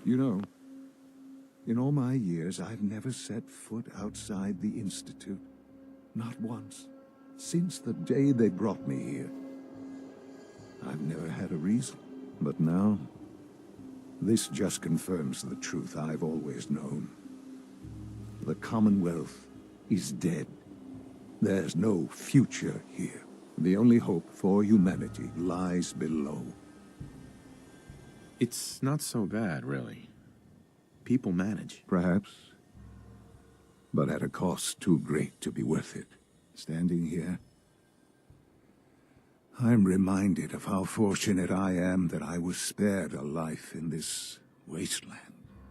You know, in all my years, I've never set foot outside the Institute. Not once. Since the day they brought me here. I've never had a reason. But now, this just confirms the truth I've always known. The Commonwealth is dead. There's no future here. The only hope for humanity lies below. It's not so bad, really. People manage. Perhaps. But at a cost too great to be worth it. Standing here, I'm reminded of how fortunate I am that I was spared a life in this wasteland.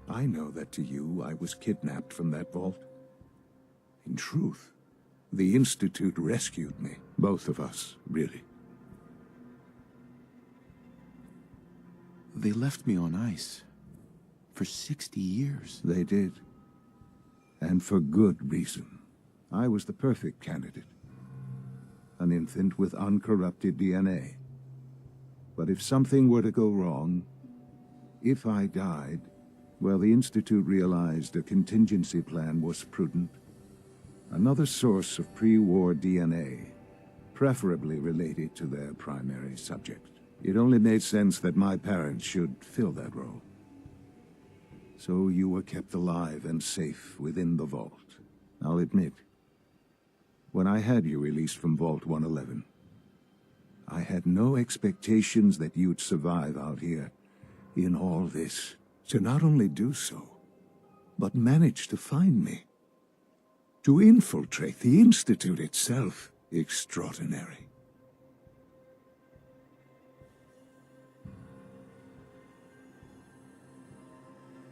I know that to you, I was kidnapped from that vault. In truth, the Institute rescued me. Both of us, really. They left me on ice. For 60 years. They did. And for good reason. I was the perfect candidate. An infant with uncorrupted DNA. But if something were to go wrong, if I died, well, the Institute realized a contingency plan was prudent. Another source of pre-war DNA, preferably related to their primary subject. It only made sense that my parents should fill that role. So you were kept alive and safe within the vault. I'll admit, when I had you released from Vault 111, I had no expectations that you'd survive out here in all this. To not only do so, but manage to find me. To infiltrate the Institute itself. Extraordinary.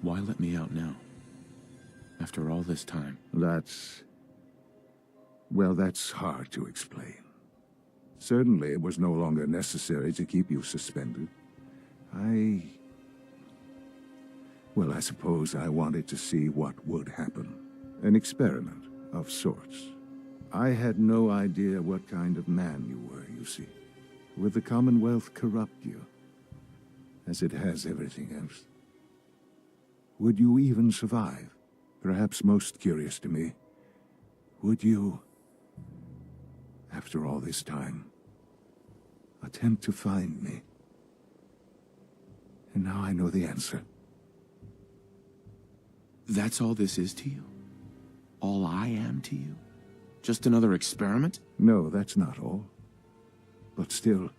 Why let me out now? After all this time? Well, that's hard to explain. Certainly it was no longer necessary to keep you suspended. Well, I suppose I wanted to see what would happen. An experiment of sorts. I had no idea what kind of man you were, you see. Would the Commonwealth corrupt you? As it has everything else? Would you even survive? Perhaps most curious to me, would you, after all this time, attempt to find me? And now I know the answer. That's all this is to you? All I am to you? Just another experiment? No, that's not all. But still,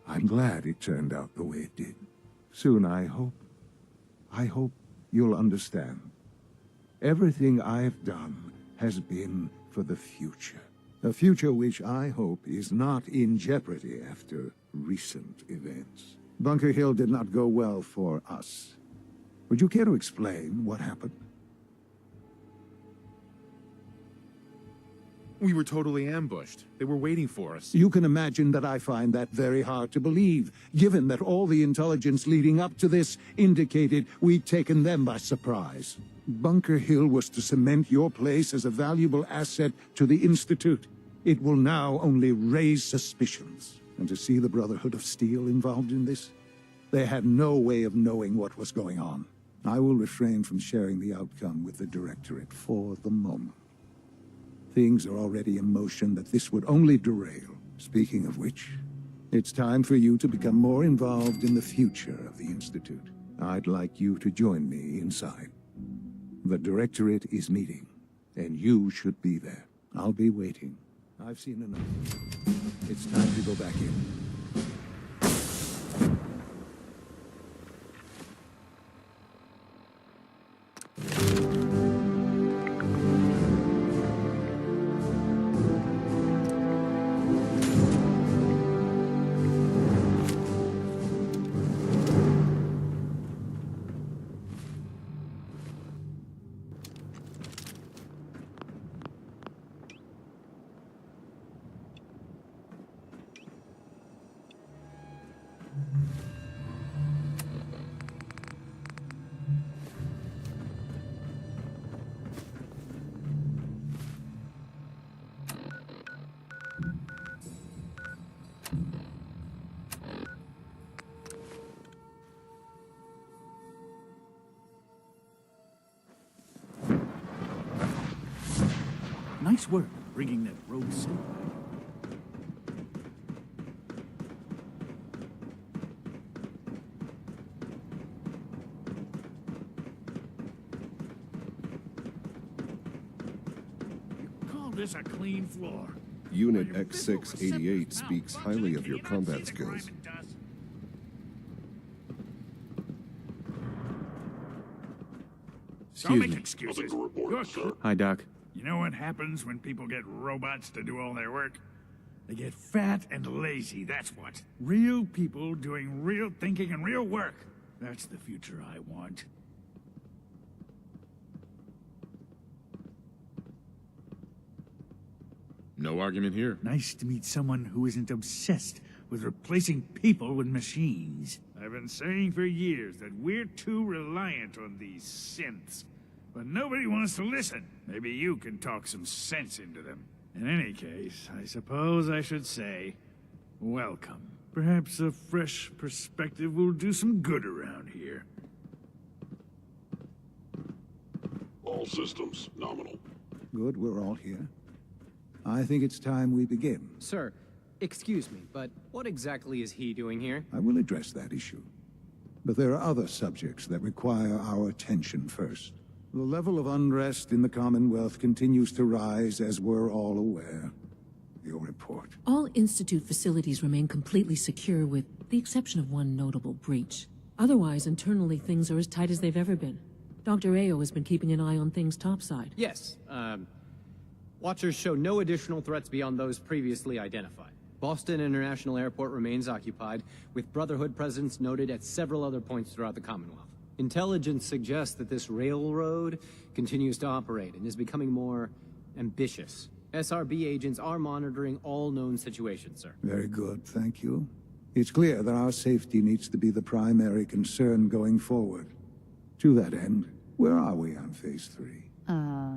I'm glad it turned out the way it did. Soon, I hope you'll understand. Everything I've done has been for the future. A future which I hope is not in jeopardy after recent events. Bunker Hill did not go well for us. Would you care to explain what happened? We were totally ambushed. They were waiting for us. You can imagine that I find that very hard to believe, given that all the intelligence leading up to this indicated we'd taken them by surprise. Bunker Hill was to cement your place as a valuable asset to the Institute. It will now only raise suspicions. And to see the Brotherhood of Steel involved in this? They had no way of knowing what was going on. I will refrain from sharing the outcome with the Directorate for the moment. Things are already in motion that this would only derail. Speaking of which, it's time for you to become more involved in the future of the Institute. I'd like you to join me inside. The Directorate is meeting, and you should be there. I'll be waiting. I've seen enough. It's time to go back in. Nice work bringing that road safe back. This a clean floor. Unit X688 speaks highly of your combat skills. Don't make excuses. You're cool. Hi, Doc. You know what happens when people get robots to do all their work? They get fat and lazy, that's what. Real people doing real thinking and real work. That's the future I want. No argument here. Nice to meet someone who isn't obsessed with replacing people with machines. I've been saying for years that we're too reliant on these synths. But nobody wants to listen. Maybe you can talk some sense into them. In any case, I suppose I should say, welcome. Perhaps a fresh perspective will do some good around here. All systems nominal. Good, we're all here. I think it's time we begin. Sir, excuse me, but what exactly is he doing here? I will address that issue. But there are other subjects that require our attention first. The level of unrest in the Commonwealth continues to rise, as we're all aware. Your report. All Institute facilities remain completely secure with the exception of one notable breach. Otherwise, internally, things are as tight as they've ever been. Dr. Ayo has been keeping an eye on things topside. Yes, Watchers show no additional threats beyond those previously identified. Boston International Airport remains occupied, with Brotherhood presence noted at several other points throughout the Commonwealth. Intelligence suggests that this railroad continues to operate and is becoming more ambitious. SRB agents are monitoring all known situations, sir. Very good, thank you. It's clear that our safety needs to be the primary concern going forward. To that end, where are we on Phase 3?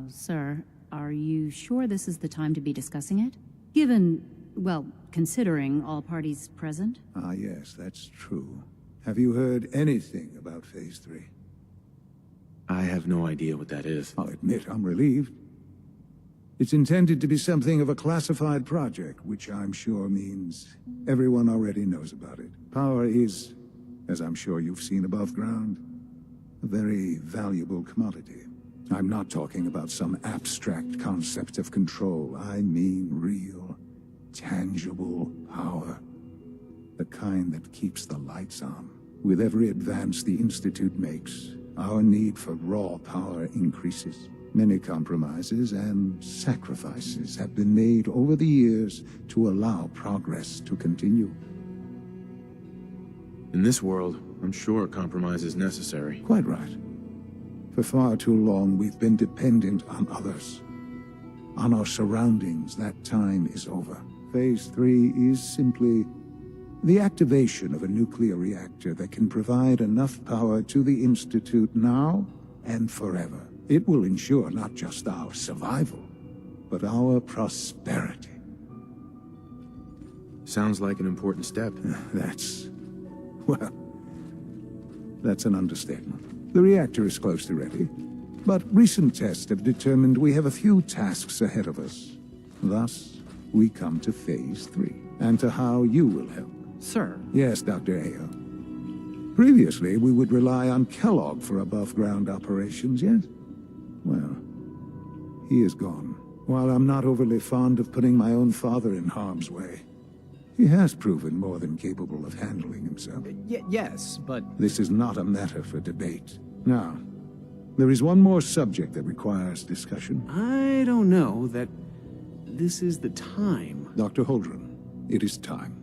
Sir, are you sure this is the time to be discussing it? Given, well, considering all parties present? Ah, yes, that's true. Have you heard anything about Phase 3? I have no idea what that is. I'll admit I'm relieved. It's intended to be something of a classified project, which I'm sure means everyone already knows about it. Power is, as I'm sure you've seen above ground, a very valuable commodity. I'm not talking about some abstract concept of control. I mean real, tangible power. The kind that keeps the lights on. With every advance the Institute makes, our need for raw power increases. Many compromises and sacrifices have been made over the years to allow progress to continue. In this world, I'm sure compromise is necessary. Quite right. For far too long, we've been dependent on others. On our surroundings. That time is over. Phase 3 is simply the activation of a nuclear reactor that can provide enough power to the Institute now and forever. It will ensure not just our survival, but our prosperity. Sounds like an important step. That's an understatement. The reactor is close to ready, but recent tests have determined we have a few tasks ahead of us. Thus, we come to Phase 3, and to how you will help. Sir? Yes, Dr. Ayo. Previously, we would rely on Kellogg for above-ground operations, yes? Well, he is gone. While I'm not overly fond of putting my own father in harm's way, he has proven more than capable of handling himself. Yes, but... This is not a matter for debate. Now, there is one more subject that requires discussion. I don't know that this is the time. Dr. Holdren, it is time.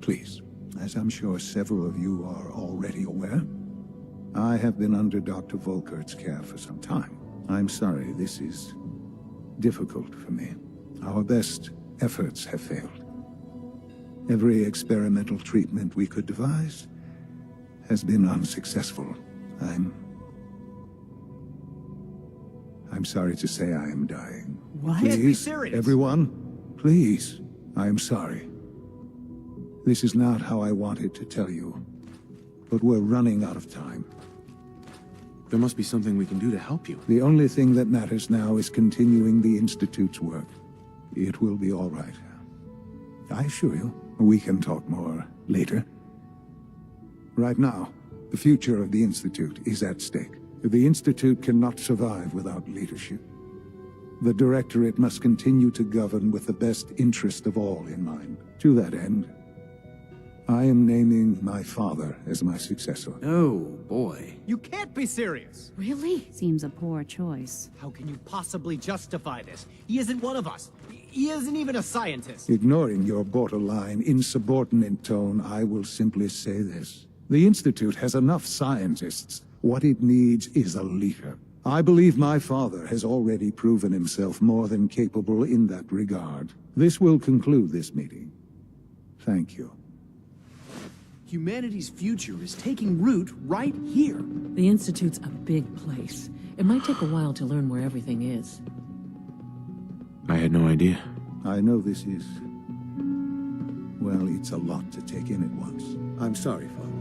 Please, as I'm sure several of you are already aware, I have been under Dr. Volkert's care for some time. I'm sorry, this is difficult for me. Our best efforts have failed. Every experimental treatment we could devise has been unsuccessful. I'm sorry to say I am dying. What? Please, Can't be serious. Everyone, please, I am sorry. This is not how I wanted to tell you, but we're running out of time. There must be something we can do to help you. The only thing that matters now is continuing the Institute's work. It will be all right. I assure you, we can talk more later. Right now, the future of the Institute is at stake. The Institute cannot survive without leadership. The Directorate must continue to govern with the best interest of all in mind. To that end, I am naming my father as my successor. Oh, boy. You can't be serious! Really? Seems a poor choice. How can you possibly justify this? He isn't one of us. He isn't even a scientist. Ignoring your borderline, insubordinate tone, I will simply say this. The Institute has enough scientists. What it needs is a leader. I believe my father has already proven himself more than capable in that regard. This will conclude this meeting. Thank you. Humanity's future is taking root right here. The Institute's a big place. It might take a while to learn where everything is. I had no idea. I know this is... well, it's a lot to take in at once. I'm sorry, Father.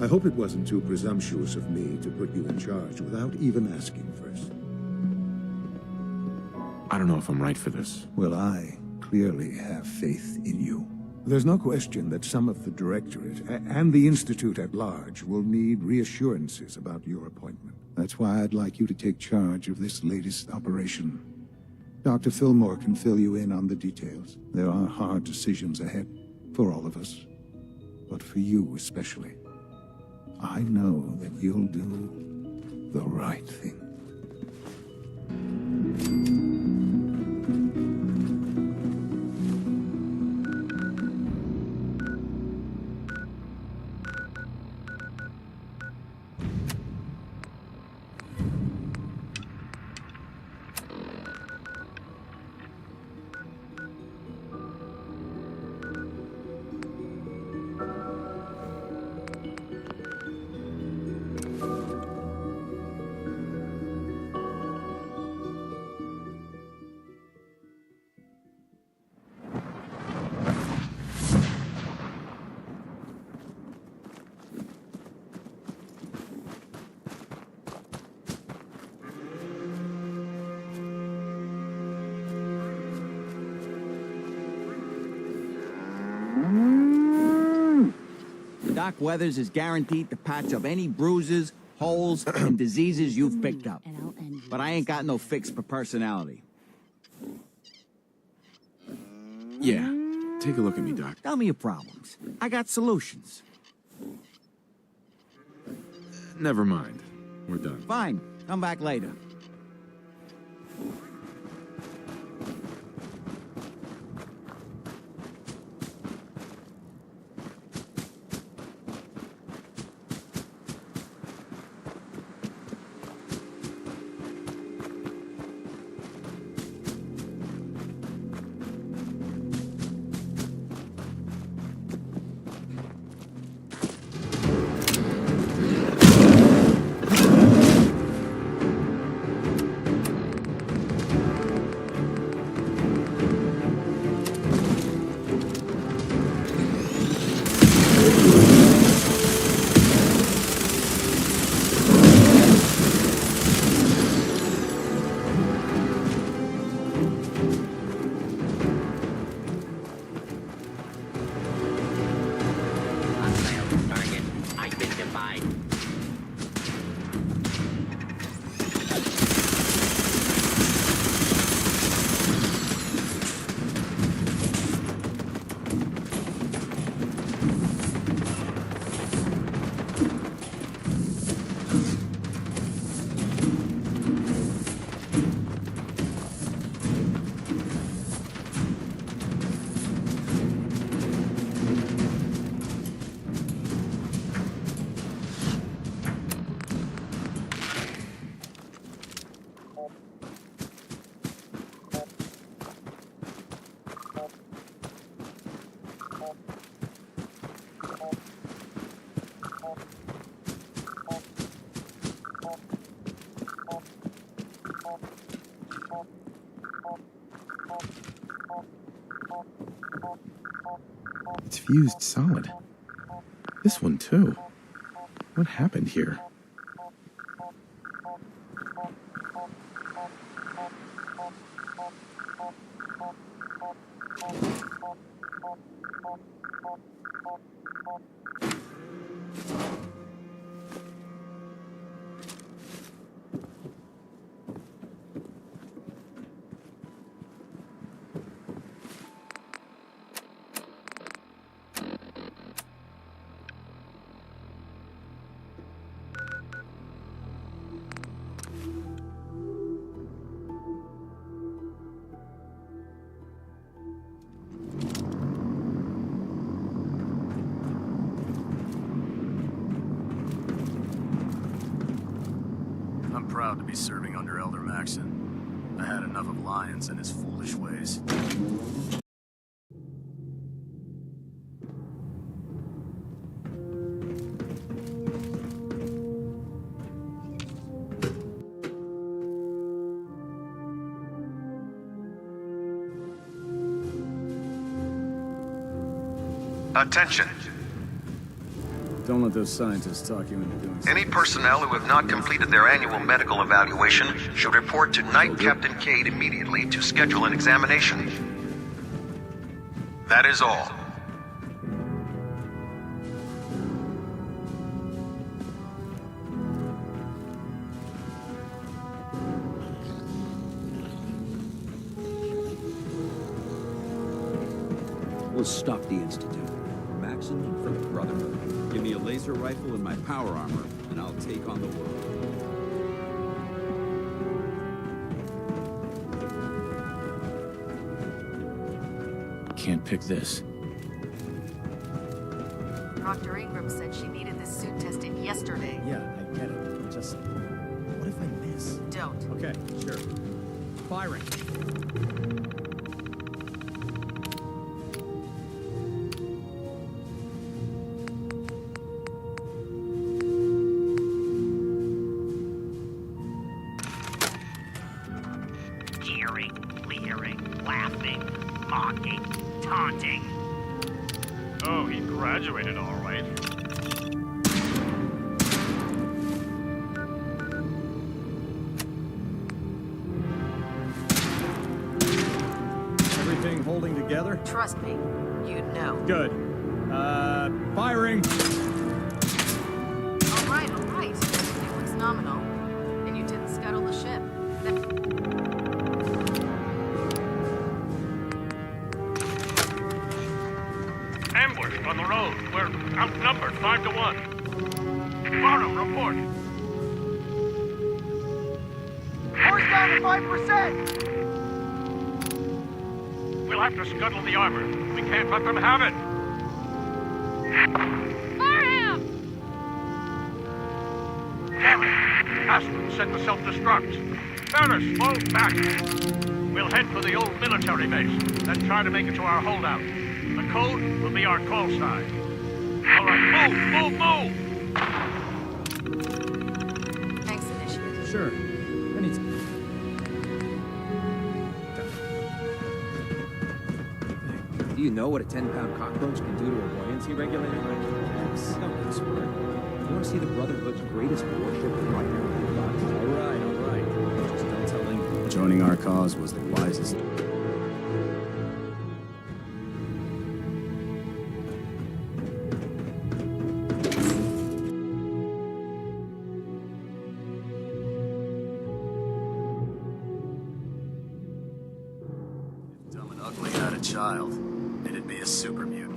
I hope it wasn't too presumptuous of me to put you in charge without even asking first. I don't know if I'm right for this. Well, I clearly have faith in you. There's no question that some of the Directorate and the Institute at large will need reassurances about your appointment. That's why I'd like you to take charge of this latest operation. Dr. Fillmore can fill you in on the details. There are hard decisions ahead for all of us, but for you especially. I know that you'll do the right thing. Doc Weathers is guaranteed to patch up any bruises, holes, and diseases you've picked up. But I ain't got no fix for personality. Yeah, take a look at me, Doc. Tell me your problems. I got solutions. Never mind. We're done. Fine. Come back later. It's fused solid. This one, too. What happened here? I'm proud to be serving under Elder Maxon. I had enough of Lyons and his foolish ways. Attention. Don't let those scientists talk you into doing something. Any personnel who have not completed their annual medical evaluation should report to Night Captain Cade immediately to schedule an examination. That is all. We'll stop the Institute. Maxon and for the Brotherhood. Give me a laser rifle and my power armor, and I'll take on the world. Can't pick this. Dr. Ingram said she needed this suit tested yesterday. Yeah, I get it. Just, what if I miss? Don't. Okay, sure. Firing. Jeering, leering, laughing, mocking, taunting. Oh, he graduated all right. Everything holding together? Trust me, you'd know. Good. Firing! All right, all right. It looks nominal. And you didn't scuttle the ship. Ambushed on the road. We're outnumbered 5 to 1. Barnum, report. Force down to 5%! We'll have to scuttle the armor. We can't let them have it. Fire him! Damn it! Aspen set the self-destruct. Ferris, fall back. We'll head for the old military base, then try to make it to our holdout. The code will be our call sign. All right, move, move, move! Exit initiated. Sure. Anytime. Do you know what a 10-pound cockroach can do to a buoyancy regulator? Yes. No guesswork. You want to see the Brotherhood's greatest warship right here? All right. Just don't tell him. Joining our cause was the wisest. If Dumb and Ugly had a child, it'd be a super mutant.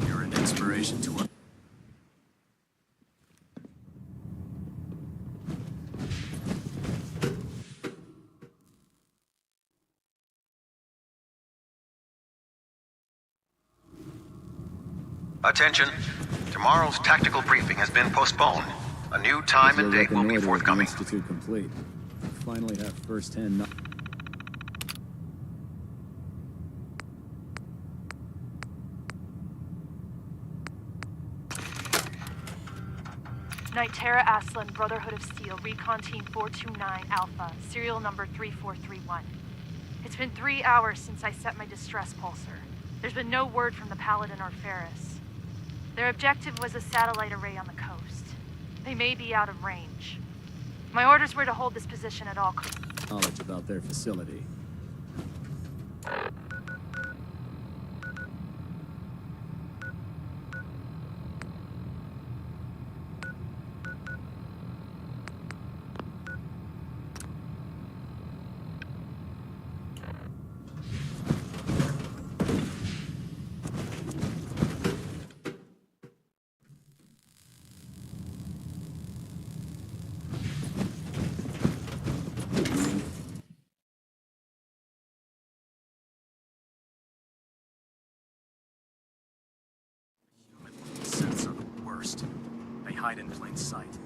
You're an inspiration to us. Attention. Tomorrow's tactical briefing has been postponed. A new time and date will be forthcoming. Institute complete. Finally have first-hand knowledge. Knight Terra Aslan, Brotherhood of Steel, Recon Team 429 Alpha, serial number 3431. It's been 3 hours since I set my distress pulsar. There's been no word from the Paladin or Ferris. Their objective was a satellite array on the coast. They may be out of range. My orders were to hold this position at all costs. Knowledge about their facility. worst. They hide in plain sight.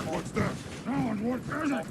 What's that? No, and what is it?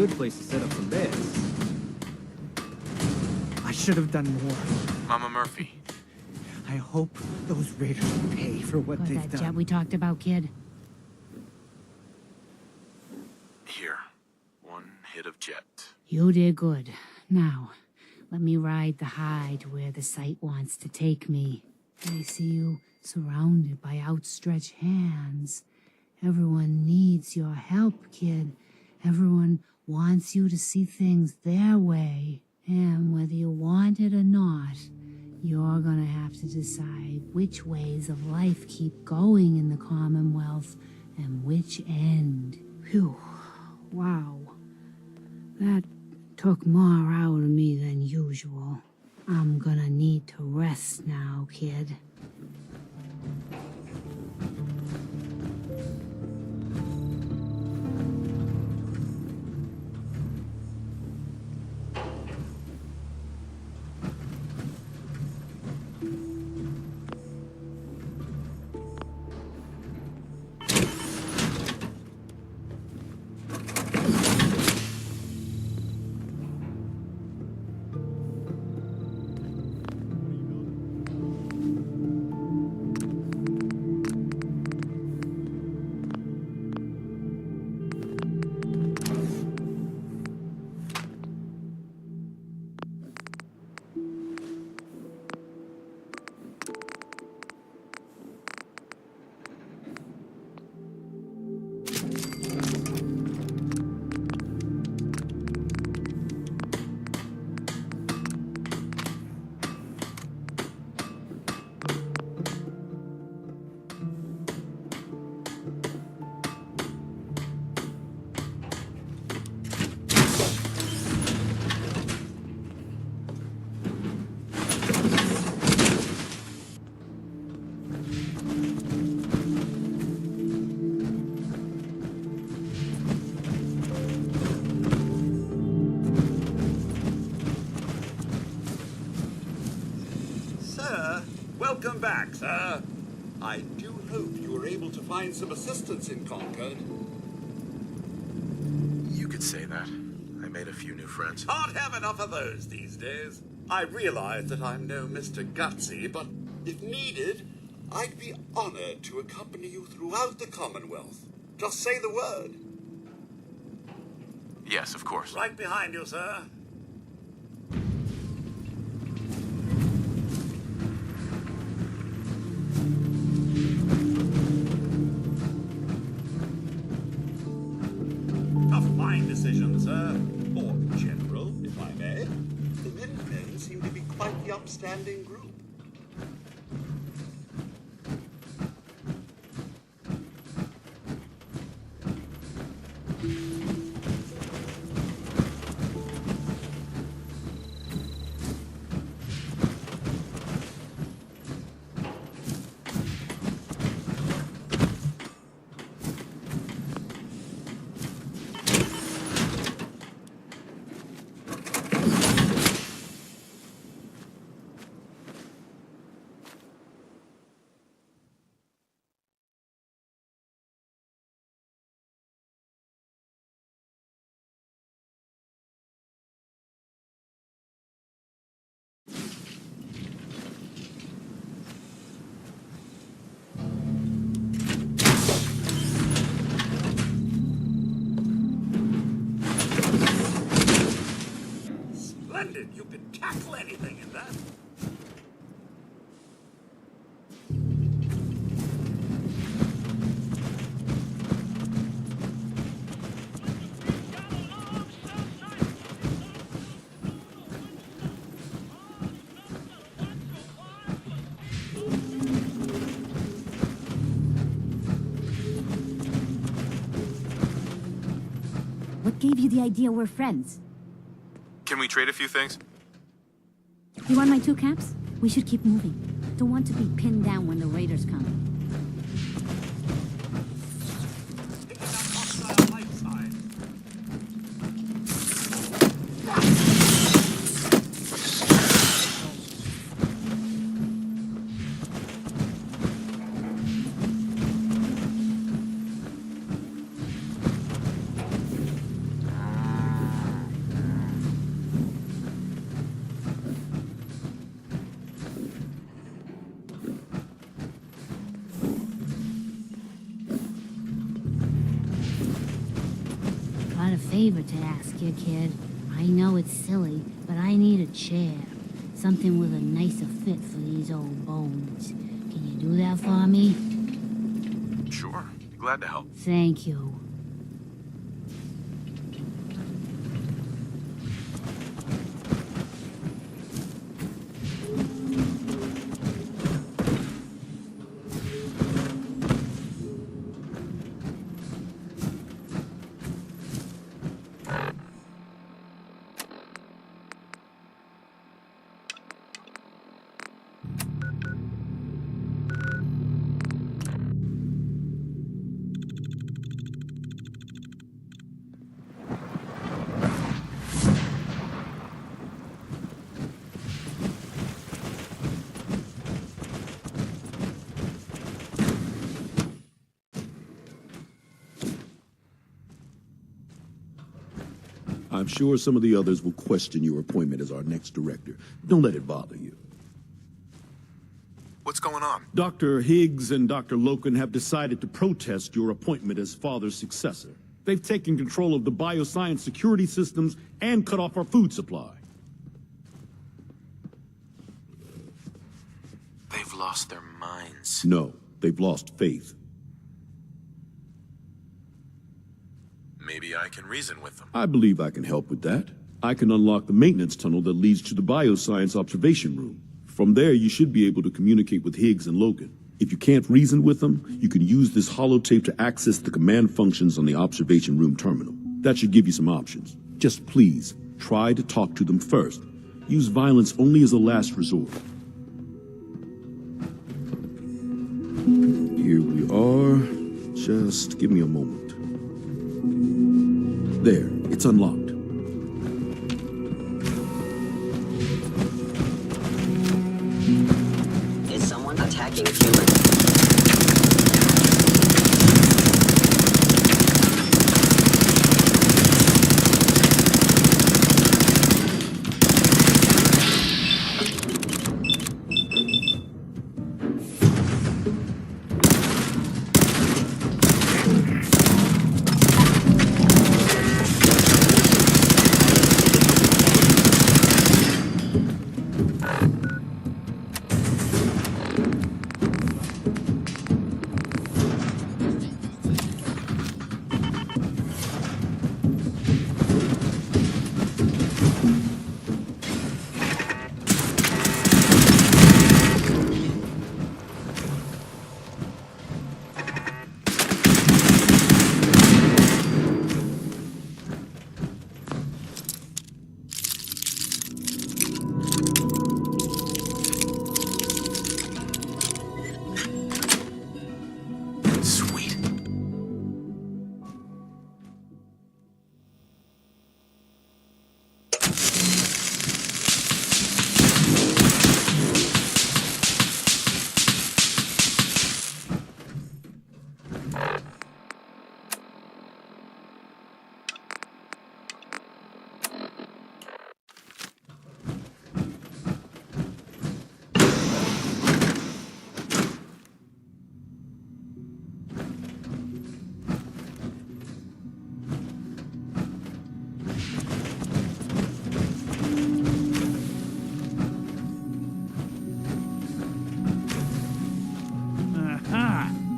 good place to set up some beds. I should have done more. Mama Murphy. I hope those raiders pay for what Got they've that done. jet we talked about, kid? Here. One hit of jet. You did good. Now, let me ride the high to where the site wants to take me. I see you surrounded by outstretched hands. Everyone needs your help, kid. Everyone wants you to see things their way. And whether you want it or not, you're gonna have to decide which ways of life keep going in the Commonwealth and which end. Phew. Wow. That took more out of me than usual. I'm gonna need to rest now, kid. Welcome back, sir. I do hope you were able to find some assistance in Concord. You could say that. I made a few new friends. Can't have enough of those these days. I realize that I'm no Mr. Gutsy, but if needed, I'd be honored to accompany you throughout the Commonwealth. Just say the word. Yes, of course. Right behind you, sir. Decision, sir. Or general, if I may. The Minutemen seem to be quite the upstanding group. Splendid! You can tackle anything in that. What gave you the idea we're friends? Can we trade a few things? You want my 2 caps? We should keep moving. Don't want to be pinned down when the raiders come. got a favor to ask you, kid. I know it's silly, but I need a chair. Something with a nicer fit for these old bones. Can you do that for me? Sure. Be glad to help. Thank you. I'm sure some of the others will question your appointment as our next director. Don't let it bother you. What's going on? Dr. Higgs and Dr. Loken have decided to protest your appointment as father's successor. They've taken control of the bioscience security systems and cut off our food supply. They've lost their minds. No, they've lost faith. Maybe I can reason with them. I believe I can help with that. I can unlock the maintenance tunnel that leads to the bioscience observation room. From there, you should be able to communicate with Higgs and Logan. If you can't reason with them, you can use this holotape to access the command functions on the observation room terminal. That should give you some options. Just please, try to talk to them first. Use violence only as a last resort. Here we are. Just give me a moment. There, it's unlocked. Is someone attacking humans?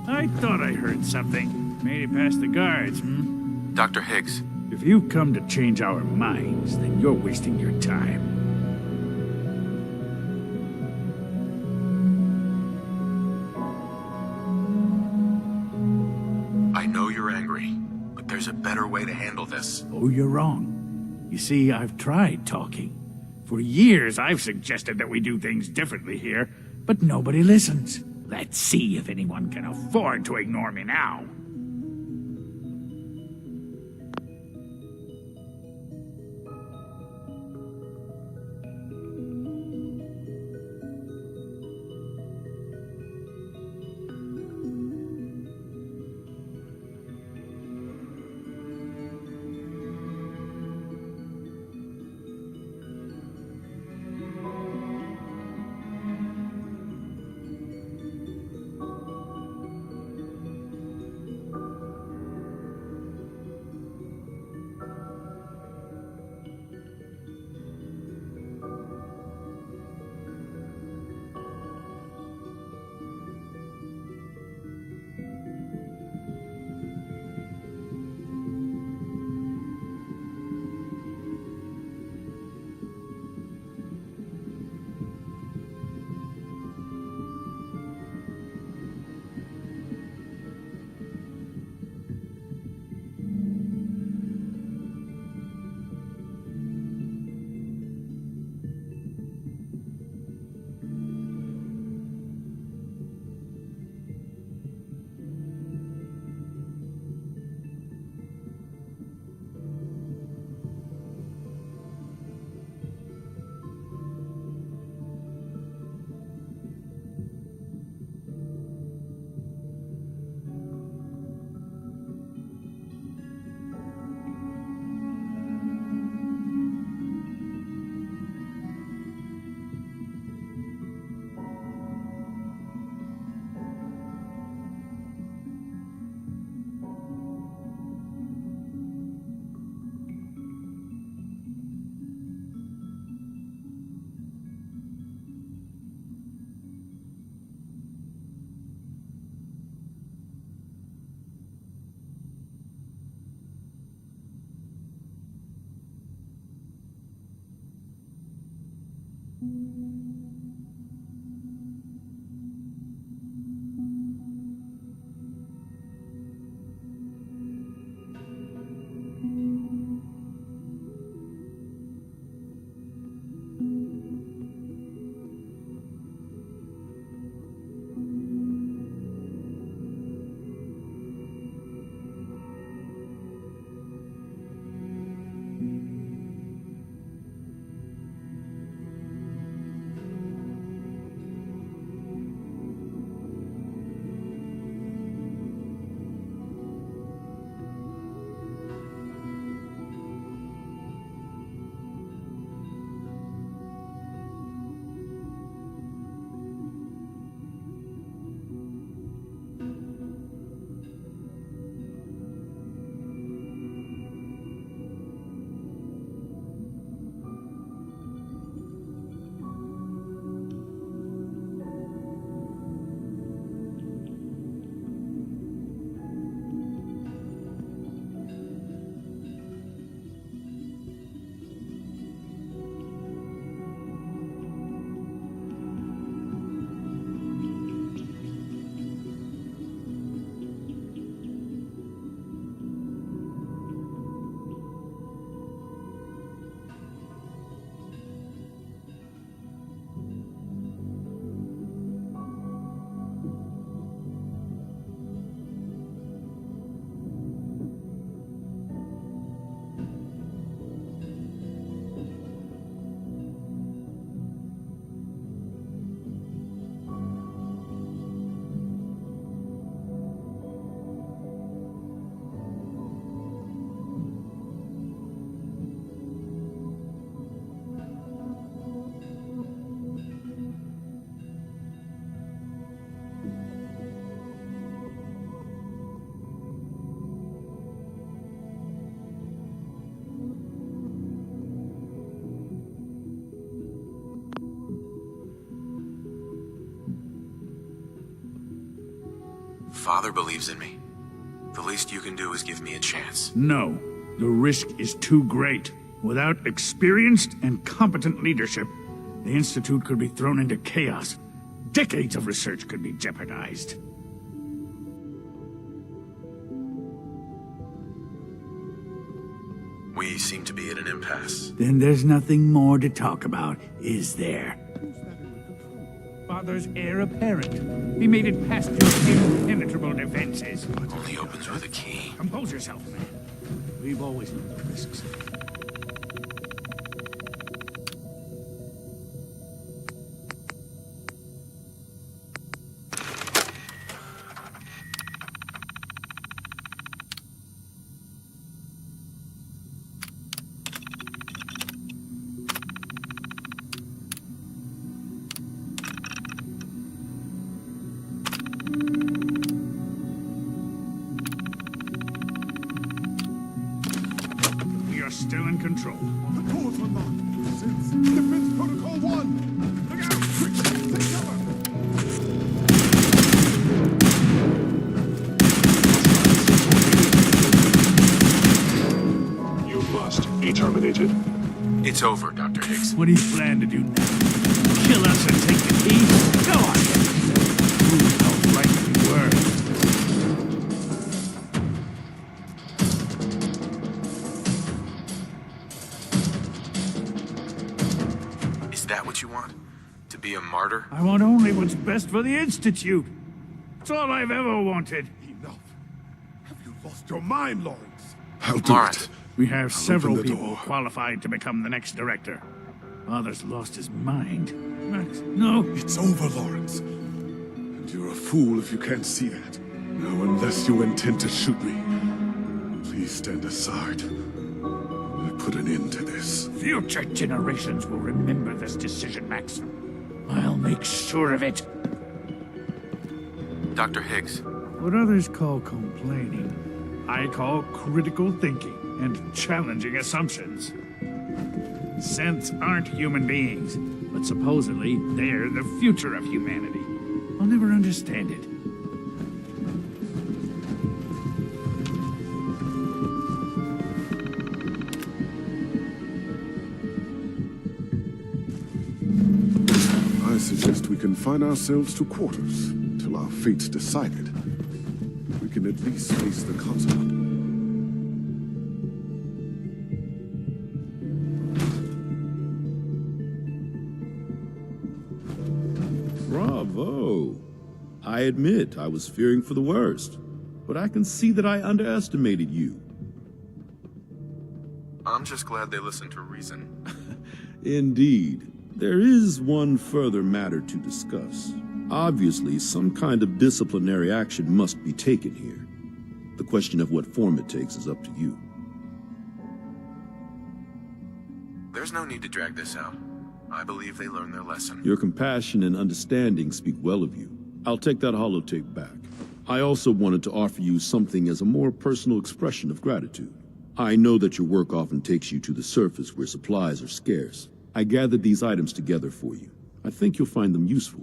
I thought I heard something. Made it past the guards, Dr. Higgs. If you've come to change our minds, then you're wasting your time. I know you're angry, but there's a better way to handle this. Oh, you're wrong. You see, I've tried talking. For years, I've suggested that we do things differently here, but nobody listens. Let's see if anyone can afford to ignore me now. Father believes in me. The least you can do is give me a chance. No. The risk is too great. Without experienced and competent leadership, the Institute could be thrown into chaos. Decades of research could be jeopardized. We seem to be at an impasse. Then there's nothing more to talk about, is there? Father's heir apparent. He made it past your impenetrable defenses. Only opens with a key. Compose yourself, man. We've always known the risks. Still in control. The doors are locked. Since Defense Protocol 1. Look out! Quick, take cover! You must be terminated. It's over, Dr. Higgs. What do you plan to do now? Kill us and take the key? Go on! Prove how right we were. Is that what you want? To be a martyr? I want only what's best for the Institute. It's all I've ever wanted. Enough. Have you lost your mind, Lawrence? I'll do it. We have several open the people door. qualified to become the next director. Father's lost his mind. Max, no. It's over, Lawrence. And you're a fool if you can't see that. Now, unless you intend to shoot me, please stand aside. I put an end to this. Future generations will remember this decision, Max. I'll make sure of it. Dr. Higgs. What others call complaining, I call critical thinking and challenging assumptions. Synths aren't human beings, but supposedly they're the future of humanity. I'll never understand it. confine ourselves to quarters until our fate's decided, we can at least face the consequences. Bravo! I admit I was fearing for the worst, but I can see that I underestimated you. I'm just glad they listened to reason. Indeed. There is one further matter to discuss. Obviously, some kind of disciplinary action must be taken here. The question of what form it takes is up to you. There's no need to drag this out. I believe they learned their lesson. Your compassion and understanding speak well of you. I'll take that holotape back. I also wanted to offer you something as a more personal expression of gratitude. I know that your work often takes you to the surface where supplies are scarce. I gathered these items together for you. I think you'll find them useful.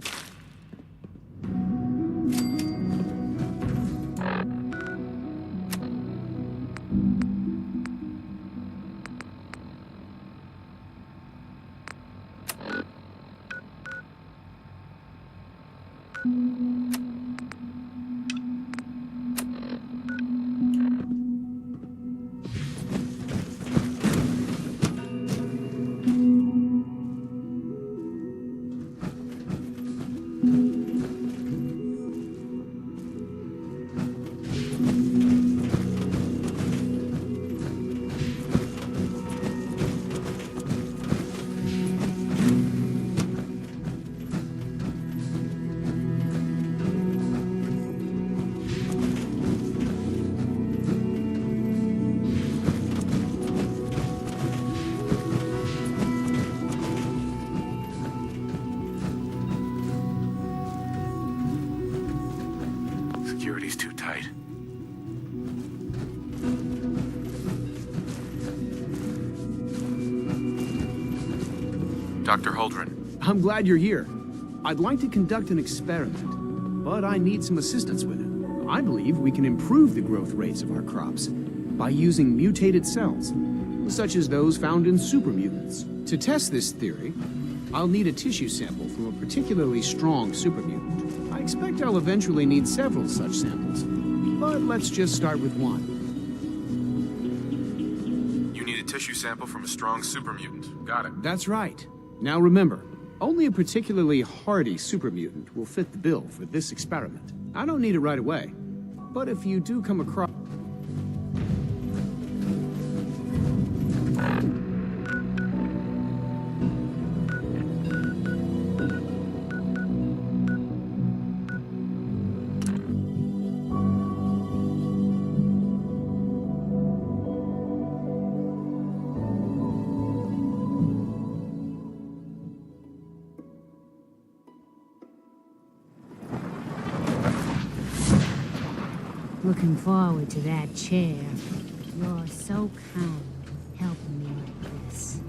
Security's too tight. Dr. Holdren. I'm glad you're here. I'd like to conduct an experiment, but I need some assistance with it. I believe we can improve the growth rates of our crops by using mutated cells, such as those found in supermutants. To test this theory, I'll need a tissue sample from a particularly strong supermutant. I expect I'll eventually need several such samples, but let's just start with one. You need a tissue sample from a strong supermutant. Got it. That's right. Now remember, only a particularly hardy supermutant will fit the bill for this experiment. I don't need it right away, but if you do come across... Looking forward to that chair. You're so kind, helping me like this.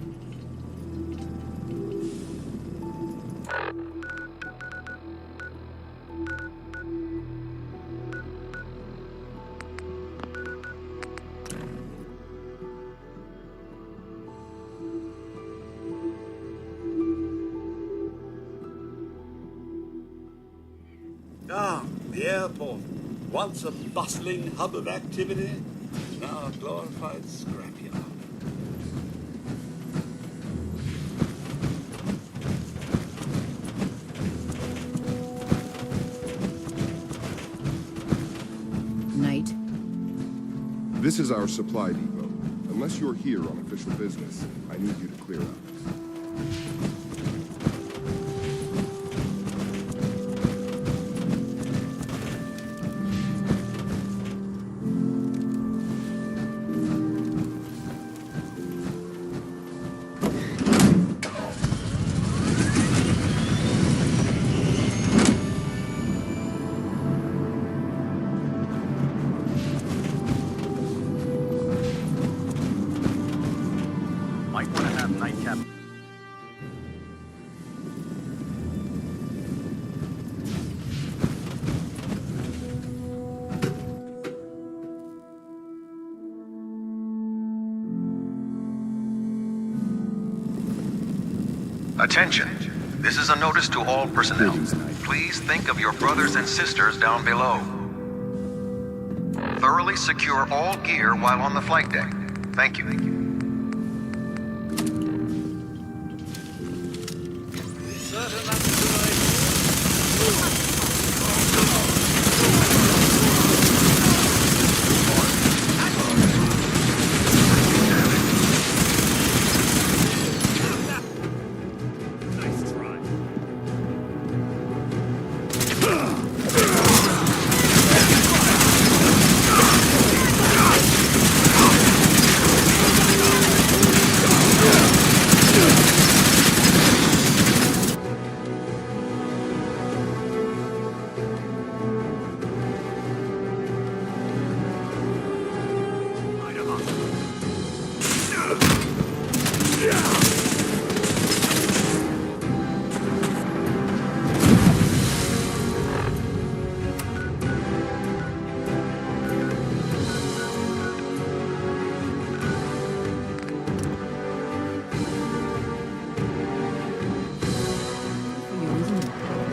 Ah, the airport. Once a bustling hub of activity, now a glorified scrapyard. Knight. This is our supply depot. Unless you're here on official business, I need you to clear out. Might want to have Nightcap. Attention. This is a notice to all personnel. Please think of your brothers and sisters down below. Thoroughly secure all gear while on the flight deck. Thank you.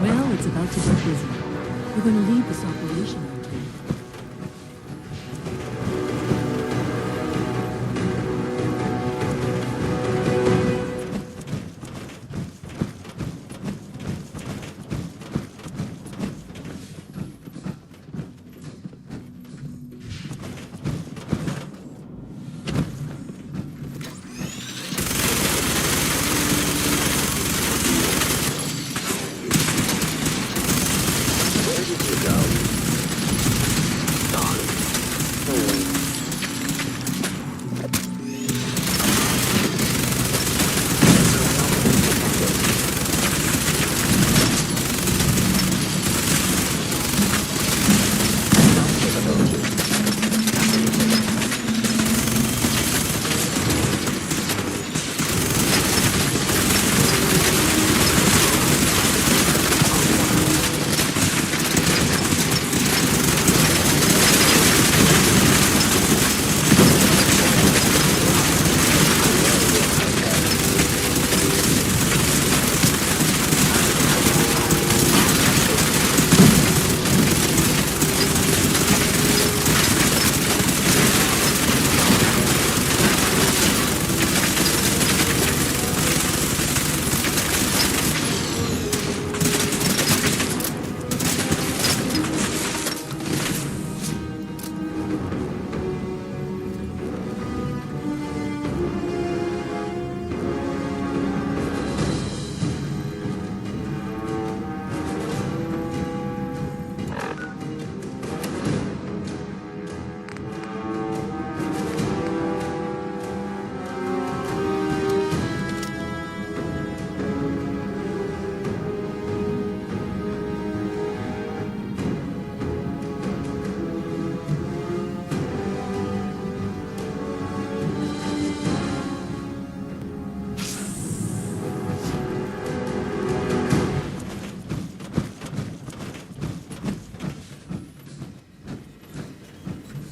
Well, it's about to get busy. We're going to lead this operation.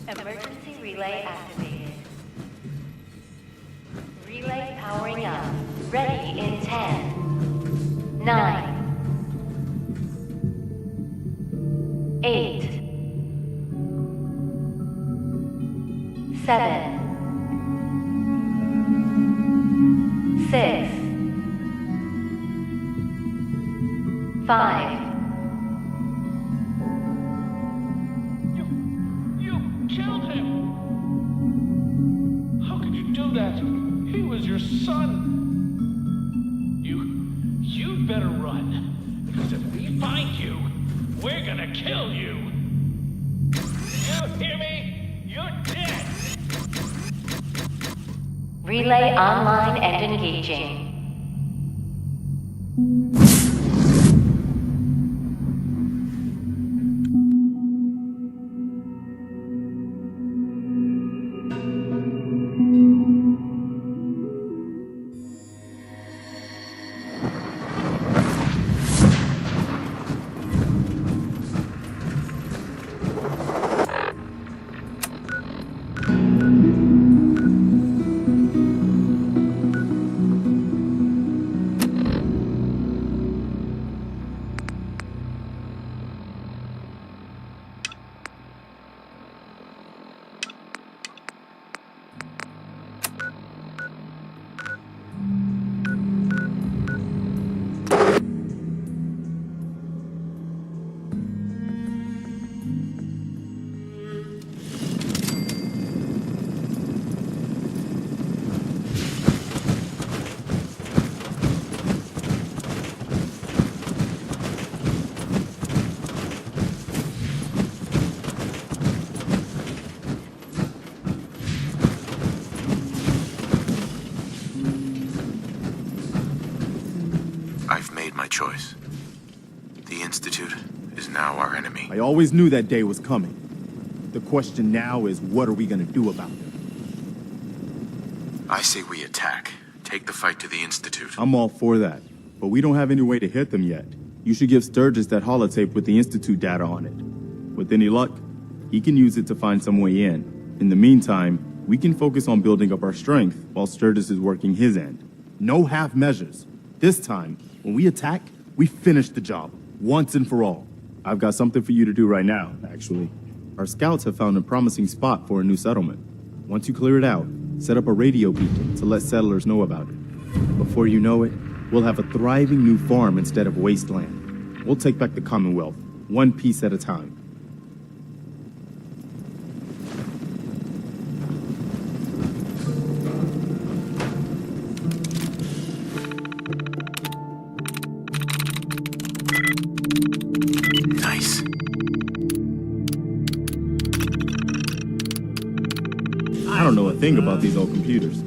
Emergency relay activated. Relay powering up. Ready in 10, 9, 8, 7, 6, 5. Killed him! How could you do that? He was your son! You'd better run. Because if we find you, we're gonna kill you! You hear me? You're dead! Relay online and engaging. choice. The Institute is now our enemy. I always knew that day was coming. The question now is, what are we gonna do about it? I say we attack. Take the fight to the Institute. I'm all for that, but we don't have any way to hit them yet. You should give Sturgis that holotape with the Institute data on it. With any luck, he can use it to find some way in. In the meantime, we can focus on building up our strength while Sturgis is working his end. No half measures. This time, when we attack, we finish the job, once and for all. I've got something for you to do right now, actually. Our scouts have found a promising spot for a new settlement. Once you clear it out, set up a radio beacon to let settlers know about it. Before you know it, we'll have a thriving new farm instead of wasteland. We'll take back the Commonwealth, one piece at a time. Nice. I don't know a thing about these old computers.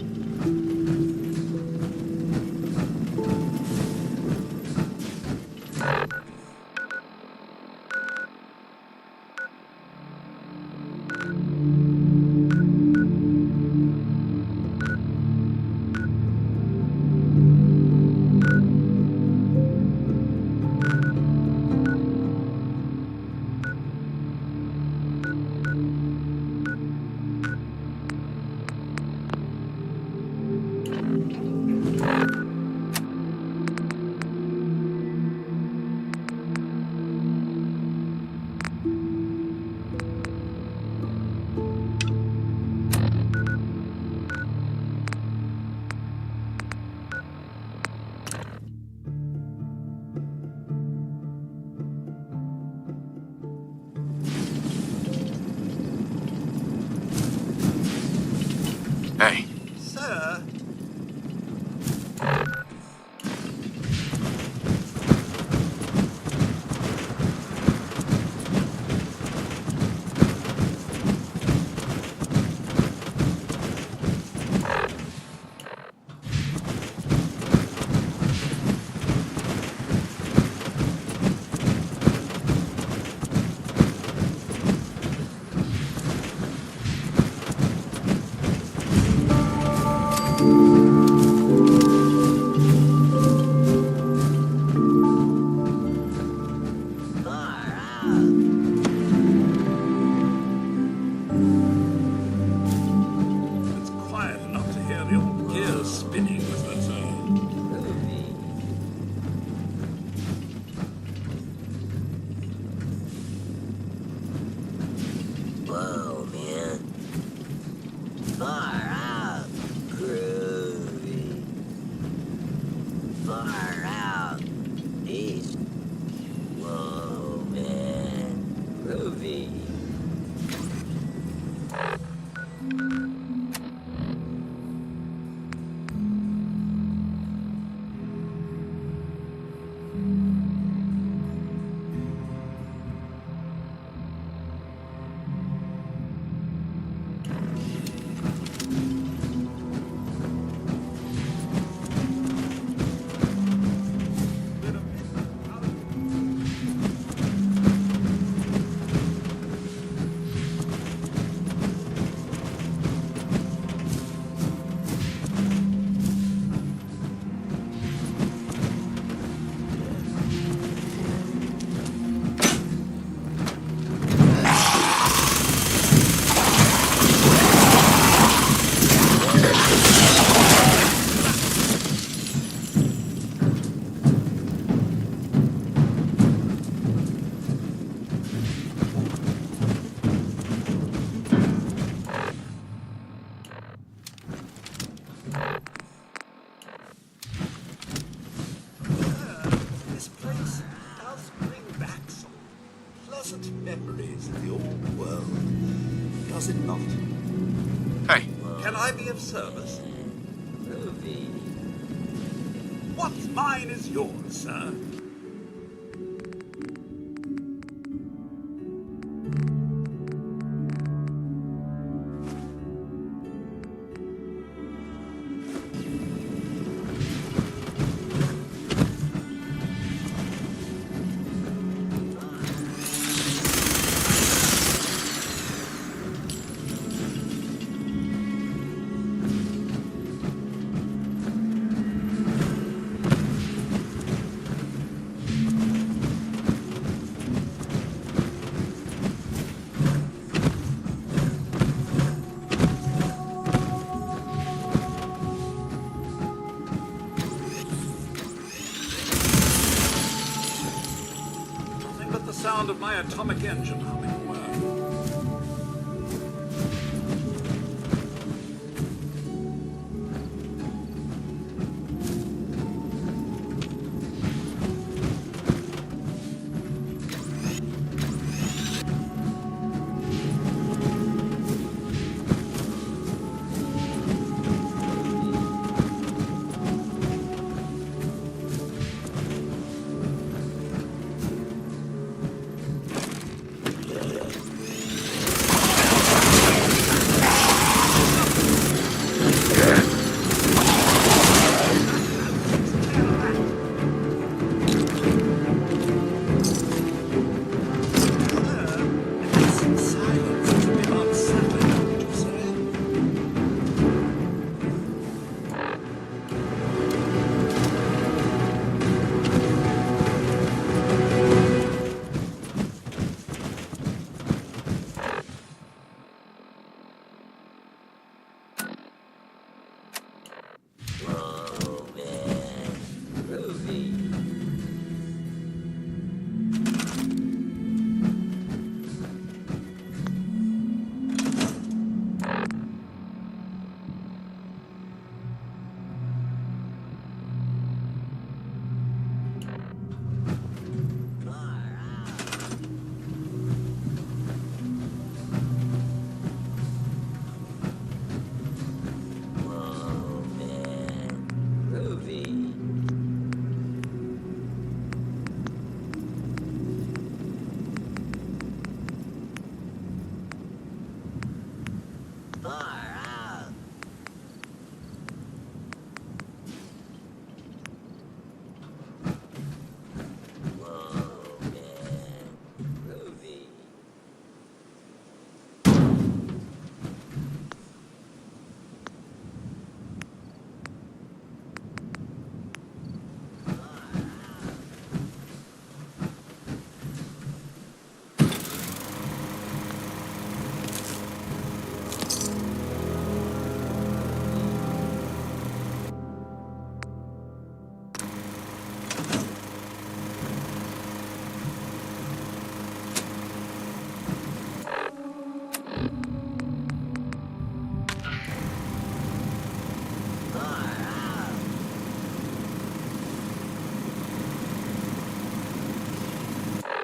Hey. Sir? It's quiet enough to hear the old gears spinning, isn't it, sir? Whoa, man. Far out. Groovy. Far out. East. Whoa, man. Groovy. This place does bring back some pleasant memories of the old world, does it not? Hey. Can I be of service? What's mine is yours, sir. my atomic engine humming work.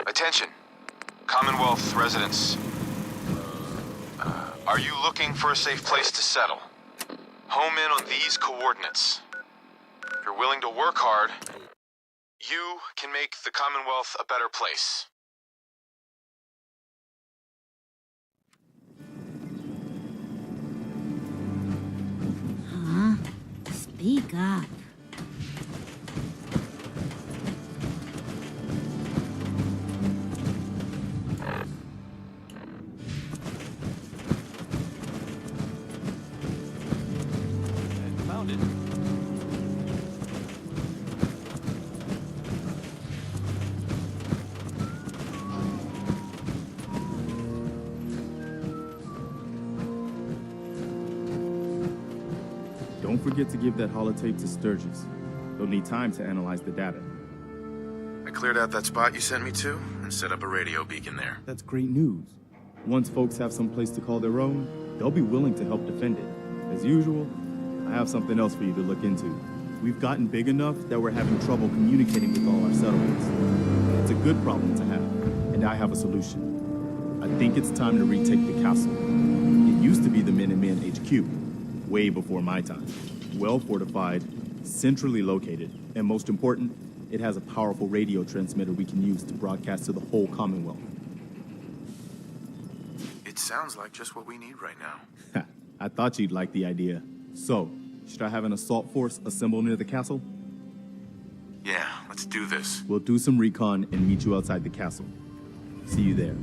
Attention, Commonwealth residents. Are you looking for a safe place to settle? Home in on these coordinates. If you're willing to work hard, you can make the Commonwealth a better place. Huh? Speak up. Found it. Don't forget to give that holotape to Sturgis. They'll need time to analyze the data. I cleared out that spot you sent me to and set up a radio beacon there. That's great news. Once folks have some place to call their own, they'll be willing to help defend it. As usual, I have something else for you to look into. We've gotten big enough that we're having trouble communicating with all our settlements. It's a good problem to have, and I have a solution. I think it's time to retake the castle. It used to be the Minutemen HQ, way before my time. Well fortified, centrally located, and most important, it has a powerful radio transmitter we can use to broadcast to the whole Commonwealth. It sounds like just what we need right now. I thought you'd like the idea. So, should I have an assault force assemble near the castle? Yeah, let's do this. We'll do some recon and meet you outside the castle. See you there.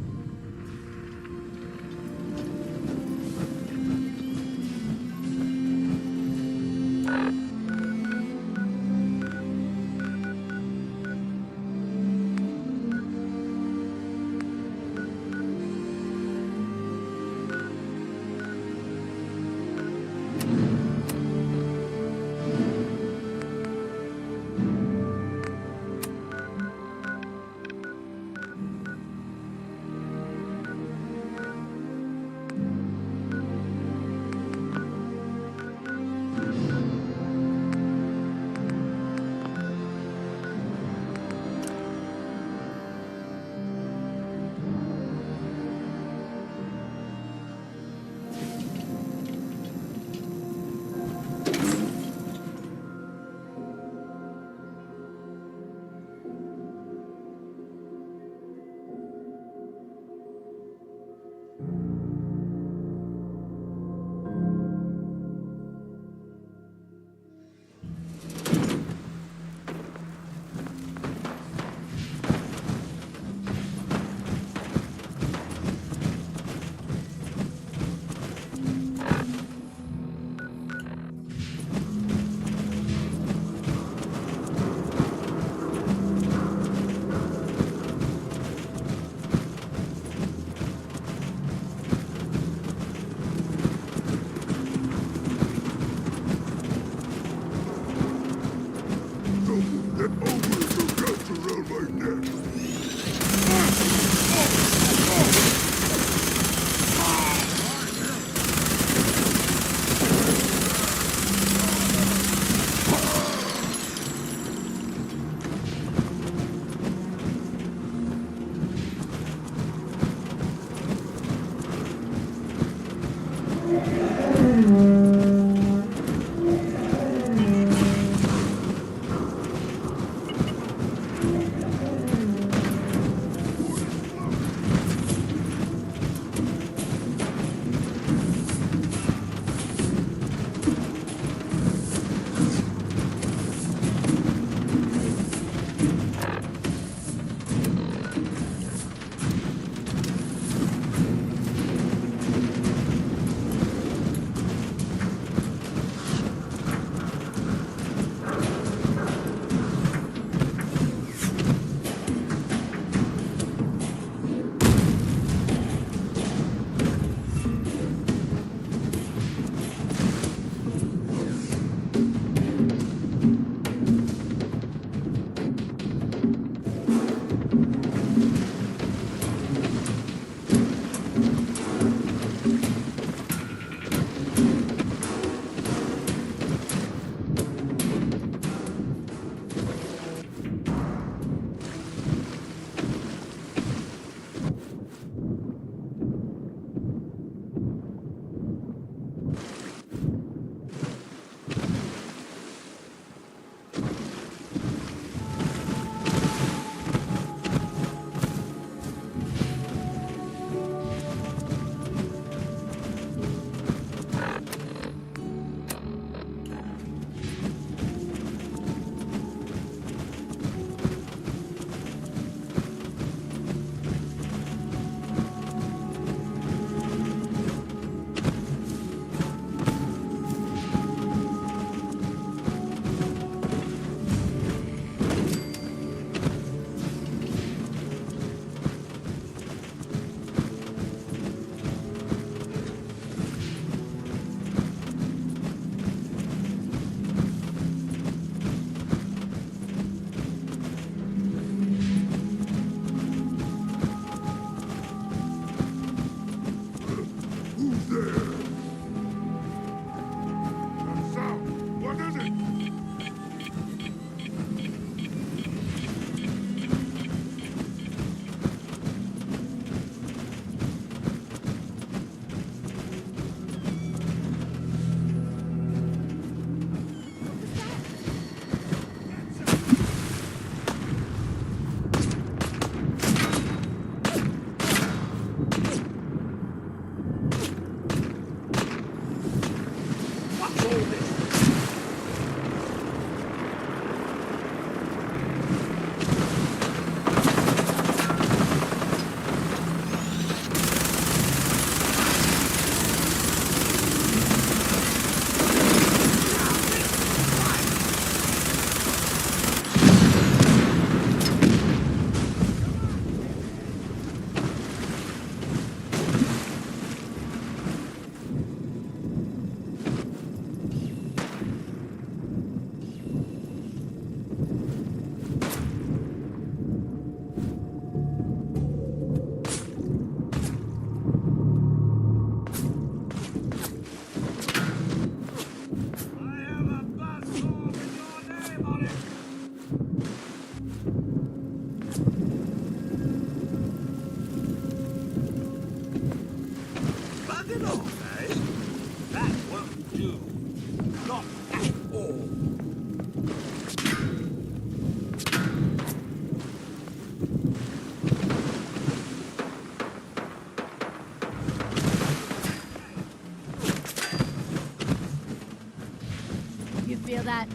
Feel that?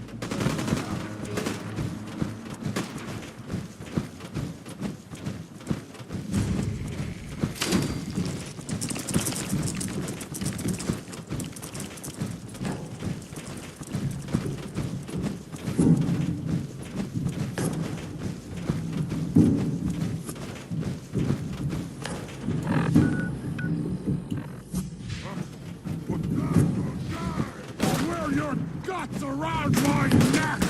Wear your guts around my neck!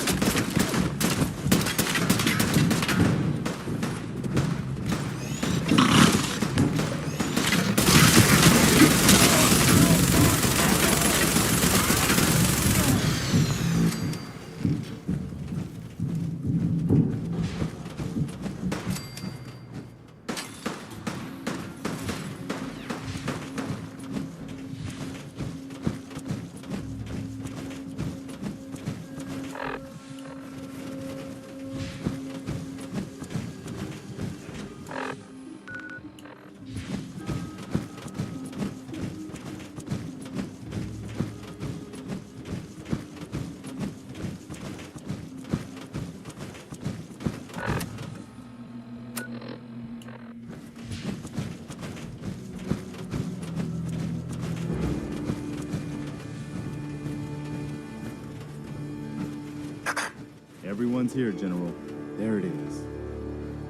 Everyone's here, General. There it is.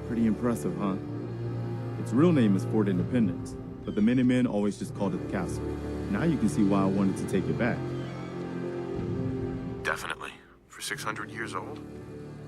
Pretty impressive, huh? Its real name is Fort Independence, but the Minutemen always just called it the castle. Now you can see why I wanted to take it back. Definitely. For 600 years old,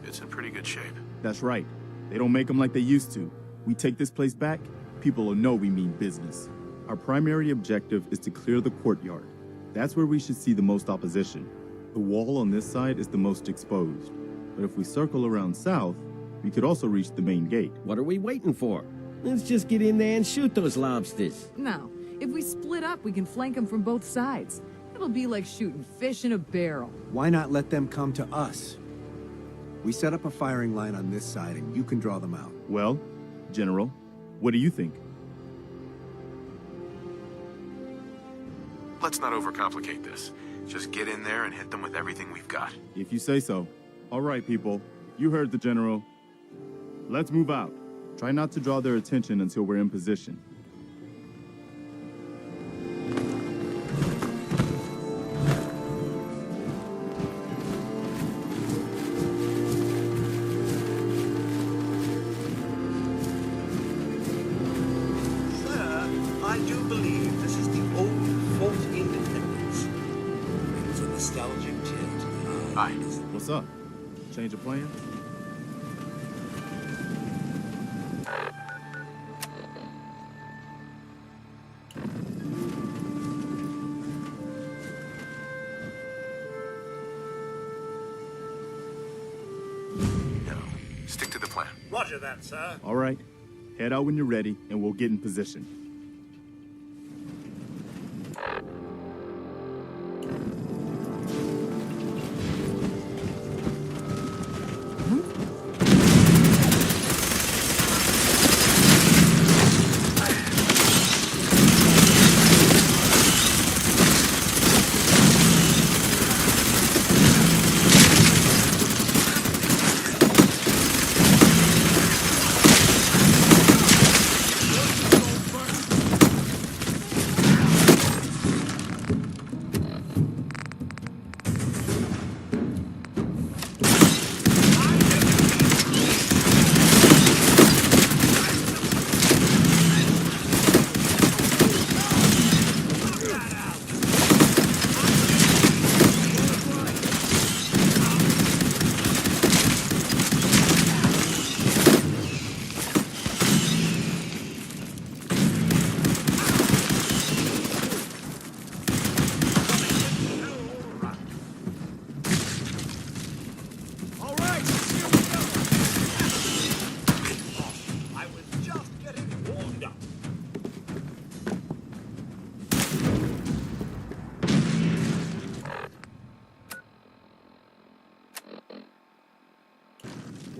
it's in pretty good shape. That's right. They don't make them like they used to. We take this place back, people will know we mean business. Our primary objective is to clear the courtyard. That's where we should see the most opposition. The wall on this side is the most exposed. But if we circle around south, we could also reach the main gate. What are we waiting for? Let's just get in there and shoot those lobsters. No. If we split up, we can flank them from both sides. It'll be like shooting fish in a barrel. Why not let them come to us? We set up a firing line on this side, and you can draw them out. Well, General, what do you think? Let's not overcomplicate this. Just get in there and hit them with everything we've got. If you say so. All right, people. You heard the General. Let's move out. Try not to draw their attention until we're in position. Sir, I do believe this is the old Fort Independence. It's a nostalgic tear to the Hi. What's up? Change of plans? No. Stick to the plan. Roger that, sir. All right. Head out when you're ready, and we'll get in position.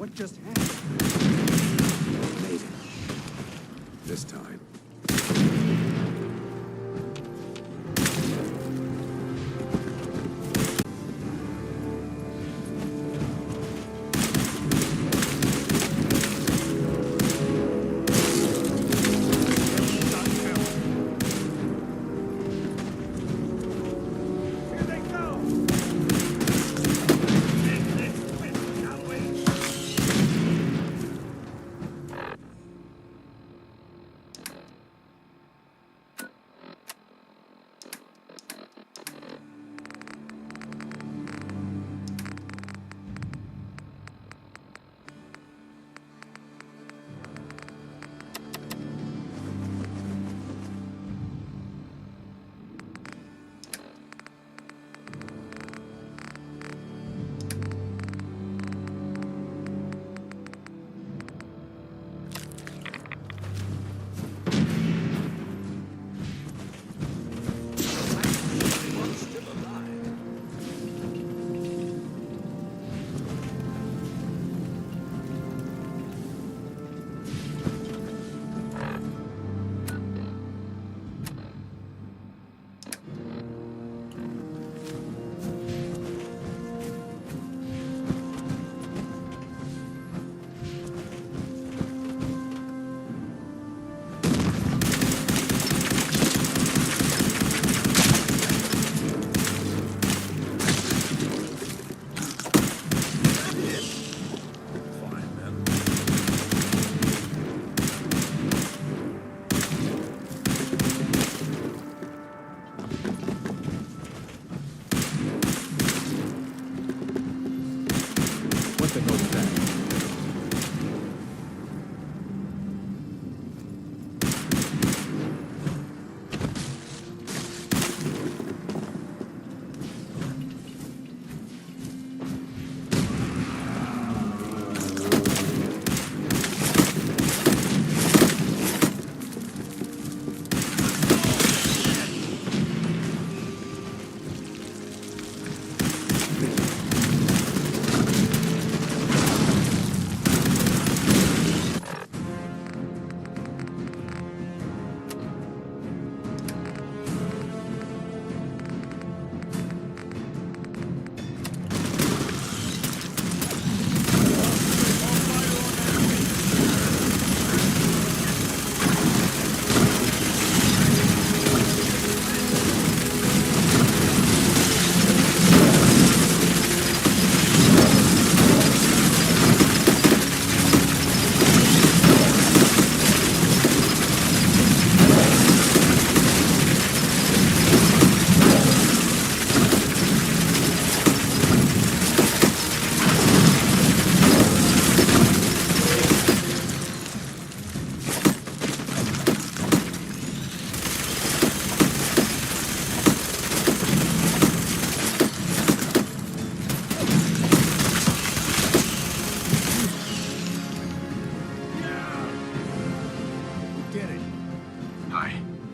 What just happened? Made it. This time.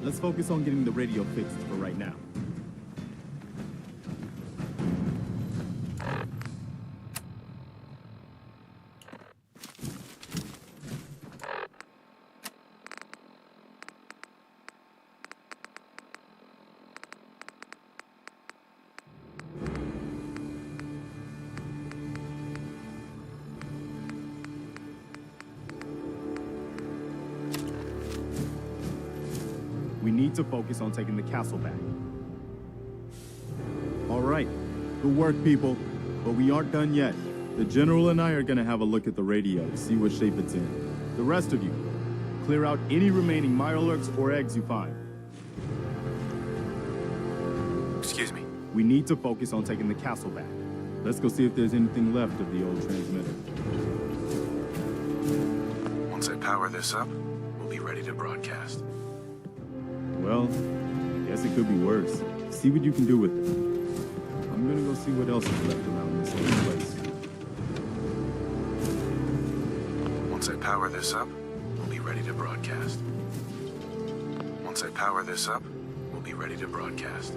Let's focus on getting the radio fixed for right now. We need to focus on taking the castle back. All right, good work, people. But we aren't done yet. The General and I are gonna have a look at the radio to see what shape it's in. The rest of you, clear out any remaining Mirelurks or eggs you find. Excuse me. We need to focus on taking the castle back. Let's go see if there's anything left of the old transmitter. Once I power this up, we'll be ready to broadcast. Well, I guess it could be worse. See what you can do with it. I'm gonna go see what else is left around this old place. Once I power this up, we'll be ready to broadcast. Once I power this up, we'll be ready to broadcast.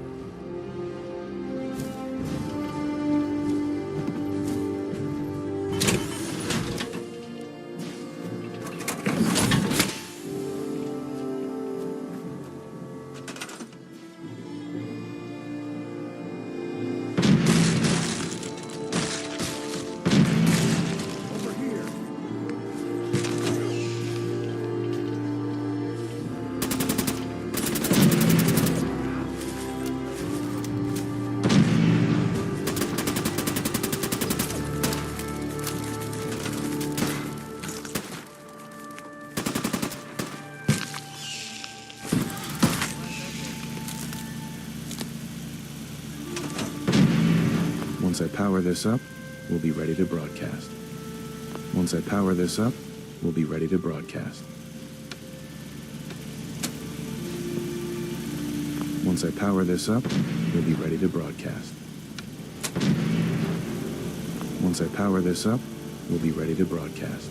Once I power this up, we'll be ready to broadcast. Once I power this up, we'll be ready to broadcast. Once I power this up, we'll be ready to broadcast. Once I power this up, we'll be ready to broadcast.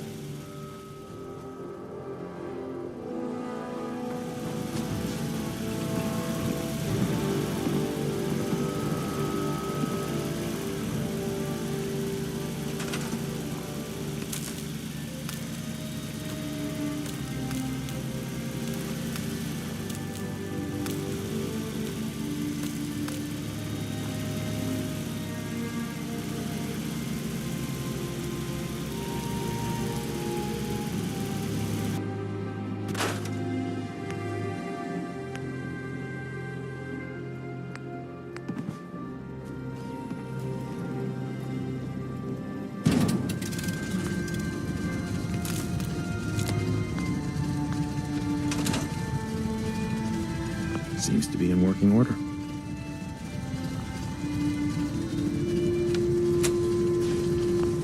Seems to be in working order.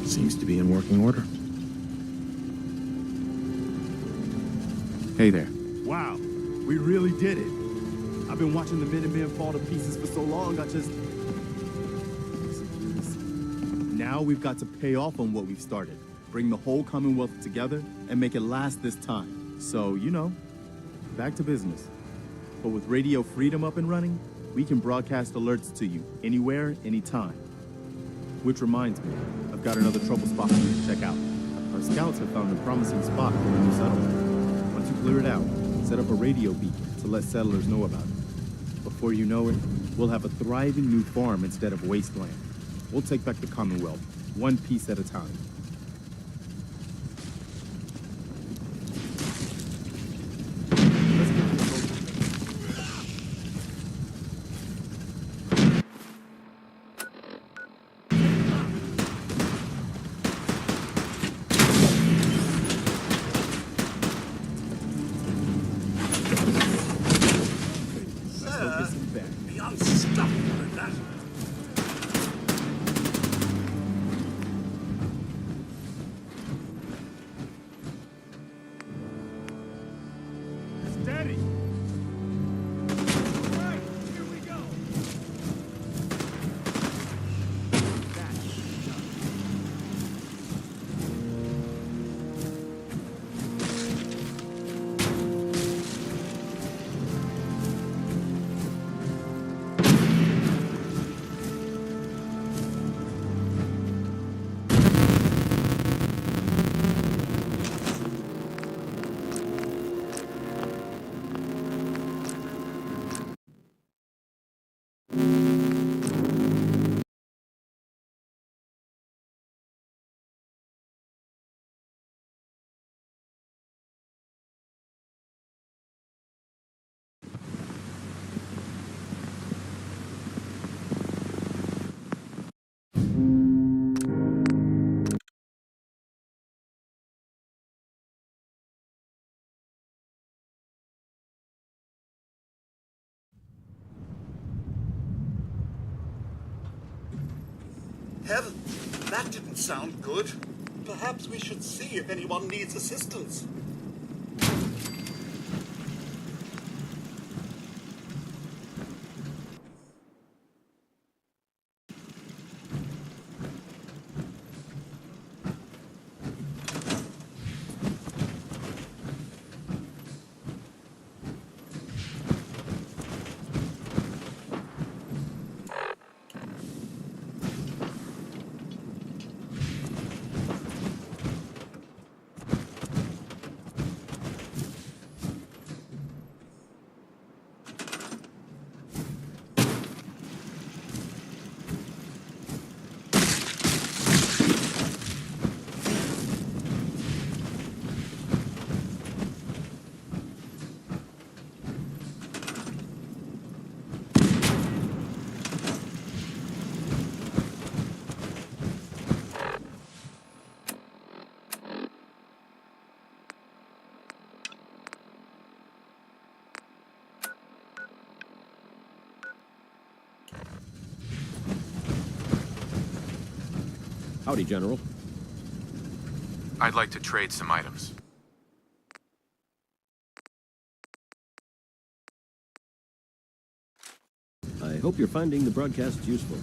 Seems to be in working order. Hey there. Wow, we really did it. I've been watching the Minutemen fall to pieces for so long, I just... Now we've got to pay off on what we've started. Bring the whole Commonwealth together and make it last this time. So, you know, back to business. But with Radio Freedom up and running, we can broadcast alerts to you anywhere, anytime. Which reminds me, I've got another trouble spot for you to check out. Our scouts have found a promising spot for a new settlement. Once you clear it out, set up a radio beacon to let settlers know about it. Before you know it, we'll have a thriving new farm instead of wasteland. We'll take back the Commonwealth, one piece at a time. Hell, that didn't sound good. Perhaps we should see if anyone needs assistance. Howdy, General. I'd like to trade some items. I hope you're finding the broadcast useful.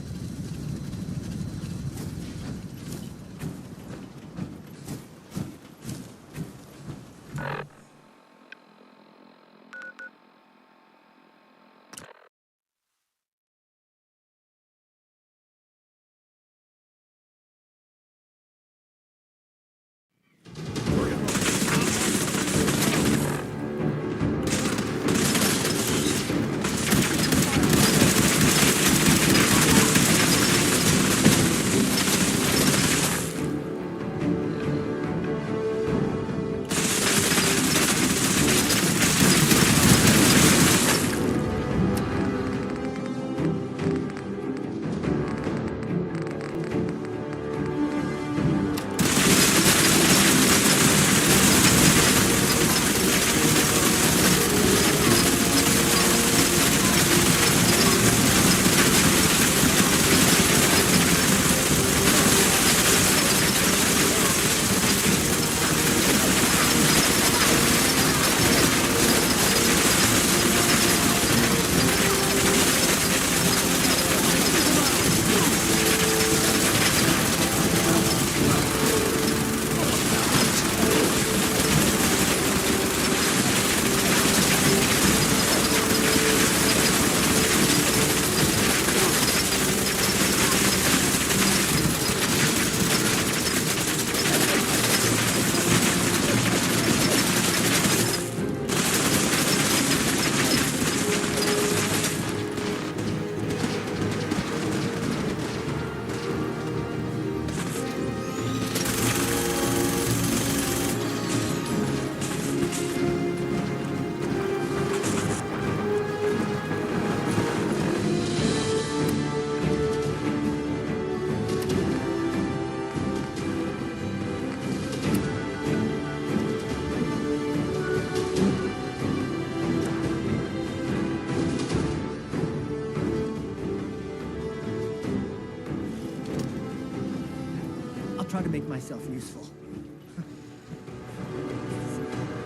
Try to make myself useful.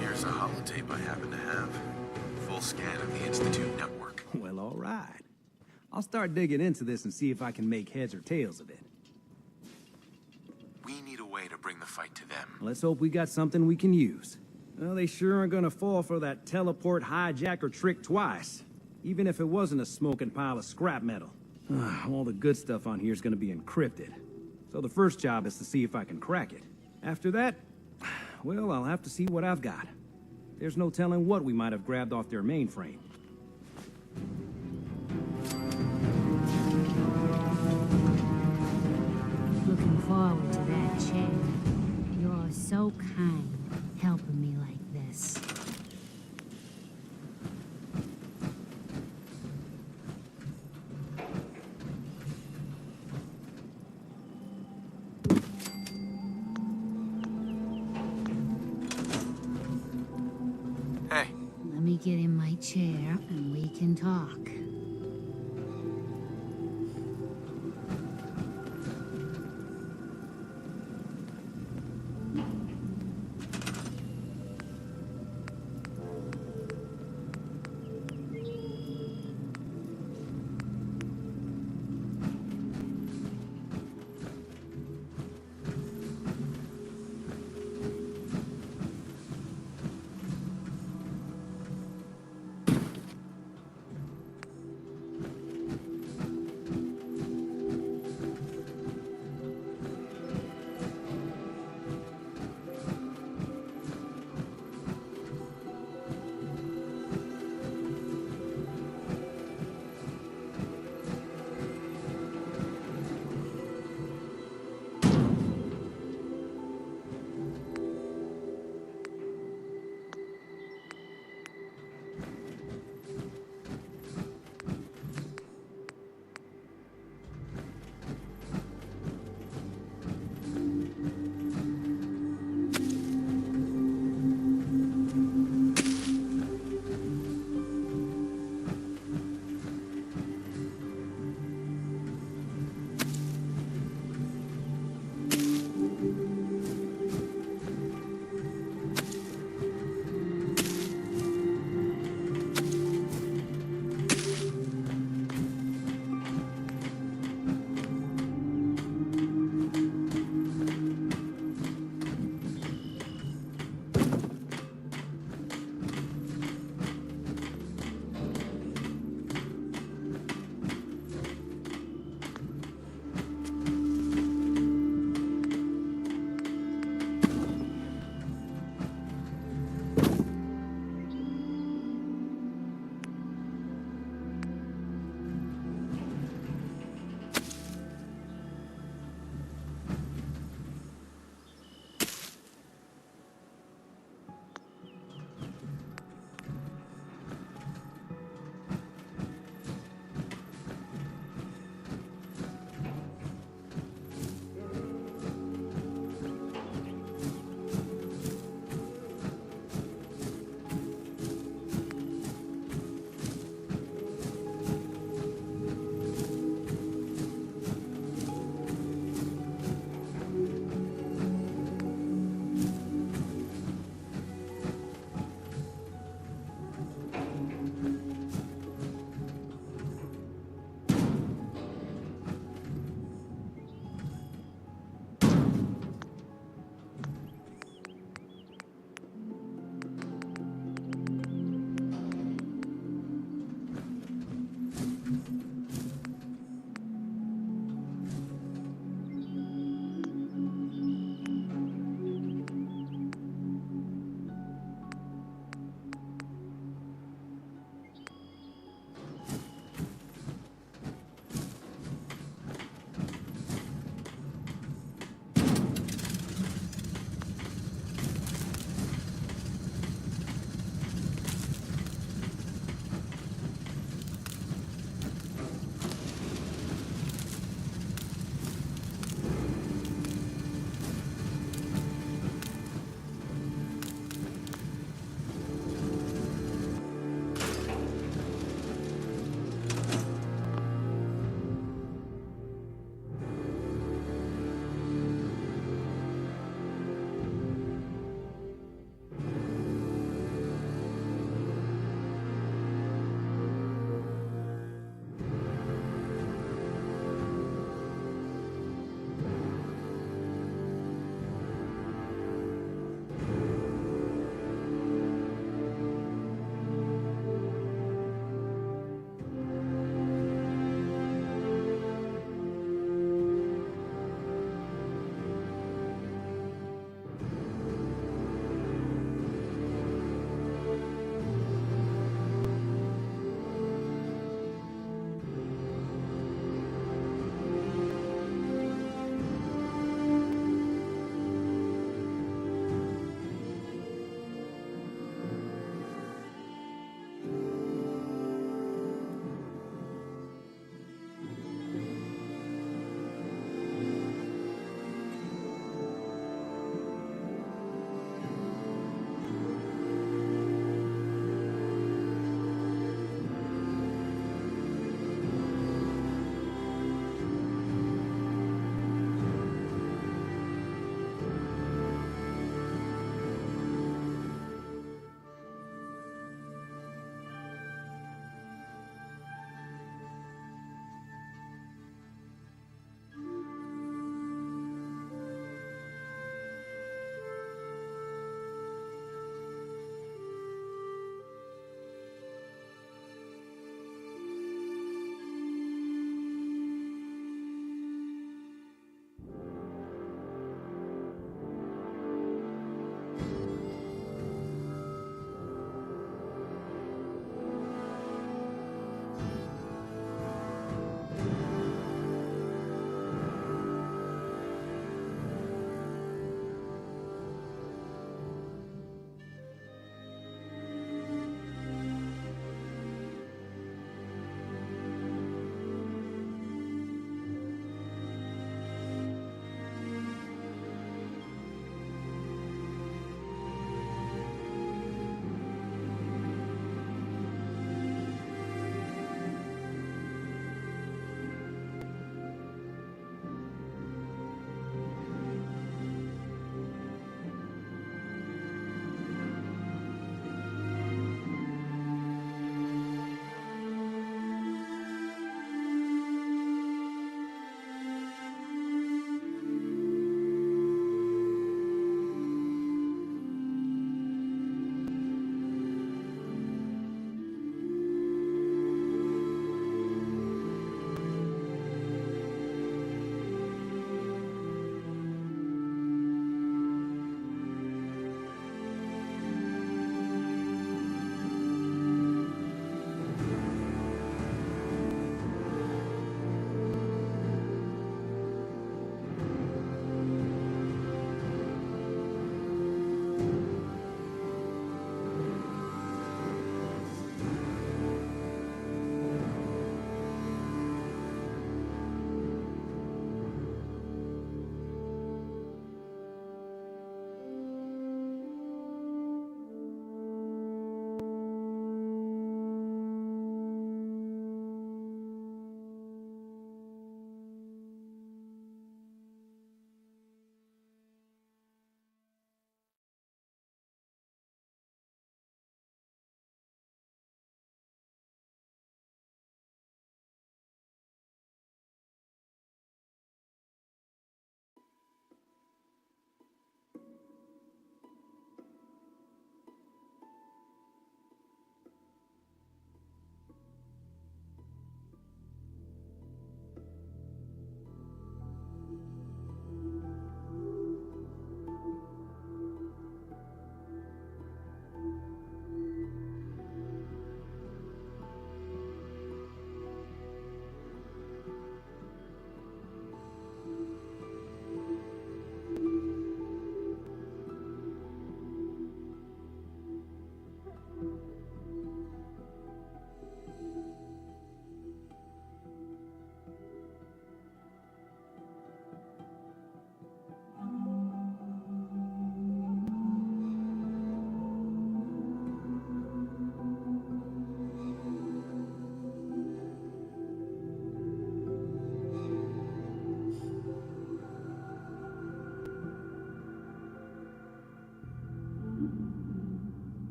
Here's a holotape I happen to have. Full scan of the Institute network. Well, all right. I'll start digging into this and see if I can make heads or tails of it. We need a way to bring the fight to them. Let's hope we got something we can use. Well, they sure aren't gonna fall for that teleport hijacker trick twice. Even if it wasn't a smoking pile of scrap metal. All the good stuff on here is gonna be encrypted. So the first job is to see if I can crack it. After that, well, I'll have to see what I've got. There's no telling what we might have grabbed off their mainframe. Looking forward to that chair. You're so kind, helping me like this. Hey. Let me get in my chair and we can talk.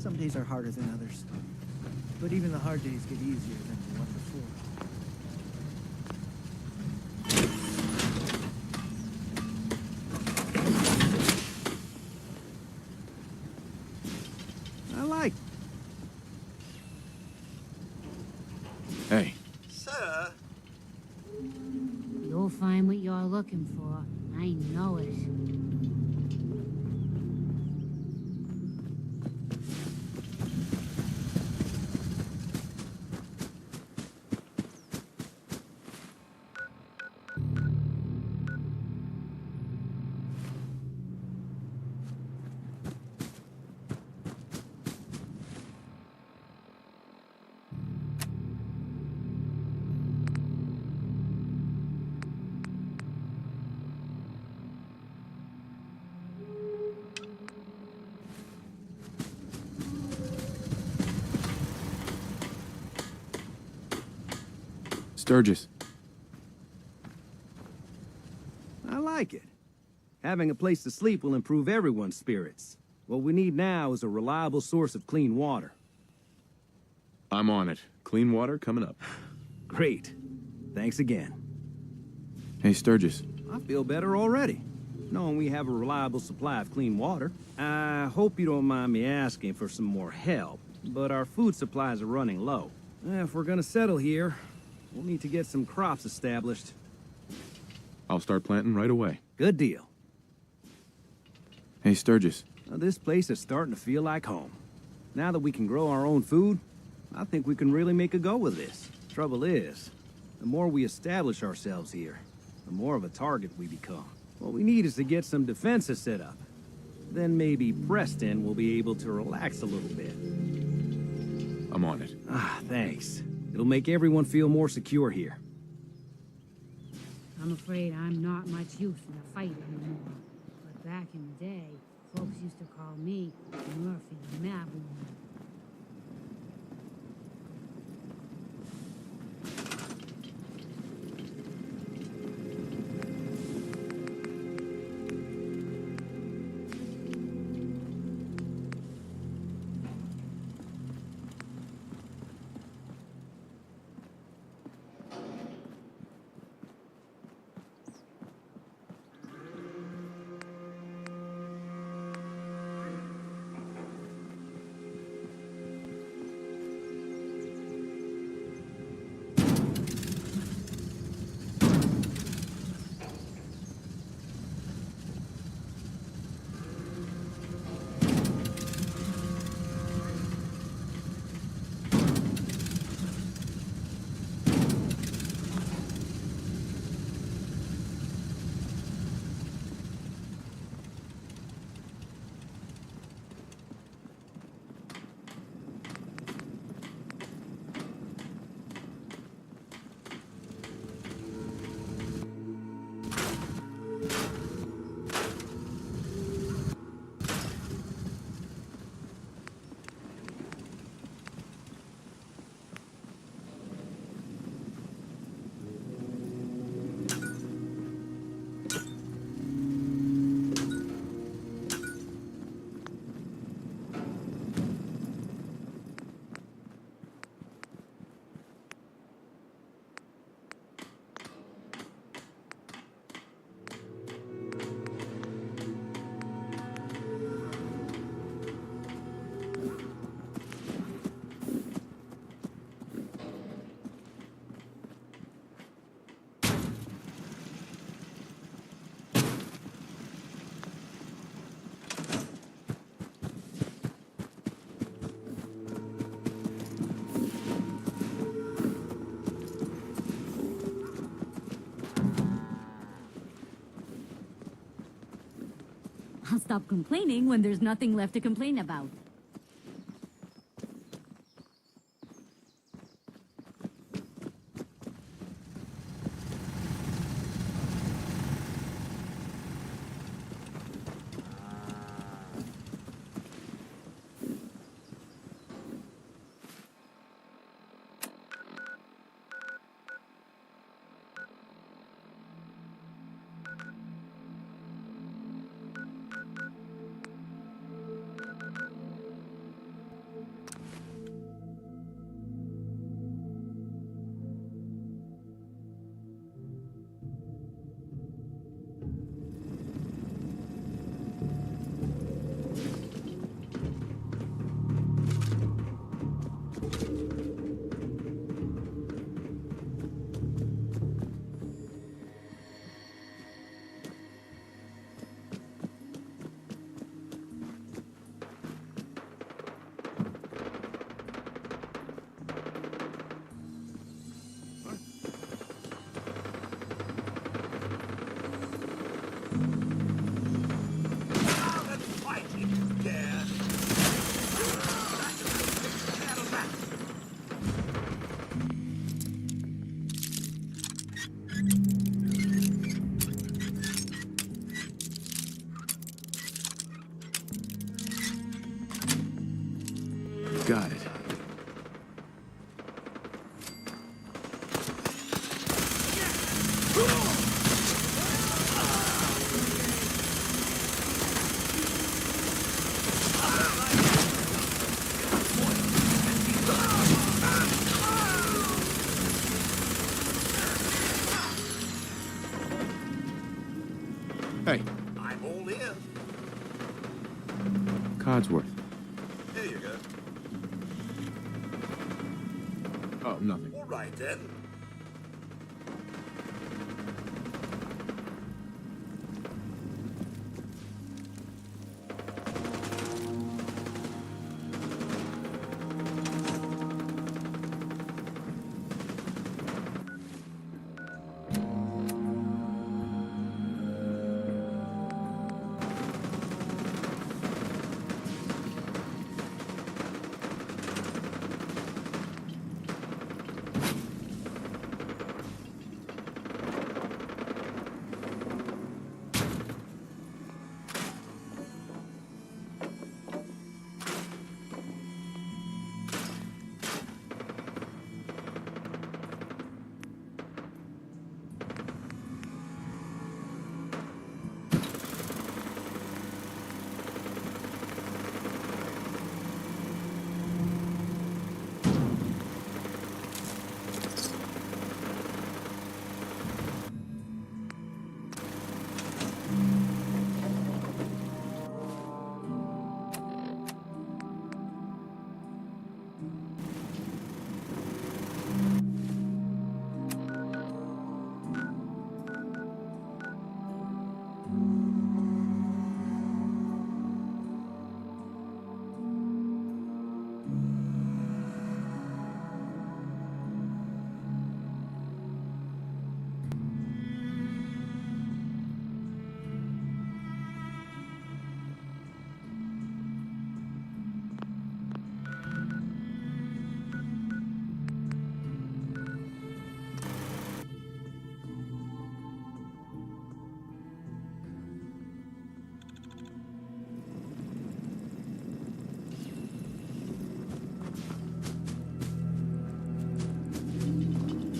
Some days are harder than others. But even the hard days get easier than the one before. I like. Hey. Sir? You'll find what you're looking for. I know it. Sturgis. I like it. Having a place to sleep will improve everyone's spirits. What we need now is a reliable source of clean water. I'm on it. Clean water coming up. Great. Thanks again. Hey, Sturgis. I feel better already, knowing we have a reliable supply of clean water. I hope you don't mind me asking for some more help, but our food supplies are running low. If we're gonna settle here, we'll need to get some crops established. I'll start planting right away. Good deal. Hey, Sturgis. This place is starting to feel like home. Now that we can grow our own food, I think we can really make a go with this. Trouble is, the more we establish ourselves here, the more of a target we become. What we need is to get some defenses set up. Then maybe Preston will be able to relax a little bit. I'm on it. Thanks. It'll make everyone feel more secure here. I'm afraid I'm not much use in a fight anymore. But back in the day, folks used to call me Murphy the Mad Woman. I'll stop complaining when there's nothing left to complain about. Got it. Hey, I'm all ears. Codsworth. Here you go. Oh, nothing. All right, then.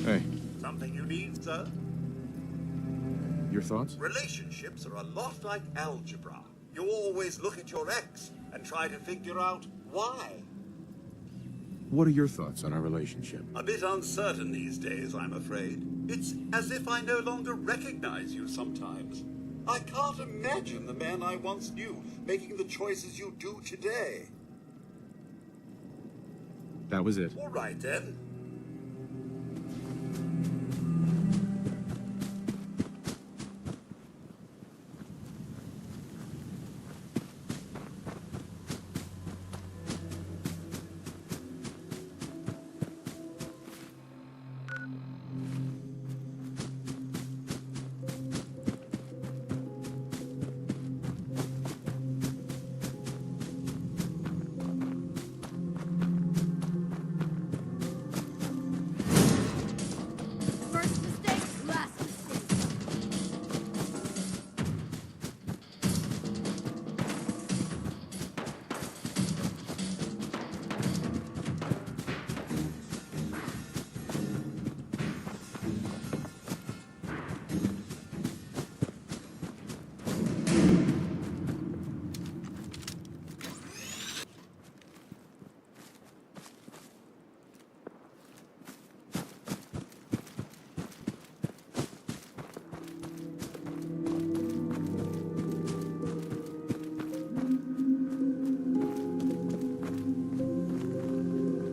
Hey, Something you need, sir? your thoughts? Relationships are a lot like algebra. You always look at your ex and try to figure out why. What are your thoughts on our relationship? A bit uncertain these days, I'm afraid. It's as if I no longer recognize you sometimes. I can't imagine the man I once knew making the choices you do today. That was it. All right, then. First mistake, last mistake.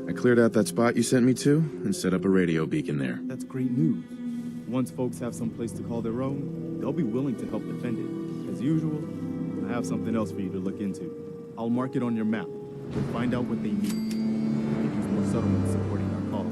I cleared out that spot you sent me to and set up a radio beacon there. That's great news. Once folks have some place to call their own, they'll be willing to help defend it. As usual, I have something else for you to look into. I'll mark it on your map. We'll find out what they need. We could use more settlements supporting our cause.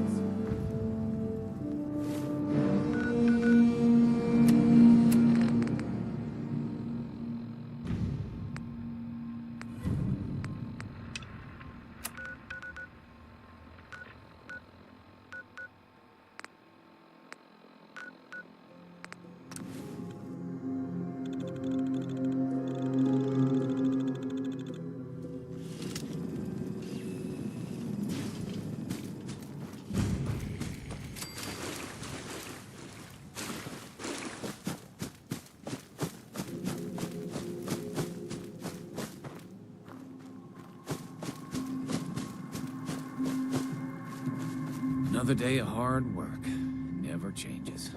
Another day of hard work. Never changes.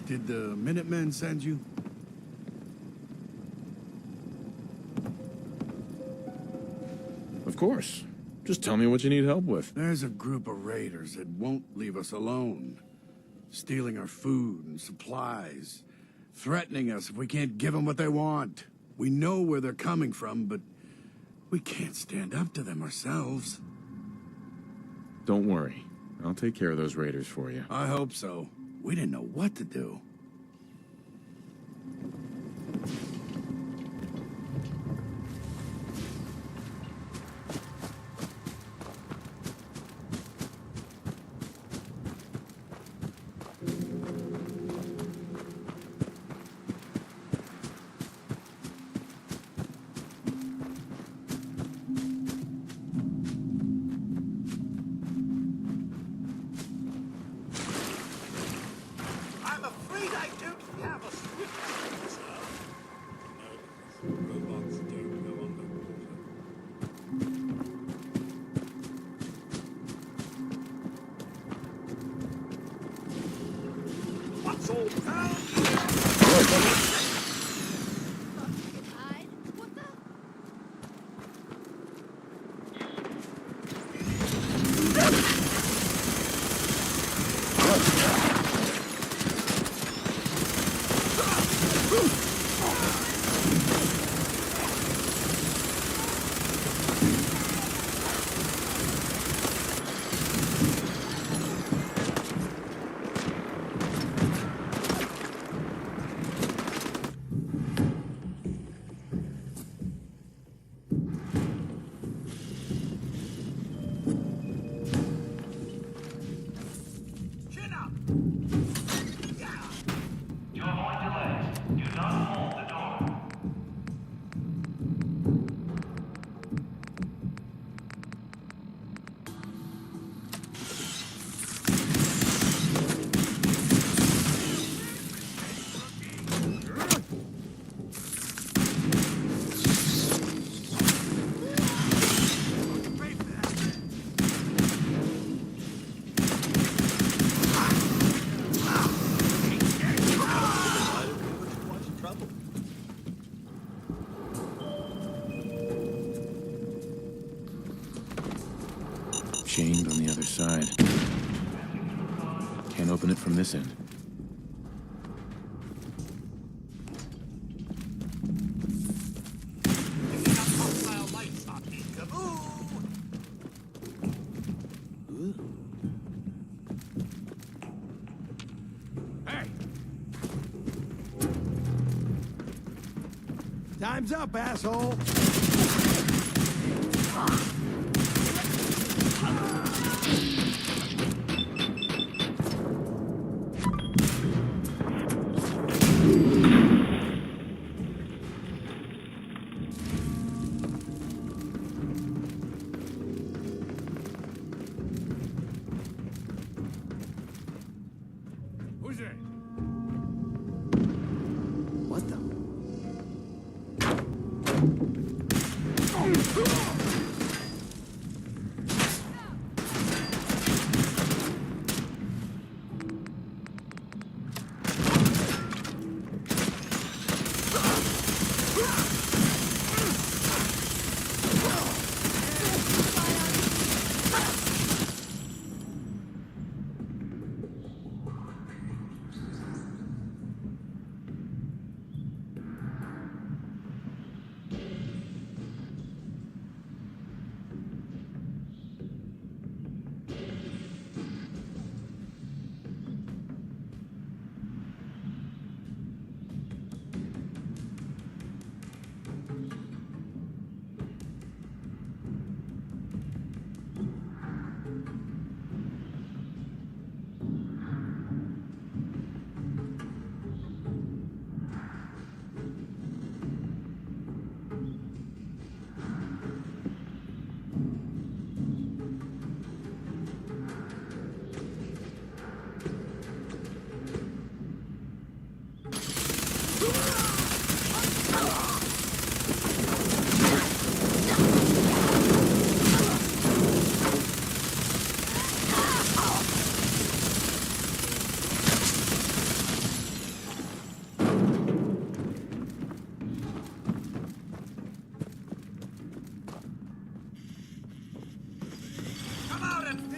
Did the Minutemen send you? Of course. Just tell me what you need help with. There's a group of raiders that won't leave us alone. Stealing our food and supplies. Threatening us if we can't give them what they want. We know where they're coming from, but we can't stand up to them ourselves. Don't worry. I'll take care of those raiders for you. I hope so. We didn't know what to do. I'm afraid I don't have a swimsuit, sir. No, robots don't go underwater. What's all down? Chained on the other side. Can't open it from this end. Time's up, asshole! Who's there? What the?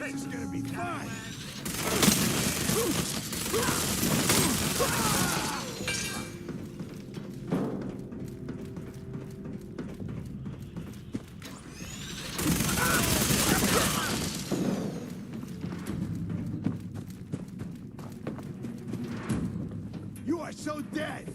It's gonna be fine. You are so dead!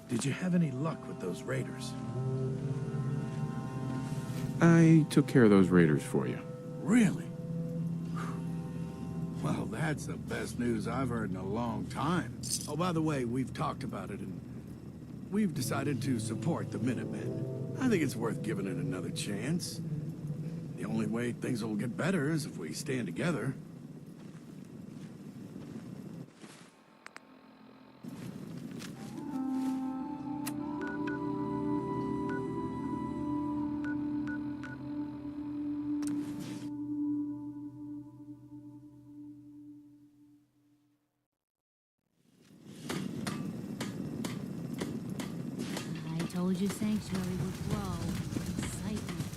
Did you have any luck with those raiders? I took care of those raiders for you. Really? Well, that's the best news I've heard in a long time. Oh, by the way, we've talked about it, and we've decided to support the Minutemen. I think it's worth giving it another chance. The only way things will get better is if we stand together. I told you Sanctuary would grow. Excitement.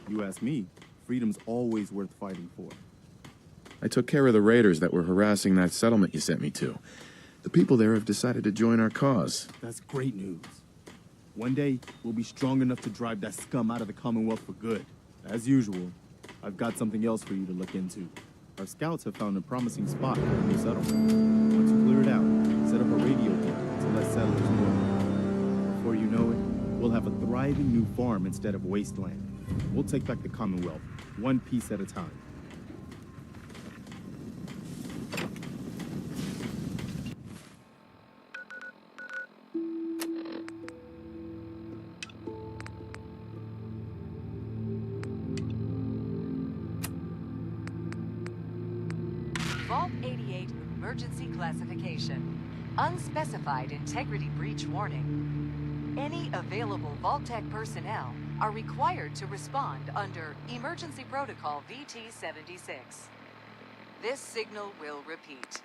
You ask me, freedom's always worth fighting for. I took care of the raiders that were harassing that settlement you sent me to. The people there have decided to join our cause. That's great news. One day, we'll be strong enough to drive that scum out of the Commonwealth for good. As usual, I've got something else for you to look into. Our scouts have found a promising spot for a new settlement. Once you clear it out, set up a radio link to let settlers know. Before you know it, we'll have a thriving new farm instead of wasteland. We'll take back the Commonwealth, one piece at a time. Vault 88 Emergency Classification. Unspecified integrity breach warning. Any available Vault-Tec personnel are required to respond under Emergency Protocol VT-76. This signal will repeat.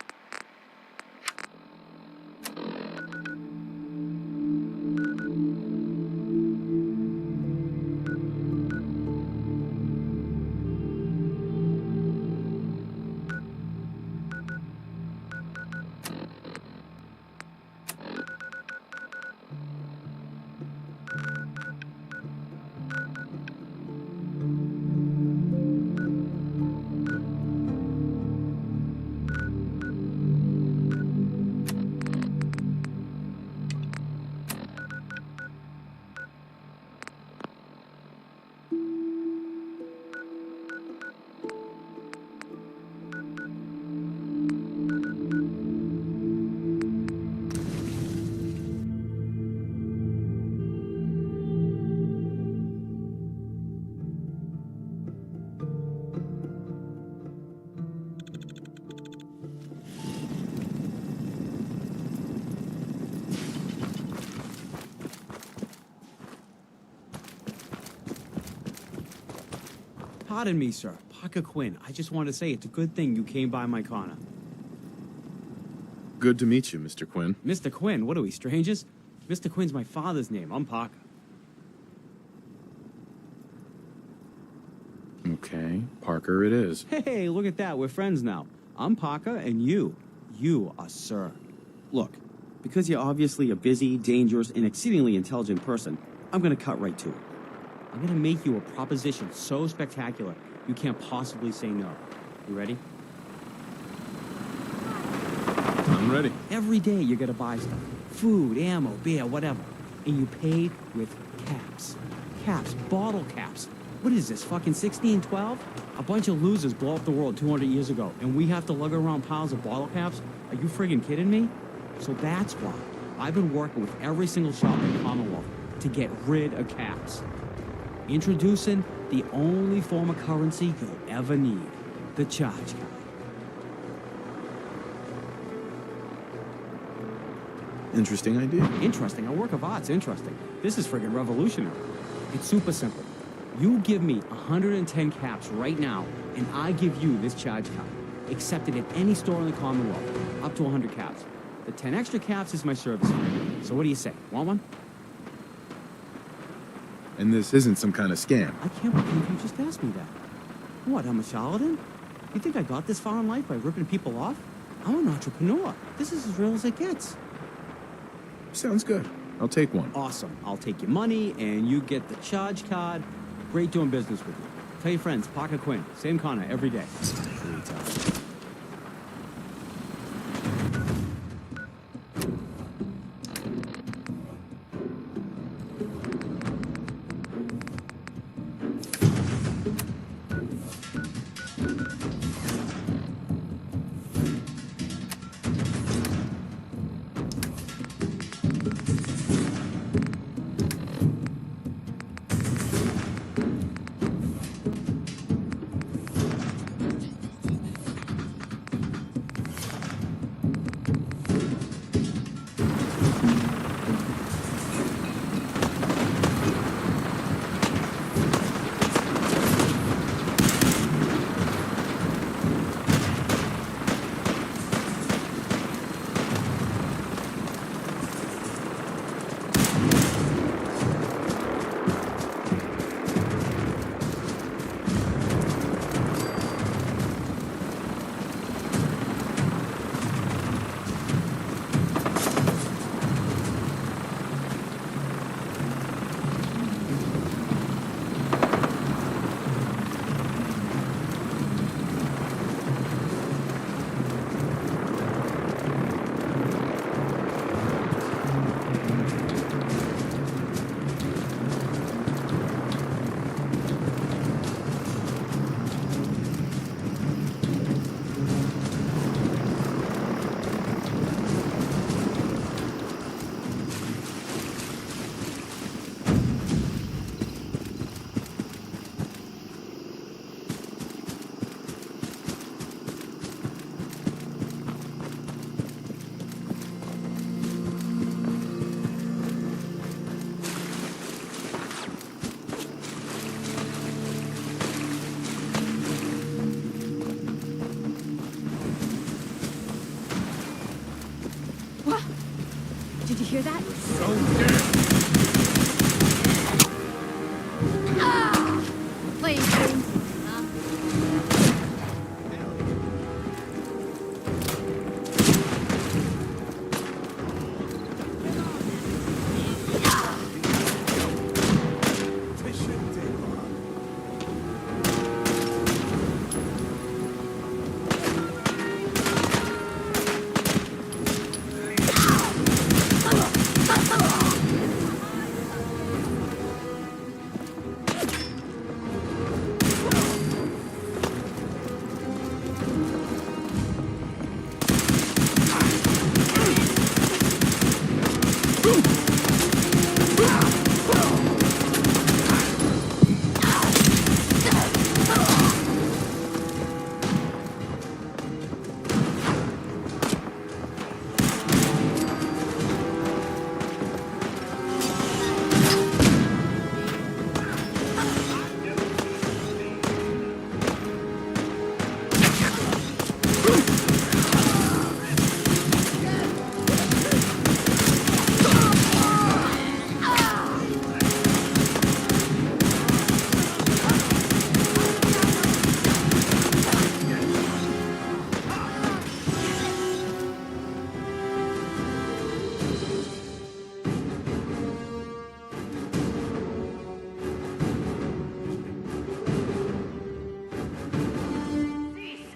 Pardon me, sir. Parker Quinn. I just want to say it's a good thing you came by my corner. Good to meet you, Mr. Quinn. Mr. Quinn? What are we, strangers? Mr. Quinn's my father's name. I'm Parker. Okay, Parker it is. Hey, look at that. We're friends now. I'm Parker, and you are Sir. Look, because you're obviously a busy, dangerous, and exceedingly intelligent person, I'm gonna cut right to it. I'm gonna make you a proposition so spectacular you can't possibly say no. You ready? I'm ready. Every day you're gonna buy stuff. Food, ammo, beer, whatever. And you pay with caps. Caps, bottle caps. What is this, fucking 1612? A bunch of losers blow up the world 200 years ago, and we have to lug around piles of bottle caps? Are you friggin' kidding me? So that's why I've been working with every single shop in the Commonwealth to get rid of caps. Introducing the only form of currency you'll ever need, the charge card. Interesting idea. Interesting, a work of art's interesting. This is friggin' revolutionary. It's super simple. You give me 110 caps right now, and I give you this charge card. Accepted at any store in the Commonwealth, up to 100 caps. The 10 extra caps is my service fee. So what do you say? Want one? And this isn't some kind of scam. I can't believe you just asked me that. What, I'm a charlatan? You think I got this far in life by ripping people off? I'm an entrepreneur. This is as real as it gets. Sounds good. I'll take one. Awesome. I'll take your money, and you get the charge card. Great doing business with you. Tell your friends, Parker Quinn, same corner every day. Did you hear that? So dead. Ah! Playing games.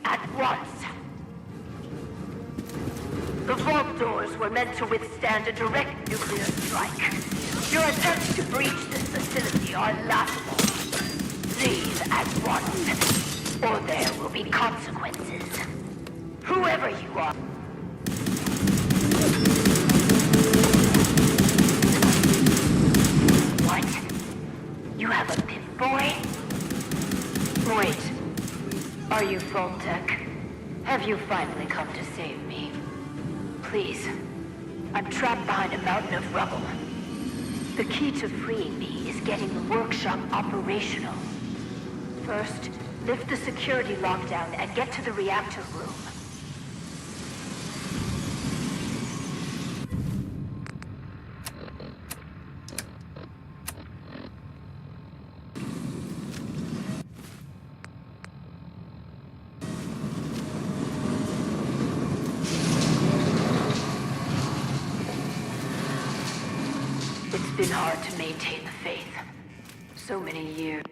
At once. The vault doors were meant to withstand a direct nuclear strike. Your attempts to breach this facility are laughable. Leave at once, or there will be consequences. Whoever you are. What? You have a Pip-Boy? Wait. Are you Vault-Tech? Have you finally come to save me? Please. I'm trapped behind a mountain of rubble. The key to freeing me is getting the workshop operational. First, lift the security lockdown and get to the reactor room. It's been hard to maintain the faith. So many years.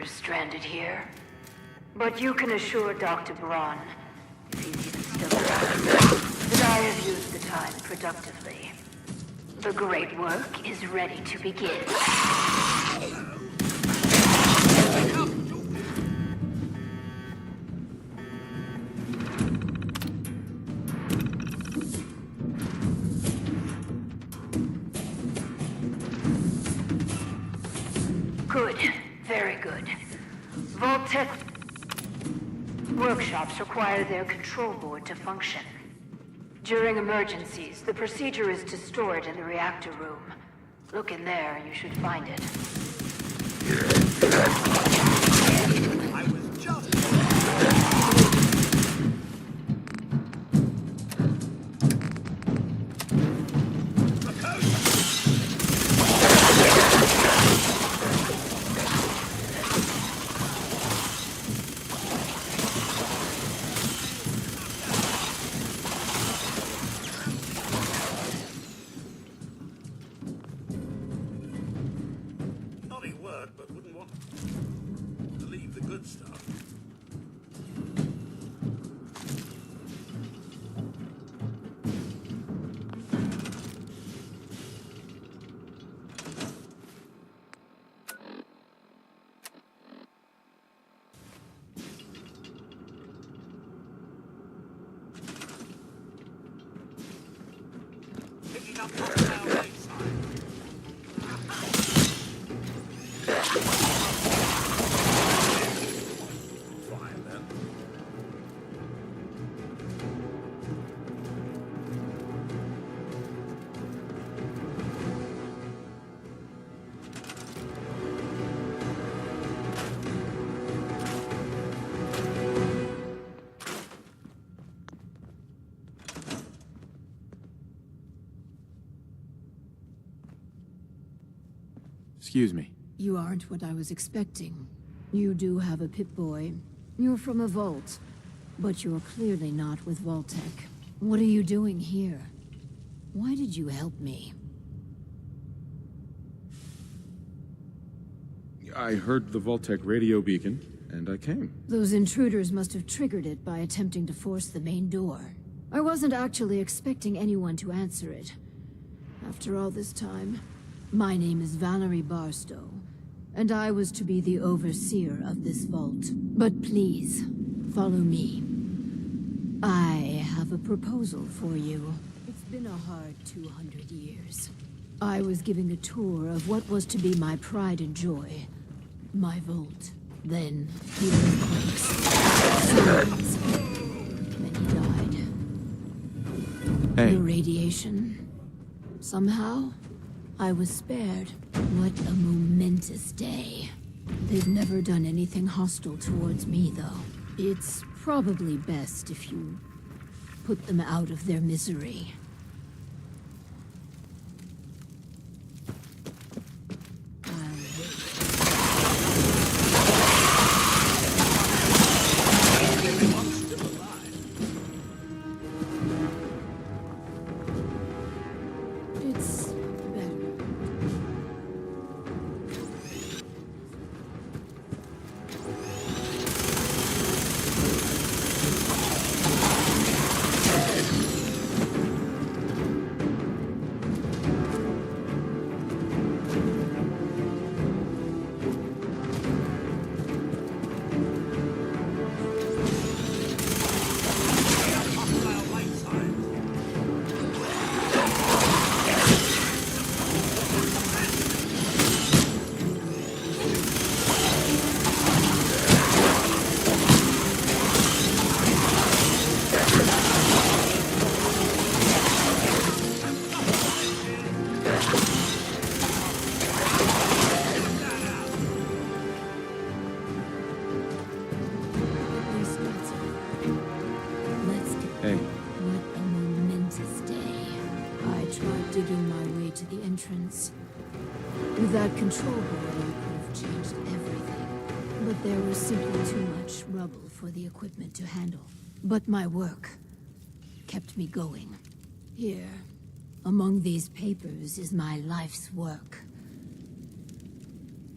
Stranded here. But you can assure Dr. Braun, if he's even still around, that I have used the time productively. The great work is ready to begin. Good. Very good. Vault-Tech workshops require their control board to function. During emergencies, the procedure is to store it in the reactor room. Look in there, you should find it. I was just... Naughty word, but wouldn't want to leave the good stuff. Picking up hostile lakeside. Fine then. Excuse me. You aren't what I was expecting. You do have a Pip-Boy. You're from a vault. But you're clearly not with Vault-Tech. What are you doing here? Why did you help me? I heard the Vault-Tech radio beacon, and I came. Those intruders must have triggered it by attempting to force the main door. I wasn't actually expecting anyone to answer it. After all this time, my name is Valerie Barstow, and I was to be the overseer of this vault. But please, follow me. I have a proposal for you. It's been a hard 200 years. I was giving a tour of what was to be my pride and joy. My vault. Then, the earthquakes. Many died. Hey. The radiation. Somehow, I was spared. What a momentous day. They've never done anything hostile towards me, though. It's probably best if you put them out of their misery. It's better. Hey. What a momentous day. I tried digging my way to the entrance. With that control board, I could have changed everything. But there was simply too much rubble for the equipment to handle. But my work kept me going. Here, among these papers, is my life's work.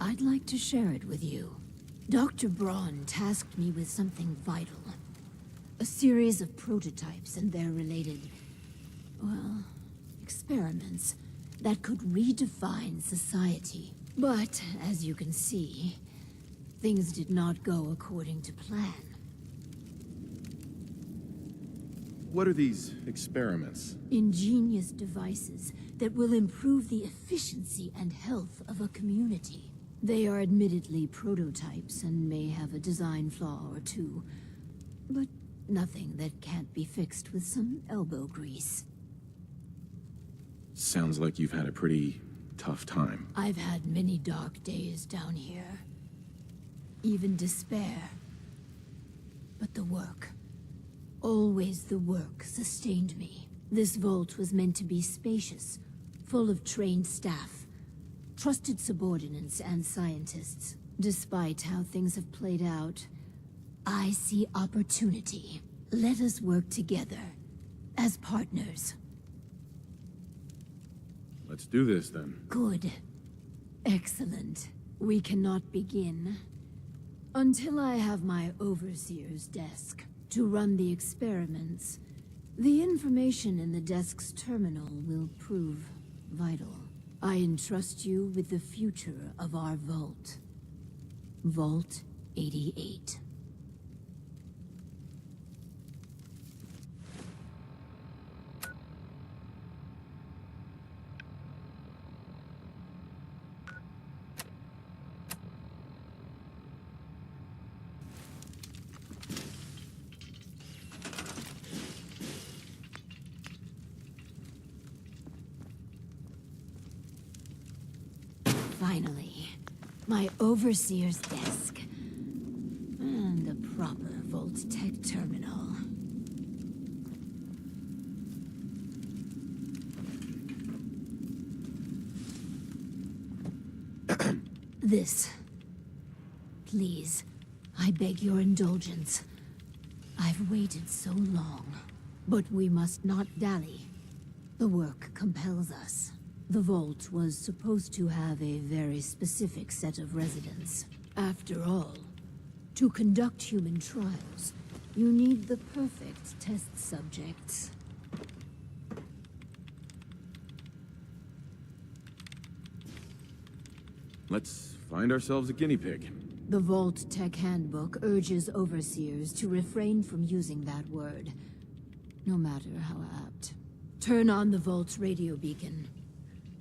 I'd like to share it with you. Dr. Braun tasked me with something vital. A series of prototypes and their related, well, experiments that could redefine society. But, as you can see, things did not go according to plan. What are these experiments? Ingenious devices that will improve the efficiency and health of a community. They are admittedly prototypes and may have a design flaw or two, but nothing that can't be fixed with some elbow grease. Sounds like you've had a pretty tough time. I've had many dark days down here. Even despair. But the work, always the work, sustained me. This vault was meant to be spacious, full of trained staff, trusted subordinates and scientists. Despite how things have played out, I see opportunity. Let us work together, as partners. Let's do this, then. Good. Excellent. We cannot begin until I have my overseer's desk to run the experiments. The information in the desk's terminal will prove vital. I entrust you with the future of our vault. Vault 88. Finally, my overseer's desk. And a proper Vault-Tech terminal. This. Please, I beg your indulgence. I've waited so long, but we must not dally. The work compels us. The vault was supposed to have a very specific set of residents. After all, to conduct human trials, you need the perfect test subjects. Let's find ourselves a guinea pig. The Vault-Tech Handbook urges overseers to refrain from using that word, no matter how apt. Turn on the Vault's radio beacon.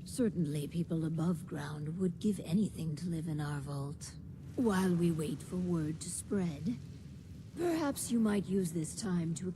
Certainly people above ground would give anything to live in our vault. While we wait for word to spread, perhaps you might use this time to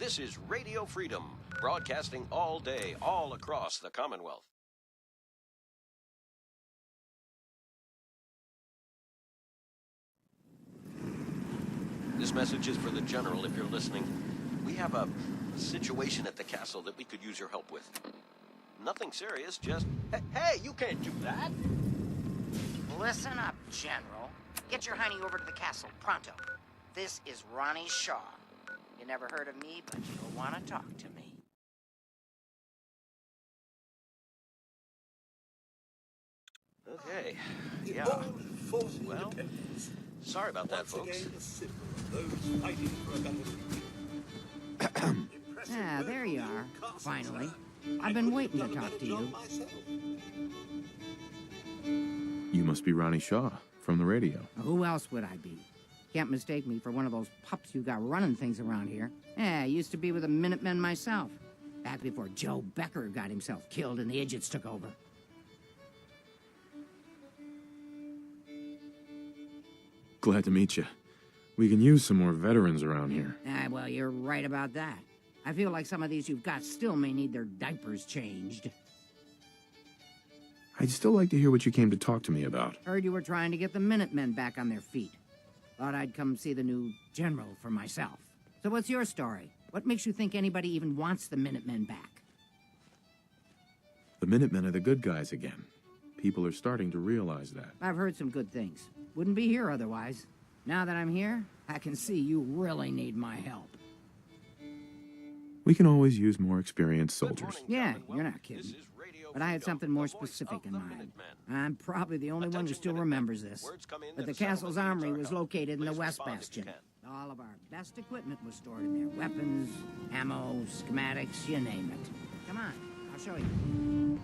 This is Radio Freedom, broadcasting all day, all across the Commonwealth. This message is for the General, if you're listening. We have a situation at the castle that we could use your help with. Nothing serious, just... Hey, you can't do that! Listen up, General. Get your honey over to the castle, pronto. This is Ronnie Shaw. You never heard of me, but you'll want to talk to me. Okay, yeah. Well, sorry about that, folks. Ah, there you are. Finally. I've been waiting to talk to you. You must be Ronnie Shaw from the radio. Who else would I be? Can't mistake me for one of those pups you got running things around here. Yeah, I used to be with the Minutemen myself. Back before Joe Becker got himself killed and the idiots took over. Glad to meet you. We can use some more veterans around here. Ah, well, you're right about that. I feel like some of these you've got still may need their diapers changed. I'd still like to hear what you came to talk to me about. Heard you were trying to get the Minutemen back on their feet. Thought I'd come see the new general for myself. So what's your story? What makes you think anybody even wants the Minutemen back? The Minutemen are the good guys again. People are starting to realize that. I've heard some good things. Wouldn't be here otherwise. Now that I'm here, I can see you really need my help. We can always use more experienced soldiers. Yeah, you're not kidding. But I had something more specific in mind. I'm probably the only one who still remembers this. But the castle's armory was located in the West Bastion. All of our best equipment was stored in there. Weapons, ammo, schematics, you name it. Come on, I'll show you.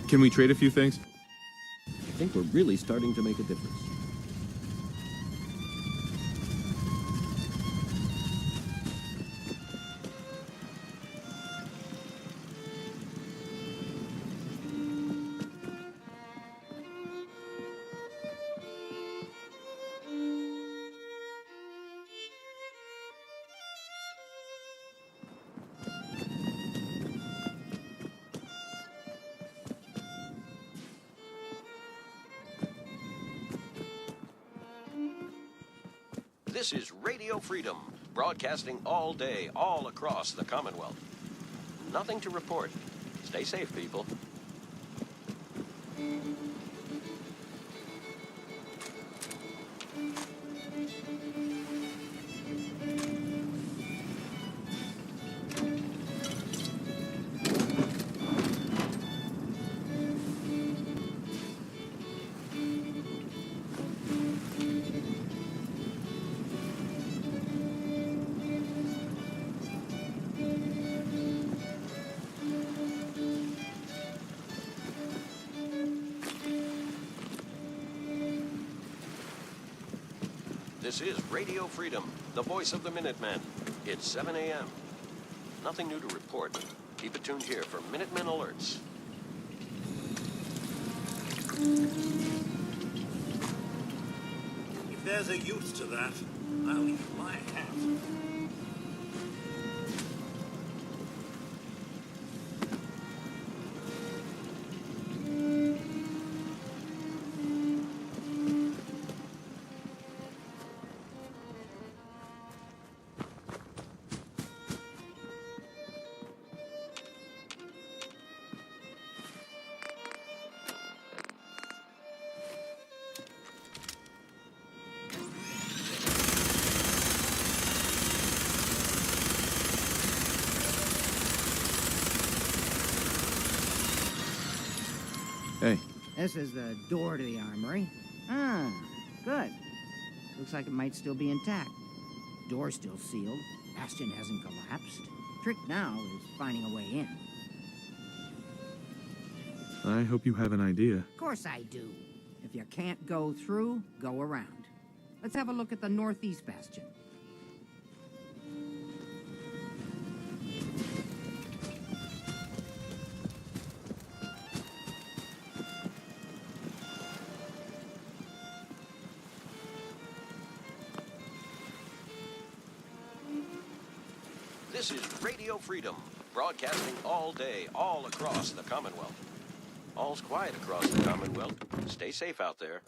Can we trade a few things? I think we're really starting to make a difference. This is Radio Freedom, broadcasting all day, all across the Commonwealth. Nothing to report. Stay safe, people. This is Radio Freedom, the voice of the Minutemen. It's 7 a.m. Nothing new to report. Keep it tuned here for Minutemen alerts. If there's a use to that, I'll leave my hat. This is the door to the armory. Ah, good. Looks like it might still be intact. Door's still sealed. Bastion hasn't collapsed. Trick now is finding a way in. I hope you have an idea. Of course I do. If you can't go through, go around. Let's have a look at the northeast bastion. This is Radio Freedom, broadcasting all day, all across the Commonwealth. All's quiet across the Commonwealth. Stay safe out there.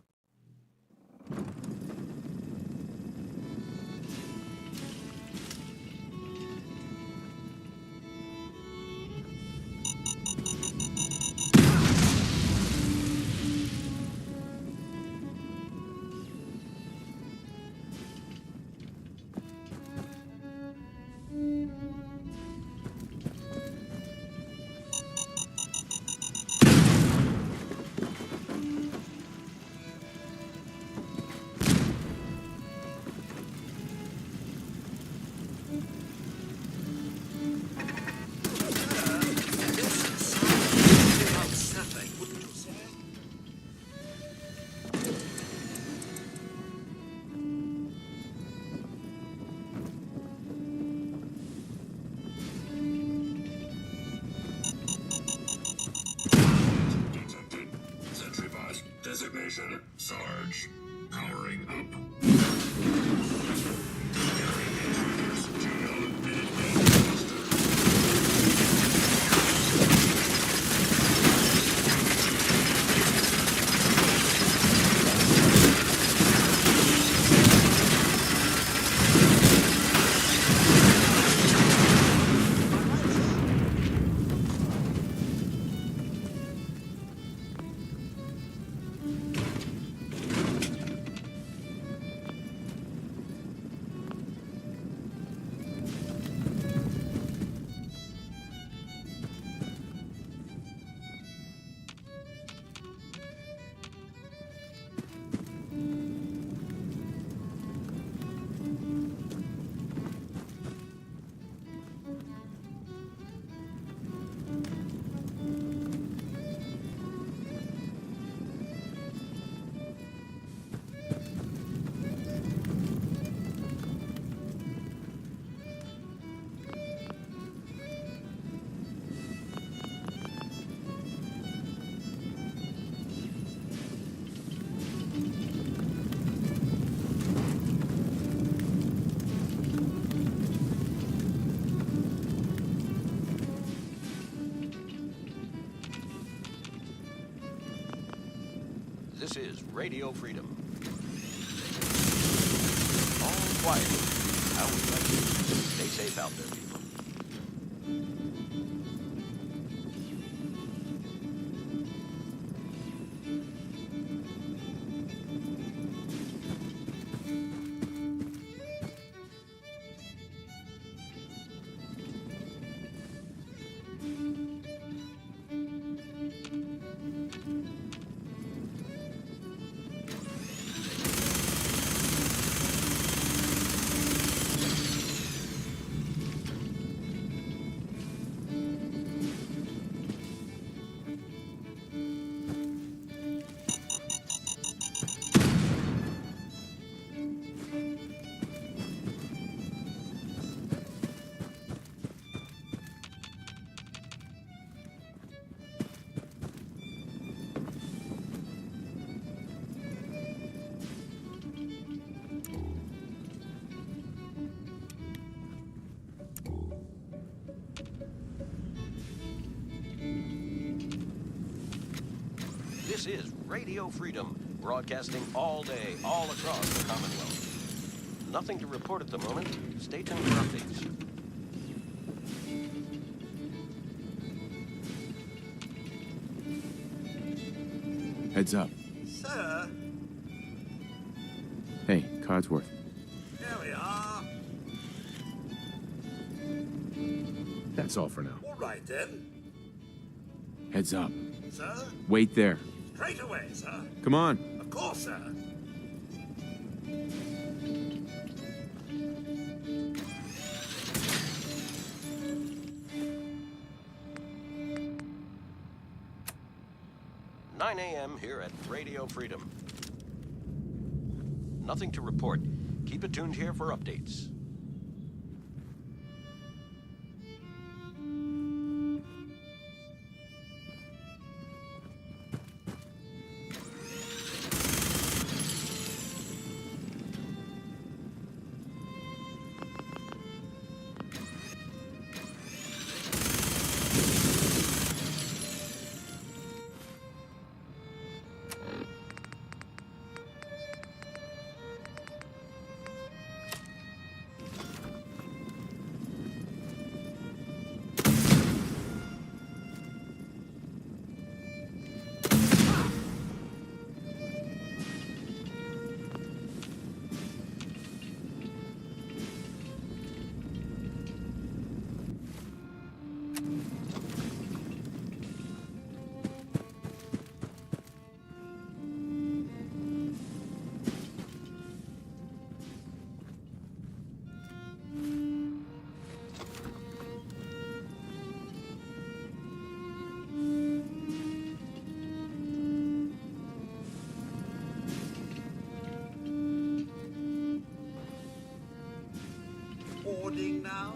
Designation, Sarge. Powering up. This is Radio Freedom. All quiet. How would like you? Stay safe out there, people. This is Radio Freedom, broadcasting all day, all across the Commonwealth. Nothing to report at the moment. Stay tuned for updates. Heads up. Sir, Hey, Codsworth. here we are. That's all for now. All right then. Heads up. Sir? Wait there. Straight away, sir. Come on. Of course, sir. "9 a.m. here at Radio Freedom. Nothing to report. Keep it tuned here for updates." Boarding now?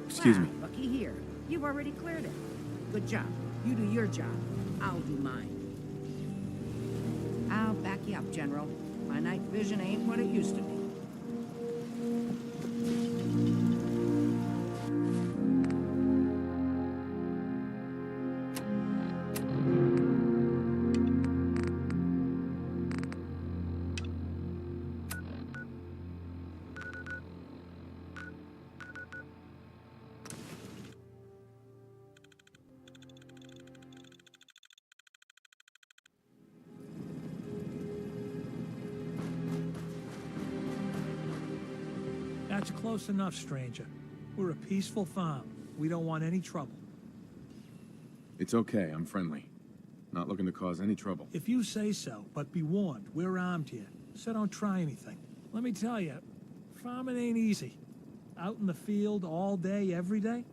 Excuse me. Looky here. You've already cleared it. Good job. You do your job. I'll do mine. I'll back you up, General. My night vision ain't what it used to be. That's close enough, stranger. We're a peaceful farm. We don't want any trouble. It's okay, I'm friendly. Not looking to cause any trouble. If you say so, but be warned, we're armed here, so don't try anything. Let me tell you, farming ain't easy. Out in the field all day, every day,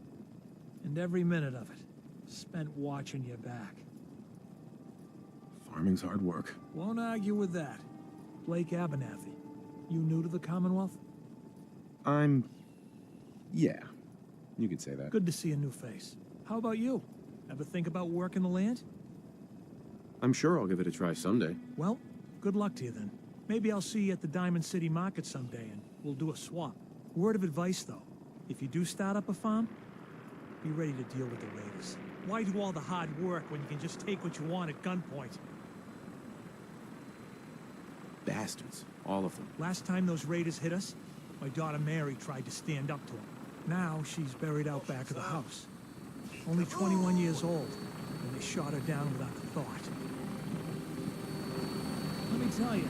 and every minute of it spent watching your back. Farming's hard work. Won't argue with that. Blake Abernathy, you new to the Commonwealth? Yeah, you could say that. Good to see a new face. How about you? Ever think about working the land? I'm sure I'll give it a try someday. Well, good luck to you then. Maybe I'll see you at the Diamond City Market someday and we'll do a swap. Word of advice, though. If you do start up a farm, be ready to deal with the raiders. Why do all the hard work when you can just take what you want at gunpoint? Bastards. All of them. Last time those raiders hit us, my daughter Mary tried to stand up to them. Now she's buried out back of the house. Only 21 years old, and they shot her down without a thought. Let me tell you,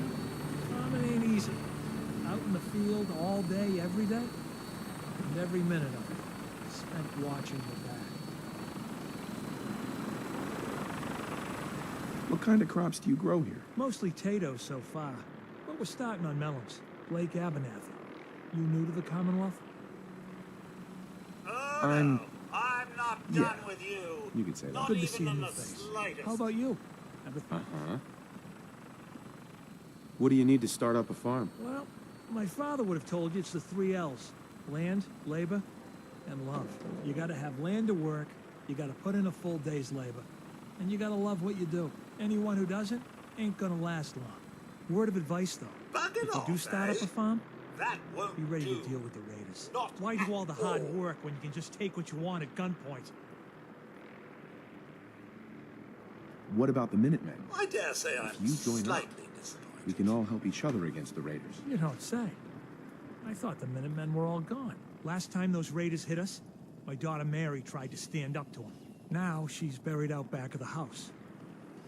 farming ain't easy. Out in the field all day, every day, and every minute of it spent watching your back. What kind of crops do you grow here? Mostly potatoes so far, but we're starting on melons. Blake Abernathy. You new to the Commonwealth? I'm not done with you. You could say that. Good to see a new face. How about you? What do you need to start up a farm? Well, my father would have told you it's the 3 L's. Land, labor, and love. You gotta have land to work, you gotta put in a full day's labor, and you gotta love what you do. Anyone who doesn't ain't gonna last long. Word of advice, though. If you do start up a farm, be ready to deal with the raiders. Why do all the hard work when you can just take what you want at gunpoint? What about the Minutemen? I dare say I'm You join up. slightly disappointed. We can all help each other against the raiders. You don't say. I thought the Minutemen were all gone. Last time those raiders hit us, my daughter Mary tried to stand up to them. Now she's buried out back of the house.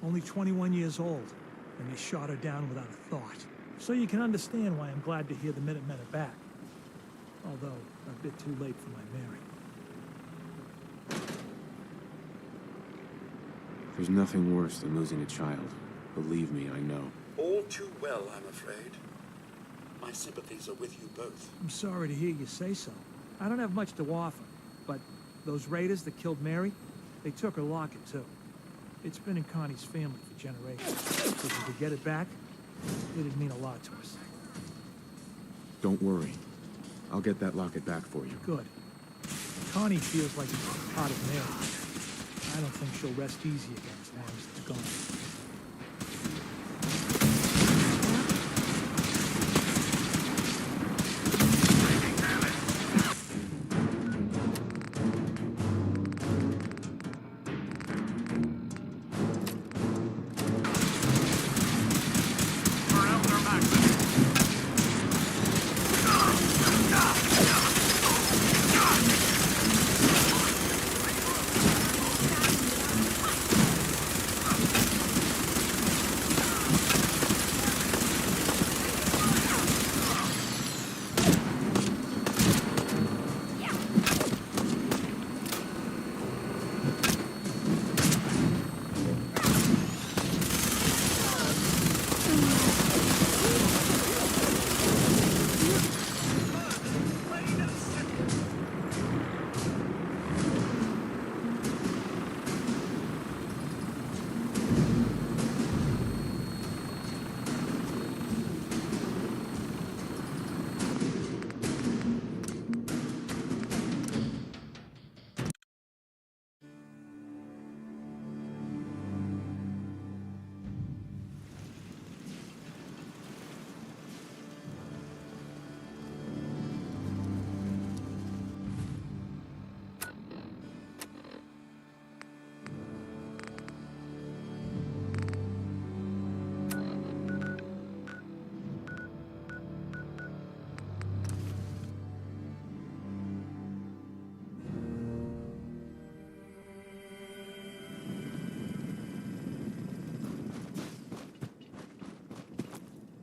Only 21 years old, and they shot her down without a thought. So you can understand why I'm glad to hear the Minutemen are back. Although, a bit too late for my Mary. There's nothing worse than losing a child. Believe me, I know. All too well, I'm afraid. My sympathies are with you both. I'm sorry to hear you say so. I don't have much to offer, but those raiders that killed Mary, they took her locket too. It's been in Connie's family for generations. If we could get it back, it'd mean a lot to us. Don't worry. I'll get that locket back for you. Good. Connie feels like it's part of Mary. I don't think she'll rest easy again as long as it's gone.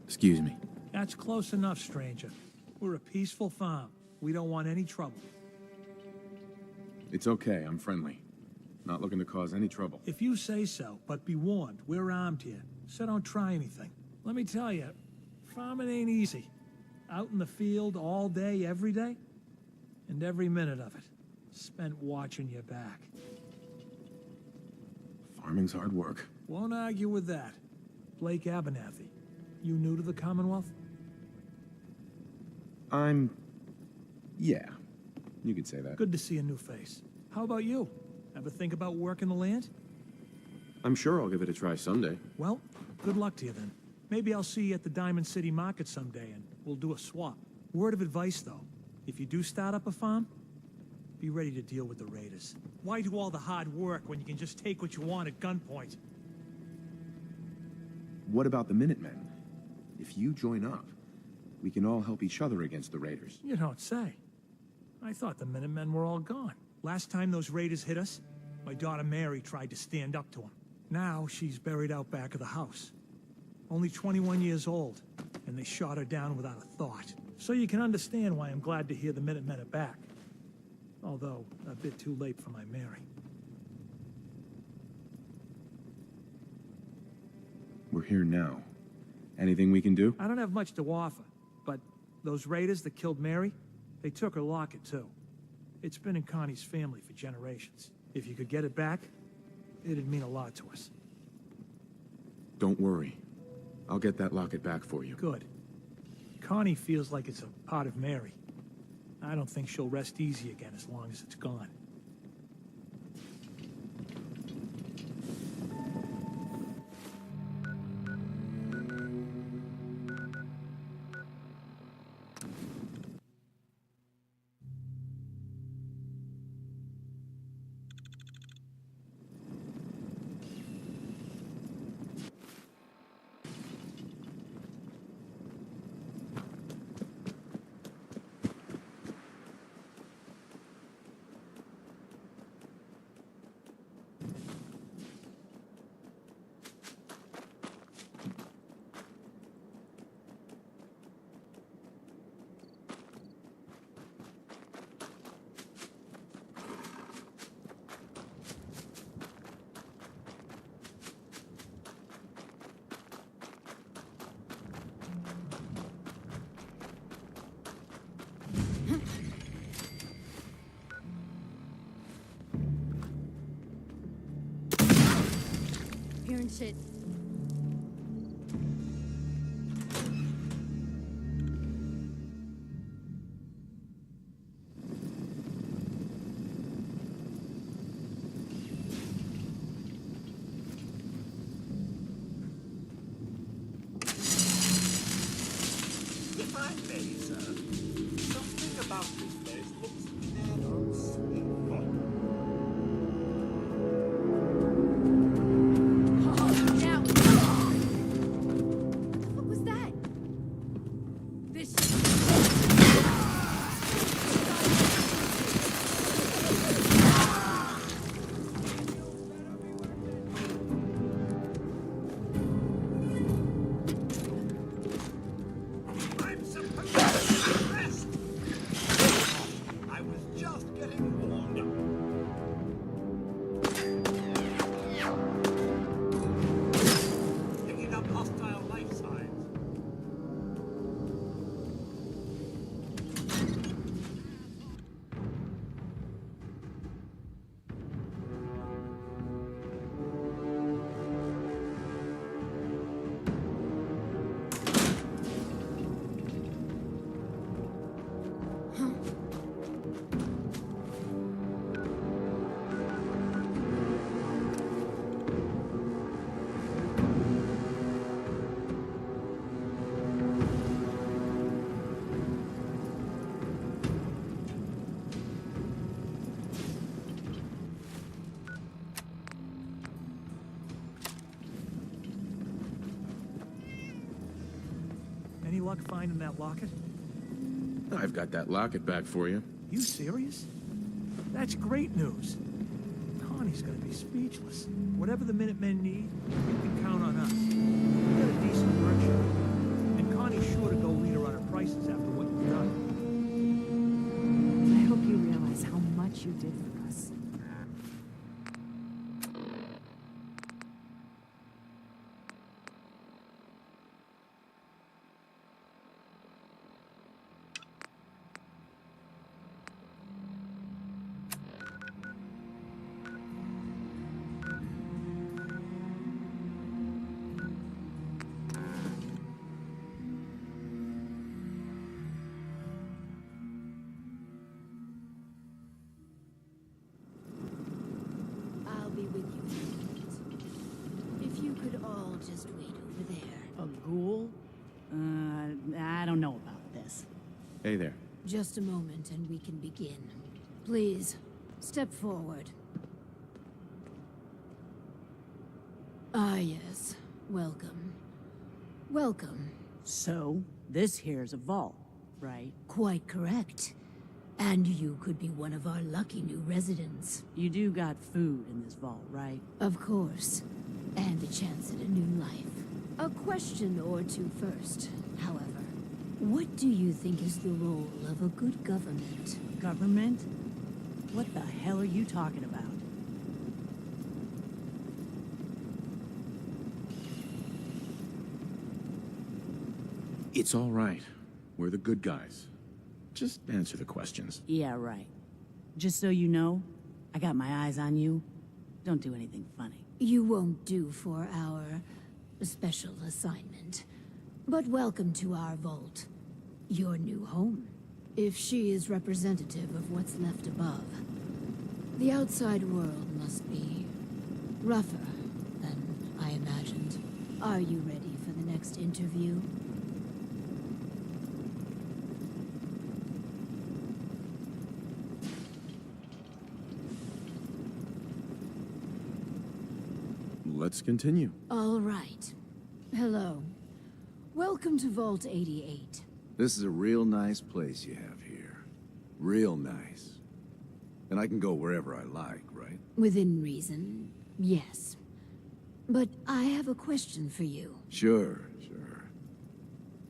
Excuse me. That's close enough, stranger. We're a peaceful farm. We don't want any trouble. It's okay, I'm friendly. Not looking to cause any trouble. If you say so, but be warned, we're armed here, so don't try anything. Let me tell you, farming ain't easy. Out in the field all day, every day, and every minute of it spent watching your back. Farming's hard work. Won't argue with that. Blake Abernathy, you new to the Commonwealth? Yeah, you could say that. Good to see a new face. How about you? Ever think about working the land? I'm sure I'll give it a try someday. Well, good luck to you then. Maybe I'll see you at the Diamond City Market someday and we'll do a swap. Word of advice, though. If you do start up a farm, be ready to deal with the raiders. Why do all the hard work when you can just take what you want at gunpoint? What about the Minutemen? If you join up, we can all help each other against the raiders. You don't say. I thought the Minutemen were all gone. Last time those raiders hit us, my daughter Mary tried to stand up to them. Now she's buried out back of the house. Only 21 years old, and they shot her down without a thought. So you can understand why I'm glad to hear the Minutemen are back. Although, a bit too late for my Mary. We're here now. Anything we can do? I don't have much to offer, but Those raiders that killed Mary, they took her locket too. It's been in Connie's family for generations. If you could get it back, it'd mean a lot to us. Don't worry. I'll get that locket back for you. Good. Connie feels like it's a part of Mary. I don't think she'll rest easy again as long as it's gone. Hearing shit. If I may, sir, something about this place looks mad on sweet. Now! What was that? This I'm supposed to rest. I was just getting warmed up. Picking up hostile life signs. Any luck finding that locket? I've got that locket back for you. You serious? That's great news. Connie's gonna be speechless. Whatever the Minutemen need, you can count on us. We got a decent merchant, and Connie's sure to go lead her on her prices after what you've done. I hope you realize how much you did for us. I'll be with you in a minute. If you could all just wait over there. A ghoul? I don't know about this. Hey there. Just a moment and we can begin. Please, step forward. Ah, yes. Welcome. Welcome. So, this here's a vault, right? Quite correct. And you could be one of our lucky new residents. You do got food in this vault, right? Of course. And a chance at a new life. A question or two first, however. What do you think is the role of a good government? Government? What the hell are you talking about? It's all right. We're the good guys. Just answer the questions. Yeah, right. Just so you know, I got my eyes on you. Don't do anything funny. You won't do for our special assignment. But welcome to our vault. Your new home. If she is representative of what's left above, the outside world must be rougher than I imagined. Are you ready for the next interview? Let's continue. All right. Hello. Welcome to Vault 88. This is a real nice place you have here. Real nice. And I can go wherever I like, right? Within reason, yes. But I have a question for you. Sure.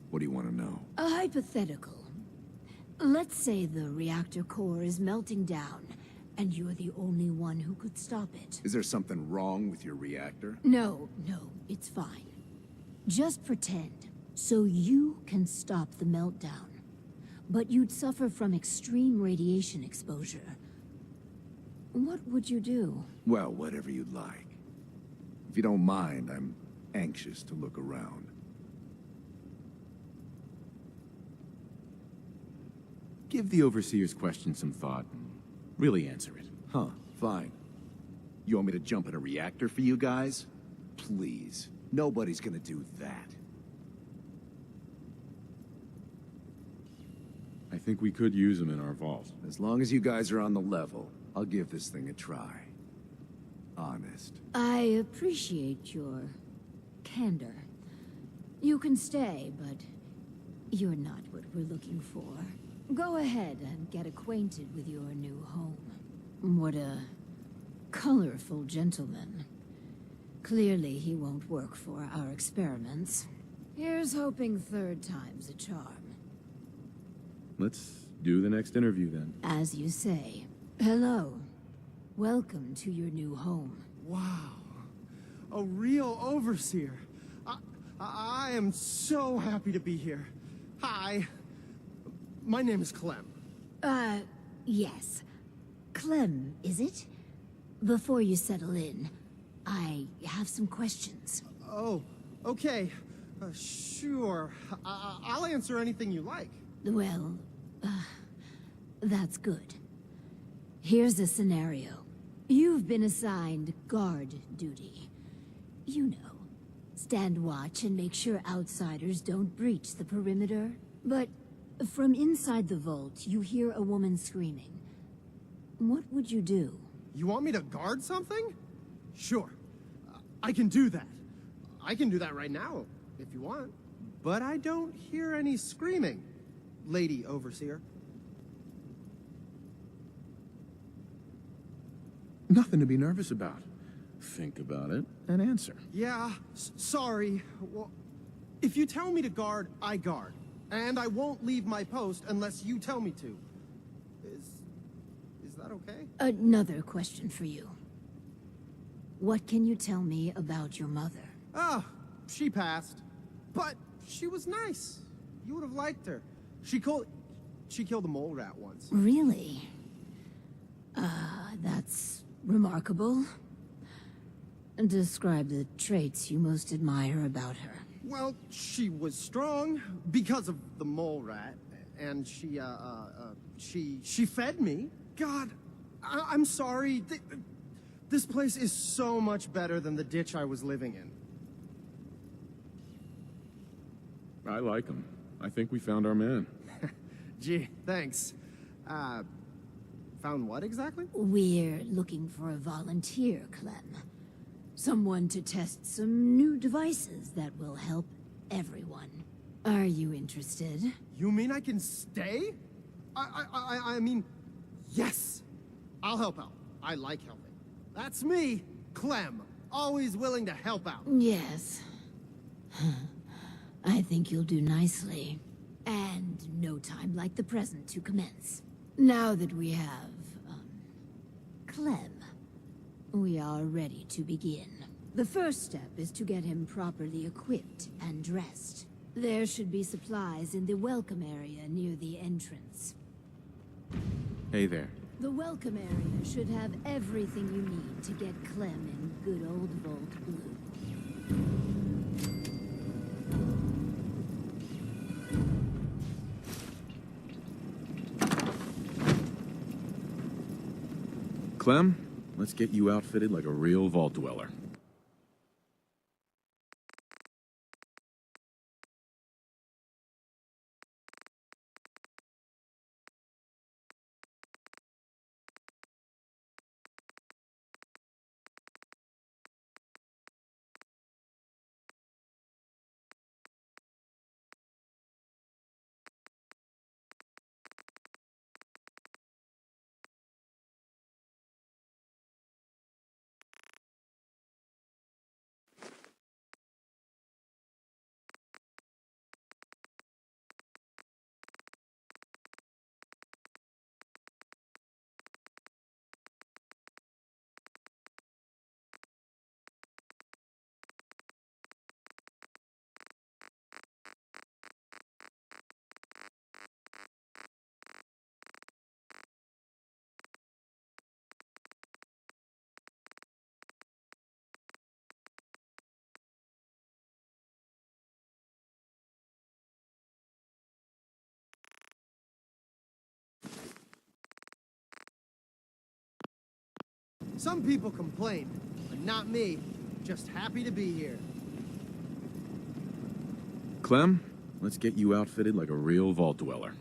What do you want to know? A hypothetical. Let's say the reactor core is melting down, and you're the only one who could stop it. Is there something wrong with your reactor? No, it's fine. Just pretend, so you can stop the meltdown. But you'd suffer from extreme radiation exposure. What would you do? Well, whatever you'd like. If you don't mind, I'm anxious to look around. Give the Overseer's question some thought and really answer it. Huh, fine. You want me to jump in a reactor for you guys? Please. Nobody's gonna do that. I think we could use them in our vault. As long as you guys are on the level, I'll give this thing a try. Honest. I appreciate your candor. You can stay, but you're not what we're looking for. Go ahead and get acquainted with your new home. What a colorful gentleman. Clearly he won't work for our experiments. Here's hoping third time's a charm. Let's do the next interview then. As you say. Hello. Welcome to your new home. Wow. A real overseer. I am so happy to be here. Hi. My name is Clem. Yes. Clem, is it? Before you settle in, I have some questions. Oh, okay. Sure. I'll answer anything you like. Well, that's good. Here's a scenario. You've been assigned guard duty. You know, stand watch and make sure outsiders don't breach the perimeter. But from inside the vault, you hear a woman screaming. What would you do? You want me to guard something? Sure. I can do that. I can do that right now, if you want. But I don't hear any screaming, Lady Overseer. Nothing to be nervous about. Think about it and answer. Yeah, sorry. Well, if you tell me to guard, I guard. And I won't leave my post unless you tell me to. Is that okay? Another question for you. What can you tell me about your mother? She passed. But she was nice. You would have liked her. She killed a mole rat once. Really? That's remarkable. Describe the traits you most admire about her. Well, she was strong because of the mole rat, and she fed me. God, I'm sorry. This place is so much better than the ditch I was living in. I like him. I think we found our man. Gee, thanks. Found what exactly? We're looking for a volunteer, Clem. Someone to test some new devices that will help everyone. Are you interested? You mean I can stay? I mean, yes. I'll help out. I like helping. That's me, Clem. Always willing to help out. Yes. I think you'll do nicely. And no time like the present to commence. Now that we have, Clem, we are ready to begin. The first step is to get him properly equipped and dressed. There should be supplies in the welcome area near the entrance. Hey there. The welcome area should have everything you need to get Clem in good old Vault Blue. Clem, let's get you outfitted like a real vault dweller. Some people complain, but not me. Just happy to be here. Clem, let's get you outfitted like a real vault dweller.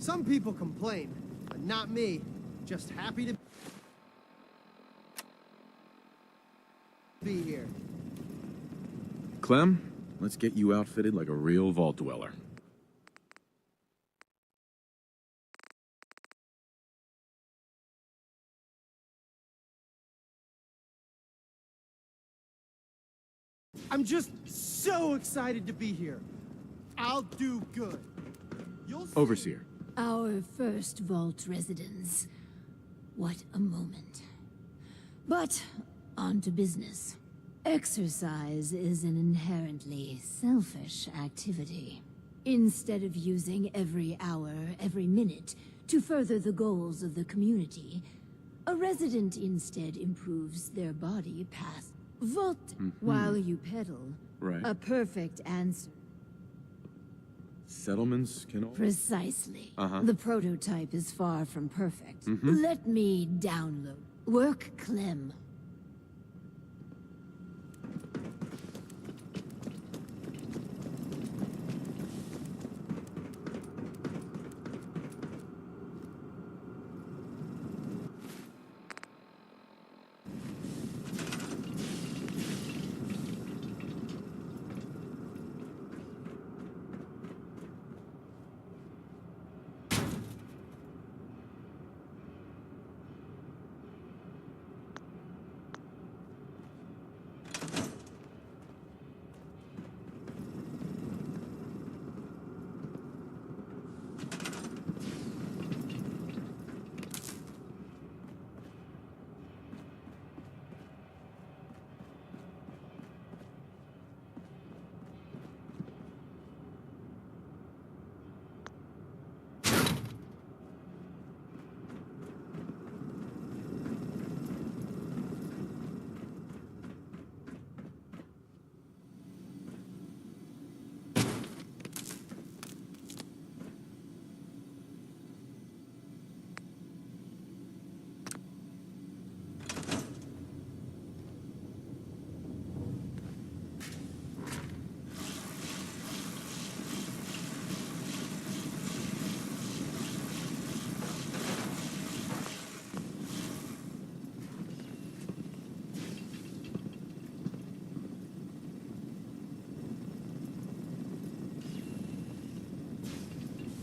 Some people complain, but not me. Just happy to be here. Clem, let's get you outfitted like a real vault dweller. I'm just so excited to be here. I'll do good. You'll see. Overseer. Our first vault residence. What a moment. But, on to business. Exercise is an inherently selfish activity. Instead of using every hour, every minute, to further the goals of the community, a resident instead improves their body past vault while you pedal. Right. A perfect answer. Settlements can all... Precisely. Uh-huh. The prototype is far from perfect. Mhm. Let me download. Work, Clem.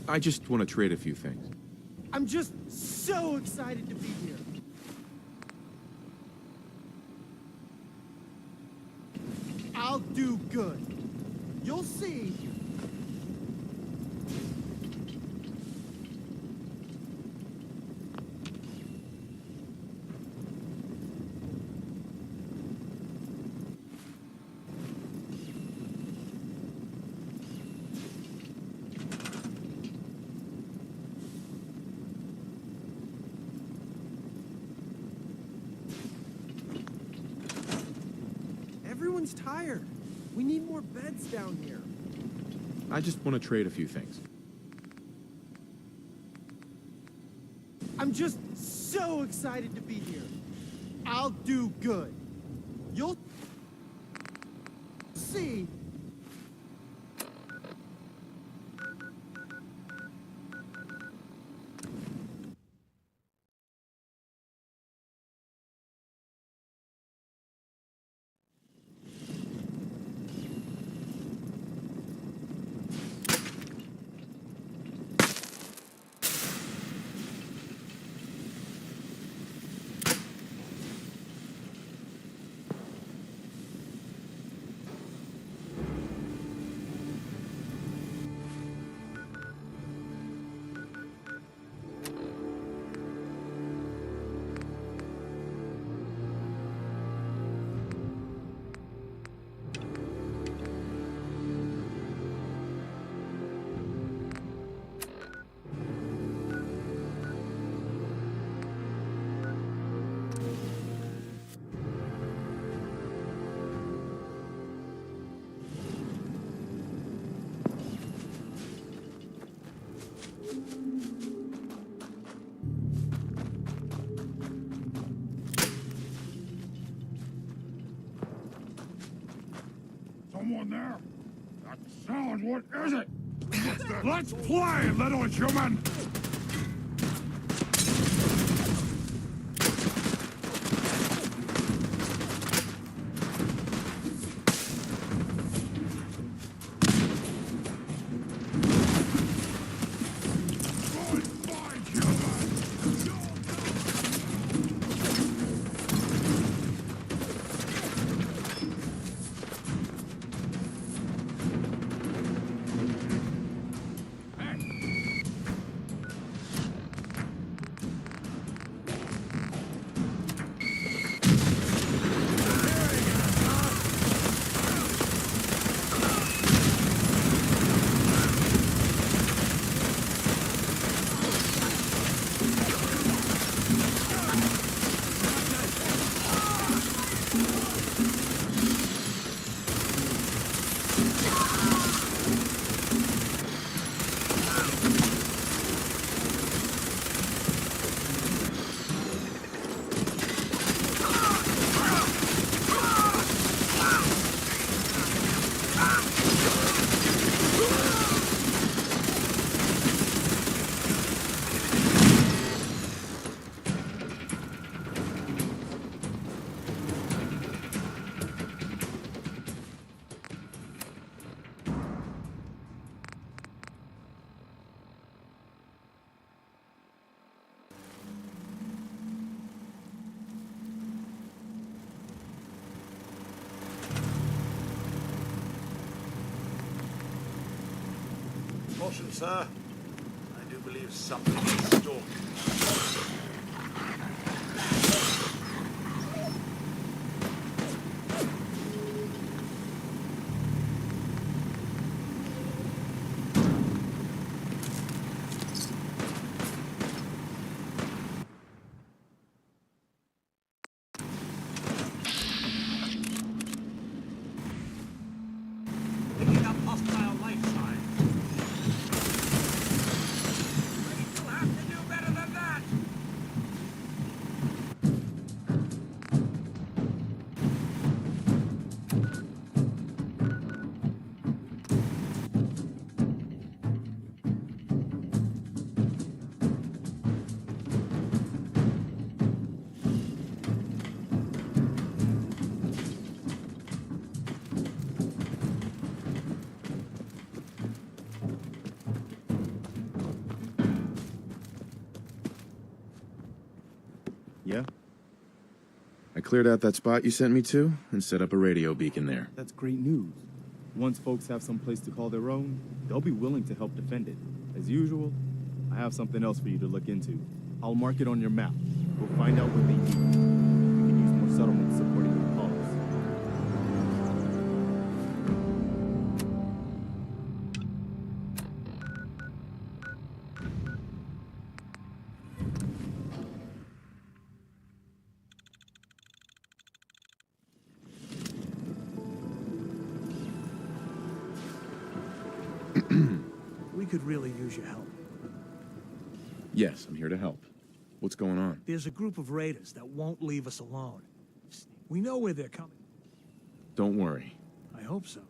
I just want to trade a few things. I'm just so excited to be here. I'll do good. You'll see. Everyone's tired. We need more beds down here. I just want to trade a few things. I'm just so excited to be here. I'll do good. You'll see. Someone there? That sound, what is it? Let's play, little human! Caution, sir. I do believe something is stalking us. Picking up hostile life signs. We'll have to do better than that! I cleared out that spot you sent me to and set up a radio beacon there. That's great news. Once folks have some place to call their own, they'll be willing to help defend it. As usual, I have something else for you to look into. I'll mark it on your map. We'll find out what they need. You can use more settlements supporting your cause. We could really use your help. Yes, I'm here to help. What's going on? There's a group of raiders that won't leave us alone. We know where they're coming. Don't worry. I hope so.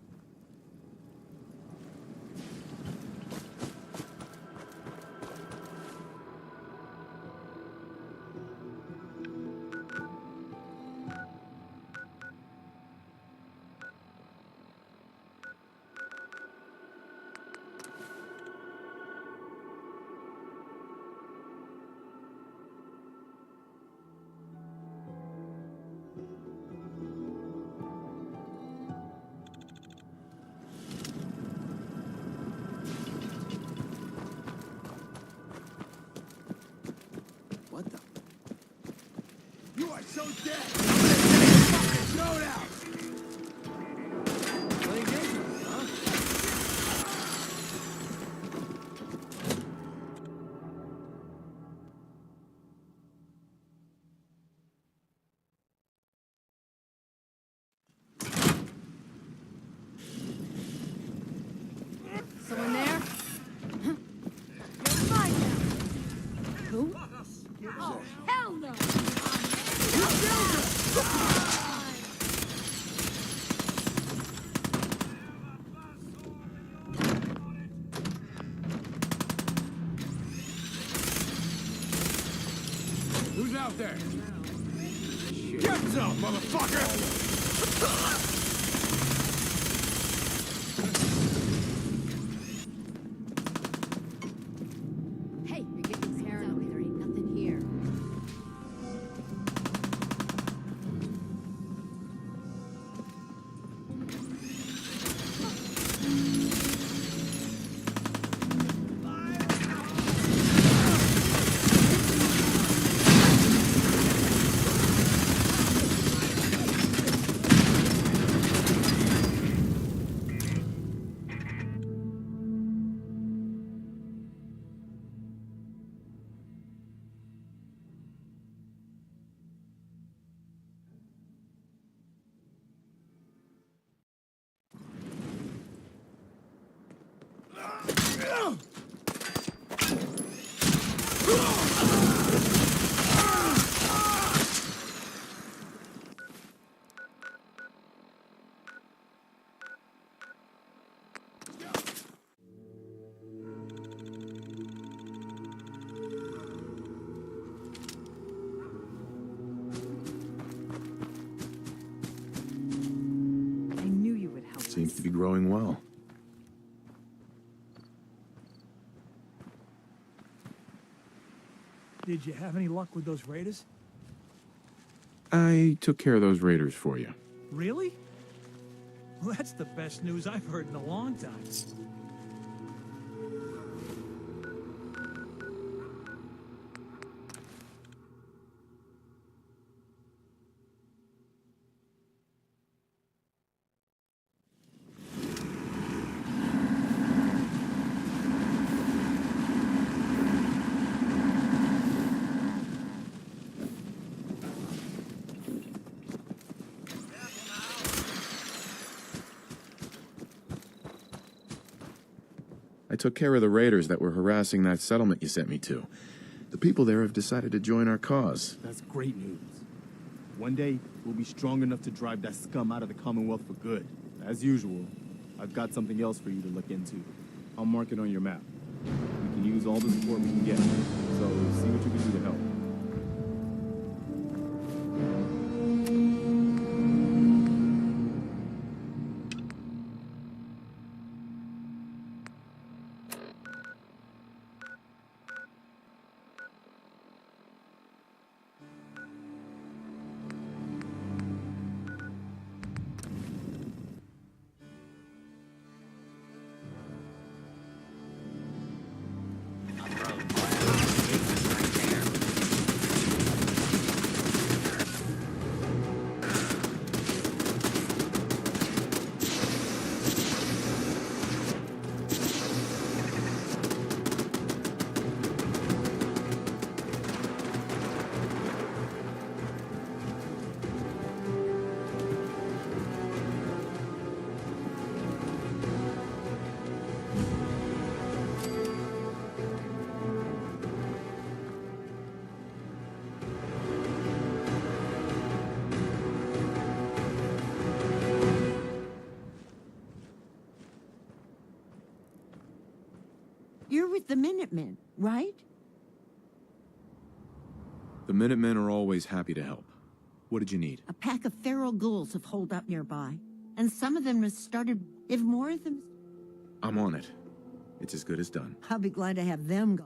You are so dead! I'm gonna take a fucking showdown! Playing games, huh? Someone there? You're mine now. Who? Oh, hell no! Who's out there? Get some, motherfucker! Hey, you're getting paranoid. There ain't nothing here. Seems to be growing well. Did you have any luck with those raiders? I took care of those raiders for you. Really? Well, that's the best news I've heard in a long time. I took care of the raiders that were harassing that settlement you sent me to. The people there have decided to join our cause. That's great news. One day, we'll be strong enough to drive that scum out of the Commonwealth for good. As usual, I've got something else for you to look into. I'll mark it on your map. We can use all the support we can get, so see what you can do to help. You're with the Minutemen, right? The Minutemen are always happy to help. What did you need? A pack of feral ghouls have holed up nearby, and some of them have started... If more of them... I'm on it. It's as good as done. I'll be glad to have them go.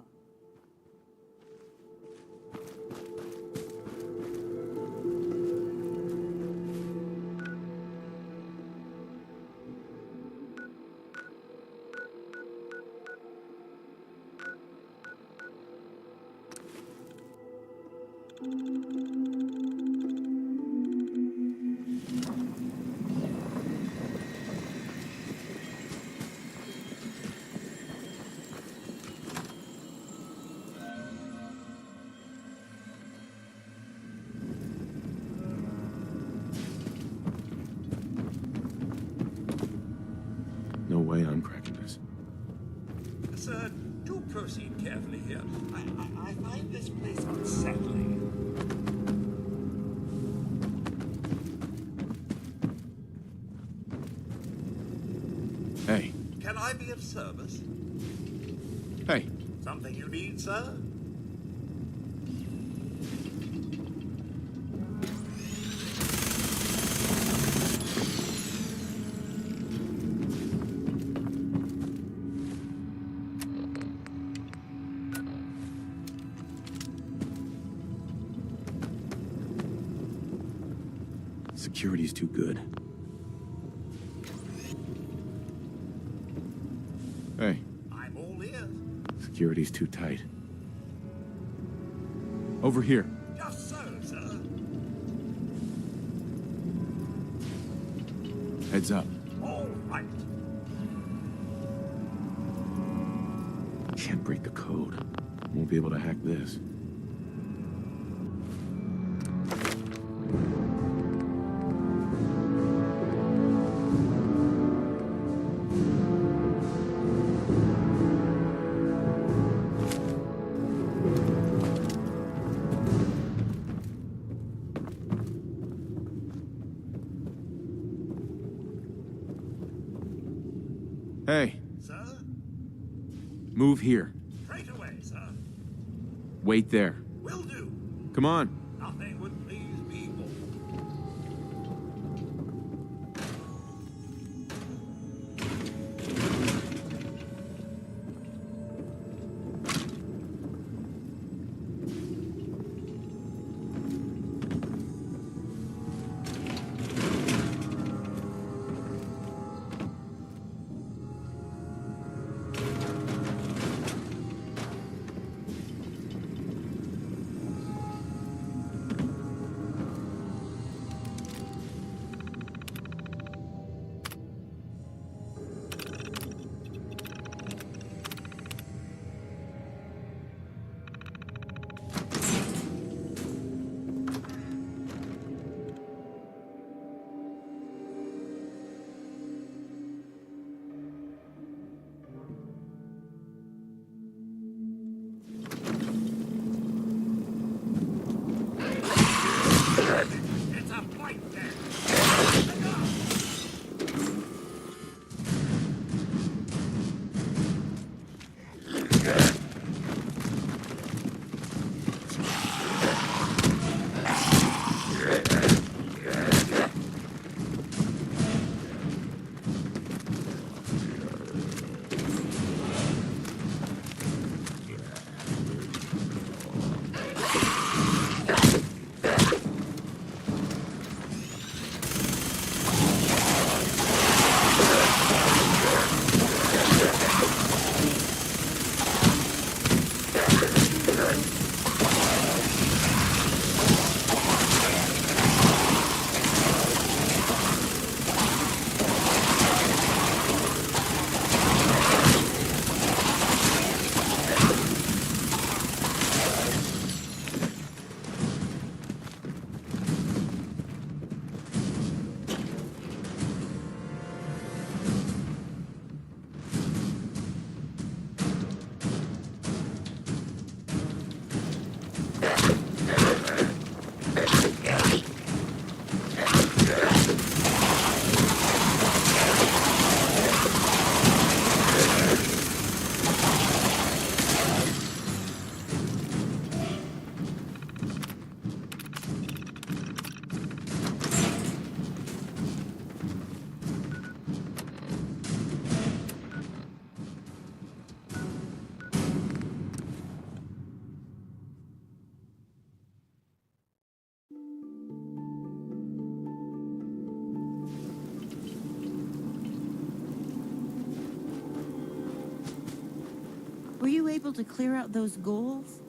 No way I'm cracking this. Sir, do proceed carefully here. I find this place unsettling. Hey. Can I be of service? Hey. Something you need, sir? Security's too good. Hey. I'm all ears. Security's too tight. Over here. Just so, sir. Heads up. All right. Can't break the code. Won't be able to hack this. Hey. Sir? Move here. Straight away, sir. Wait there. Will do. Come on. Nothing would please me more. Were you able to clear out those ghouls?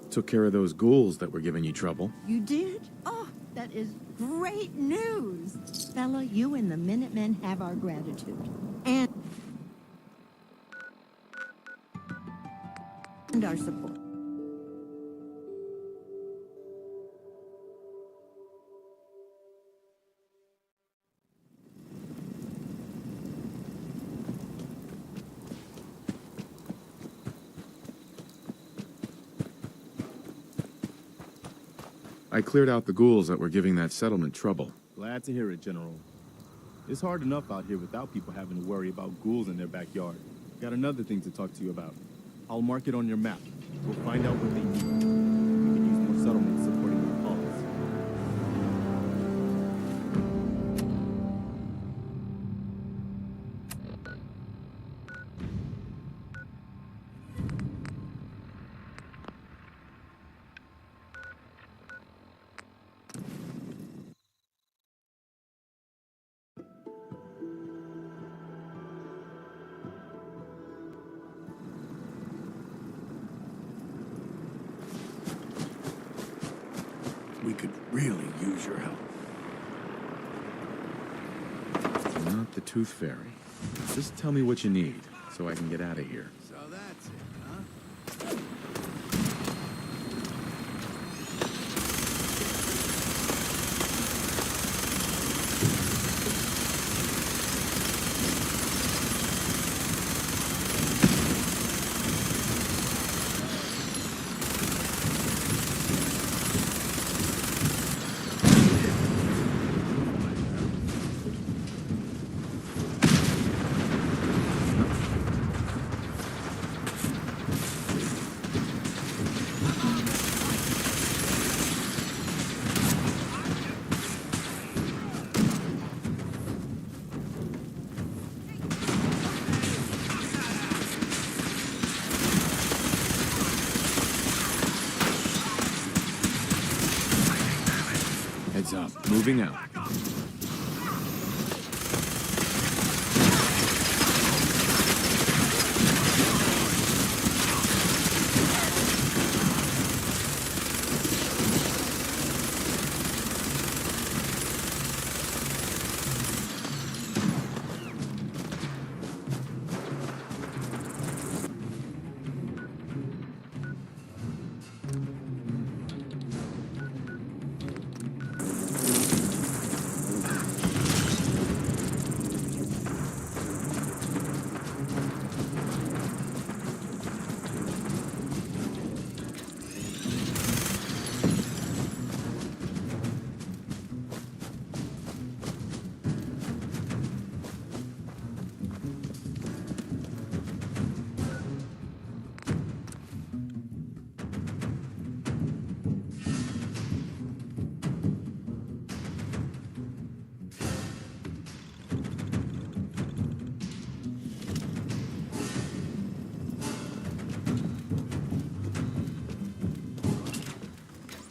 Took care of those ghouls that were giving you trouble. You did? Oh, that is great news! Fella, you and the Minutemen have our gratitude. And our support. I cleared out the ghouls that were giving that settlement trouble. Glad to hear it, General. It's hard enough out here without people having to worry about ghouls in their backyard. Got another thing to talk to you about. I'll mark it on your map. We'll find out what they need. We can use more settlements supporting our cause. We could really use your help. Not the Tooth Fairy. Just tell me what you need, so I can get out of here. So that's it, huh? Heads up. Moving out.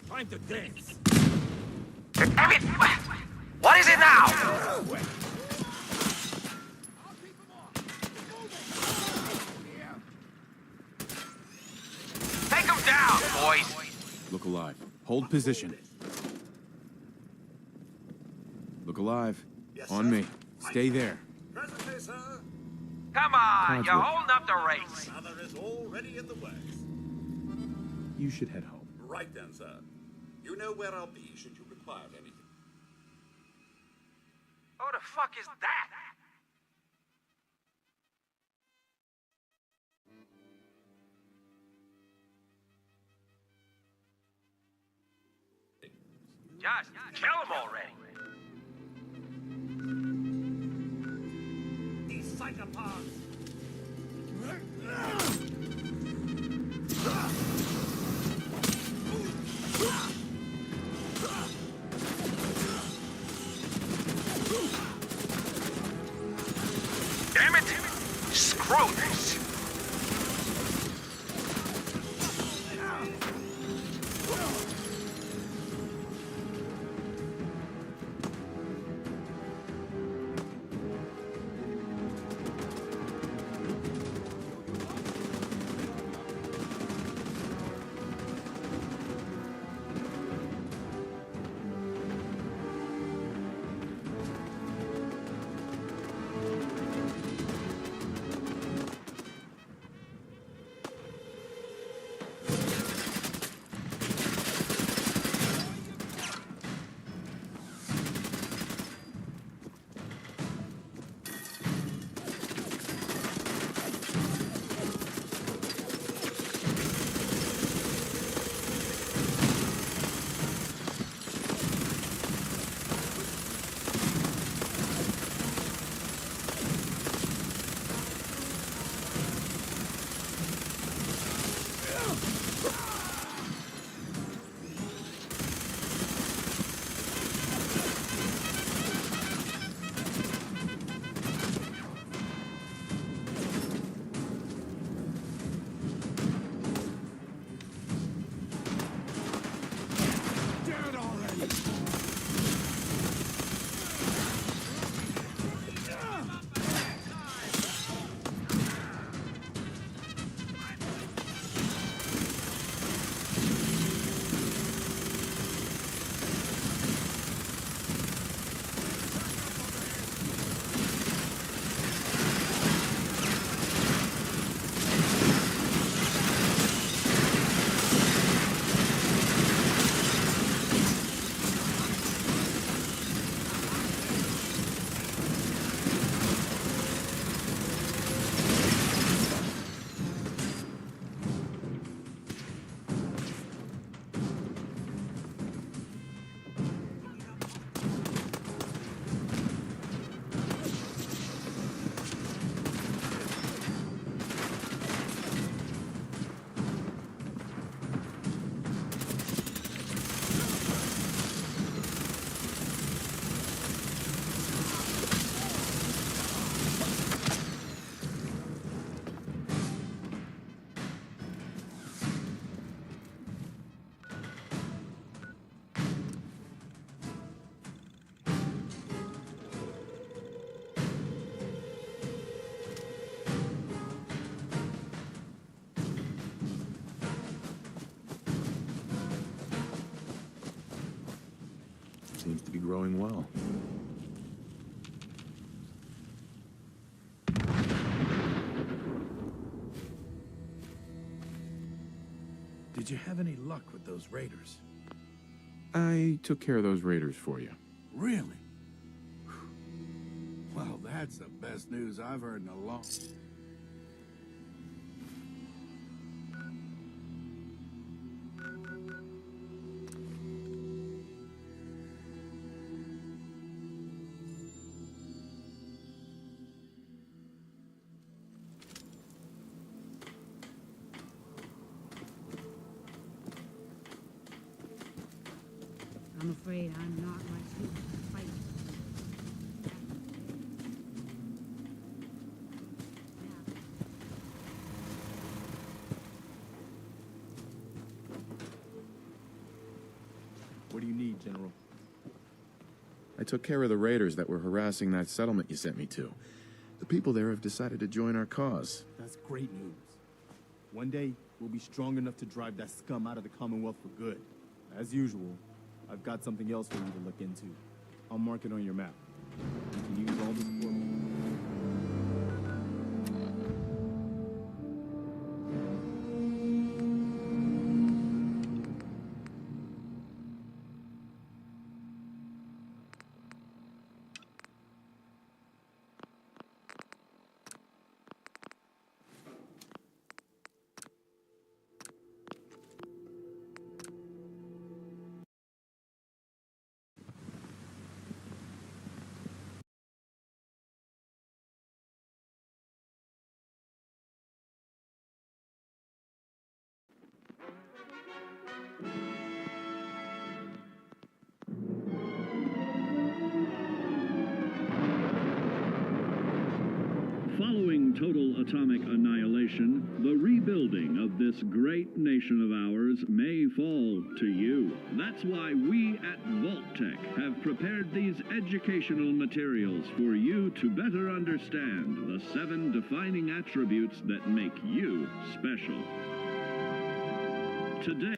Time to dance. What is it now? Take him down, boys. Look alive. Hold position. Look alive. Yes, On sir. me. Stay there. Presently, sir. Come on, Contra. you're holding up the race. Another is already in the works. You should head home. Right then, sir. You know where I'll be should you require anything. Who the fuck is that? Just kill him already. These psychopaths. Damn it! Screw this! Seems to be growing well. Did you have any luck with those raiders? I took care of those raiders for you. Really? Well, that's the best news I've heard in a long... I'm afraid I'm not much use to fight. What do you need, General? I took care of the raiders that were harassing that settlement you sent me to. The people there have decided to join our cause. That's great news. One day, we'll be strong enough to drive that scum out of the Commonwealth for good. As usual, I've got something else for you to look into. I'll mark it on your map. You can use all this for me. Following total atomic annihilation, the rebuilding of this great nation of ours may fall to you. That's why we at Vault-Tec have prepared these educational materials for you to better understand the 7 defining attributes that make you special. Today,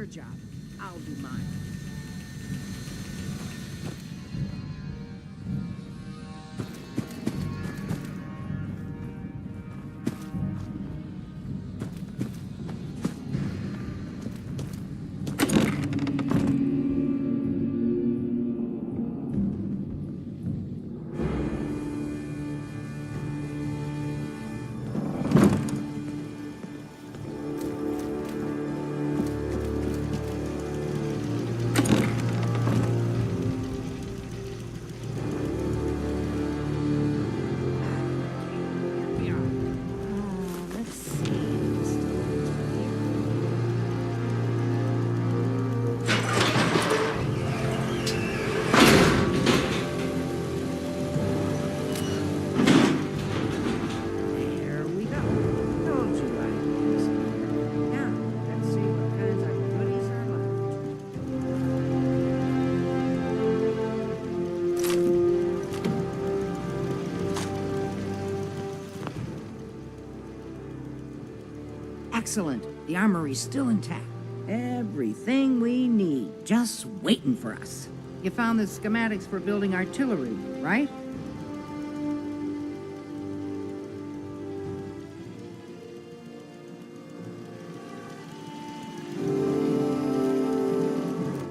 your job. I'll do mine. Excellent. The armory's still intact. Everything we need, just waiting for us. You found the schematics for building artillery, right?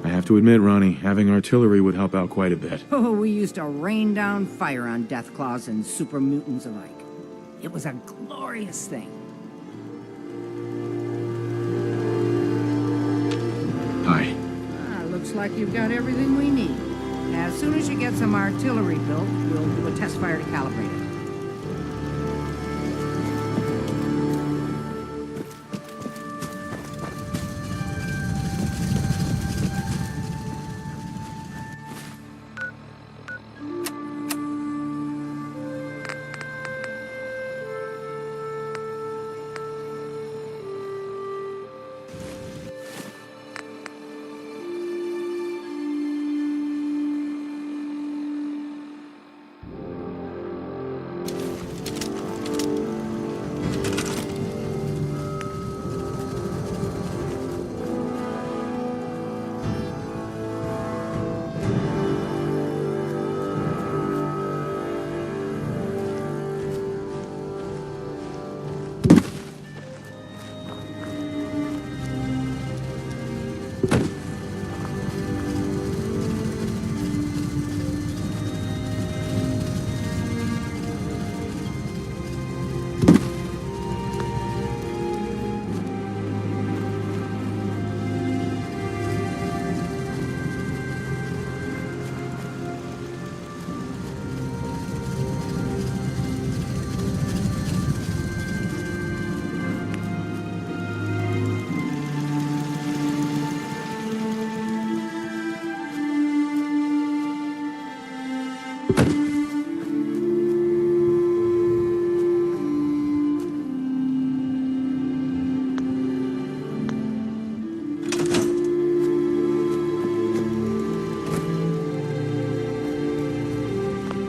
I have to admit, Ronnie, having artillery would help out quite a bit. Oh, we used to rain down fire on Deathclaws and super mutants alike. It was a glorious thing. Hi. Looks like you've got everything we need. As soon as you get some artillery built, we'll do a test fire to calibrate it.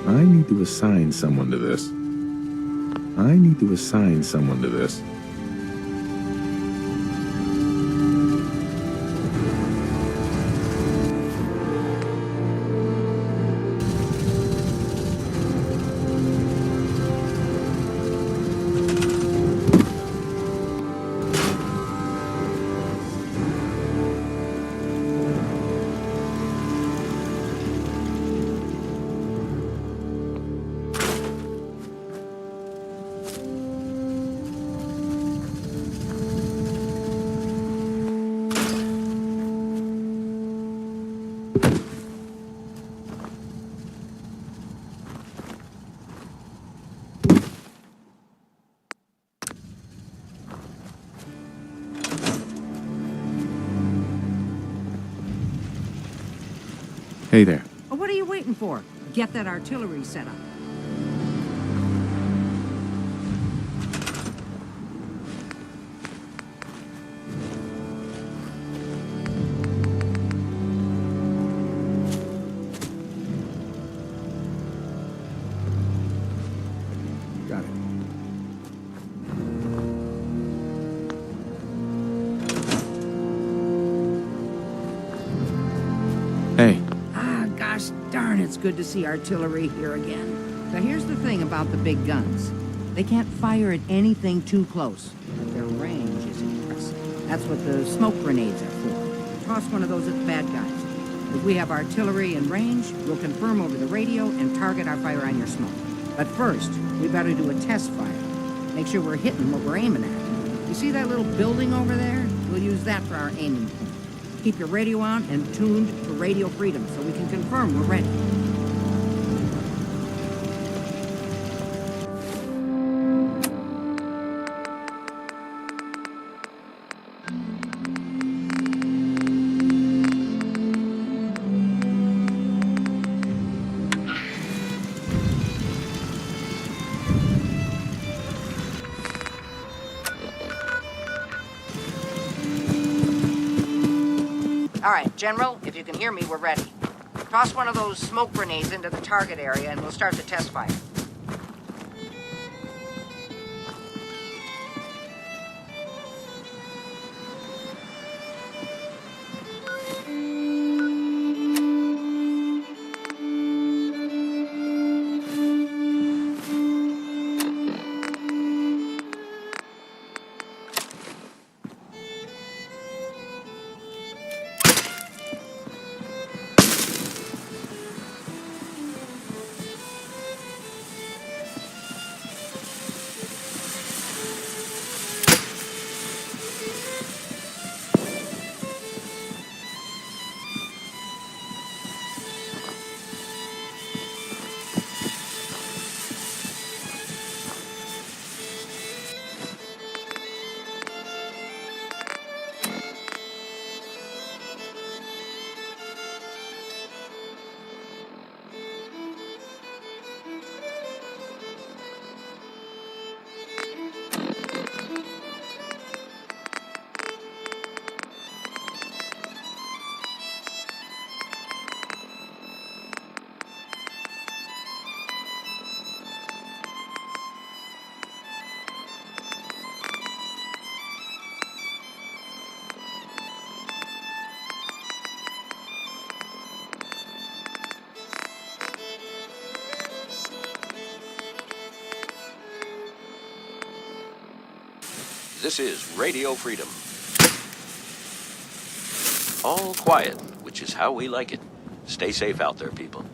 I need to assign someone to this. I need to assign someone to this. Hey there. Oh, what are you waiting for? Get that artillery set up. Got it. It's good to see artillery here again. Now here's the thing about the big guns. They can't fire at anything too close, but their range is impressive. That's what the smoke grenades are for. Toss one of those at the bad guys. If we have artillery and range, we'll confirm over the radio and target our fire on your smoke. But first, we better do a test fire. Make sure we're hitting what we're aiming at. You see that little building over there? We'll use that for our aiming point. Keep your radio on and tuned for Radio Freedom so we can confirm we're ready. All right, General, if you can hear me, we're ready. Toss one of those smoke grenades into the target area and we'll start the test fire. This is Radio Freedom. All quiet, which is how we like it. Stay safe out there, people.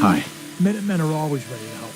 Hi. Minutemen are always ready to help.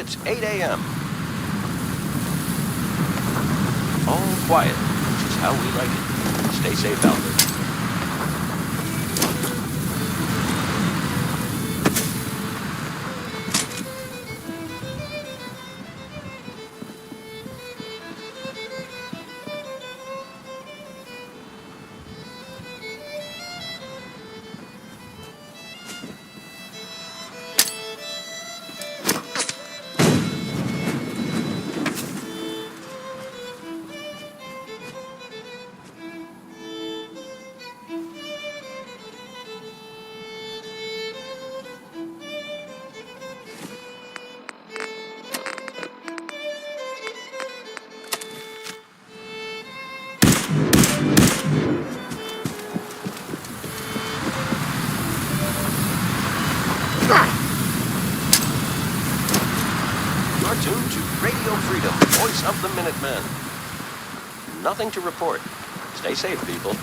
It's 8 a.m. All quiet, which is how we like it. Stay safe out there. You're tuned to Radio Freedom, voice of the Minutemen. Nothing to report. Stay safe, people.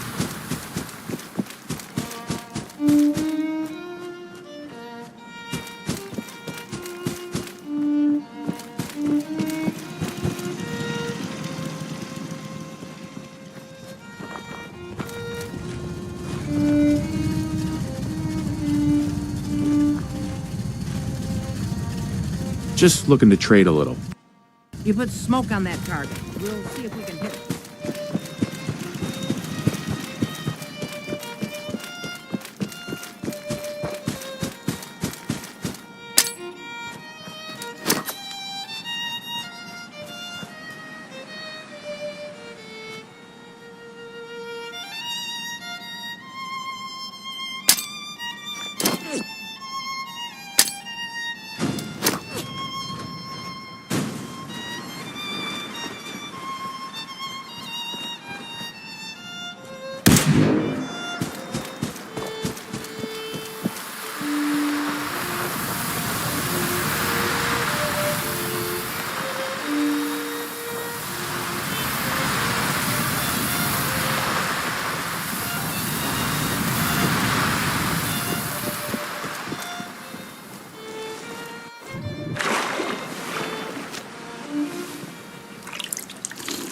Just looking to trade a little. You put smoke on that target. We'll see if we can hit it.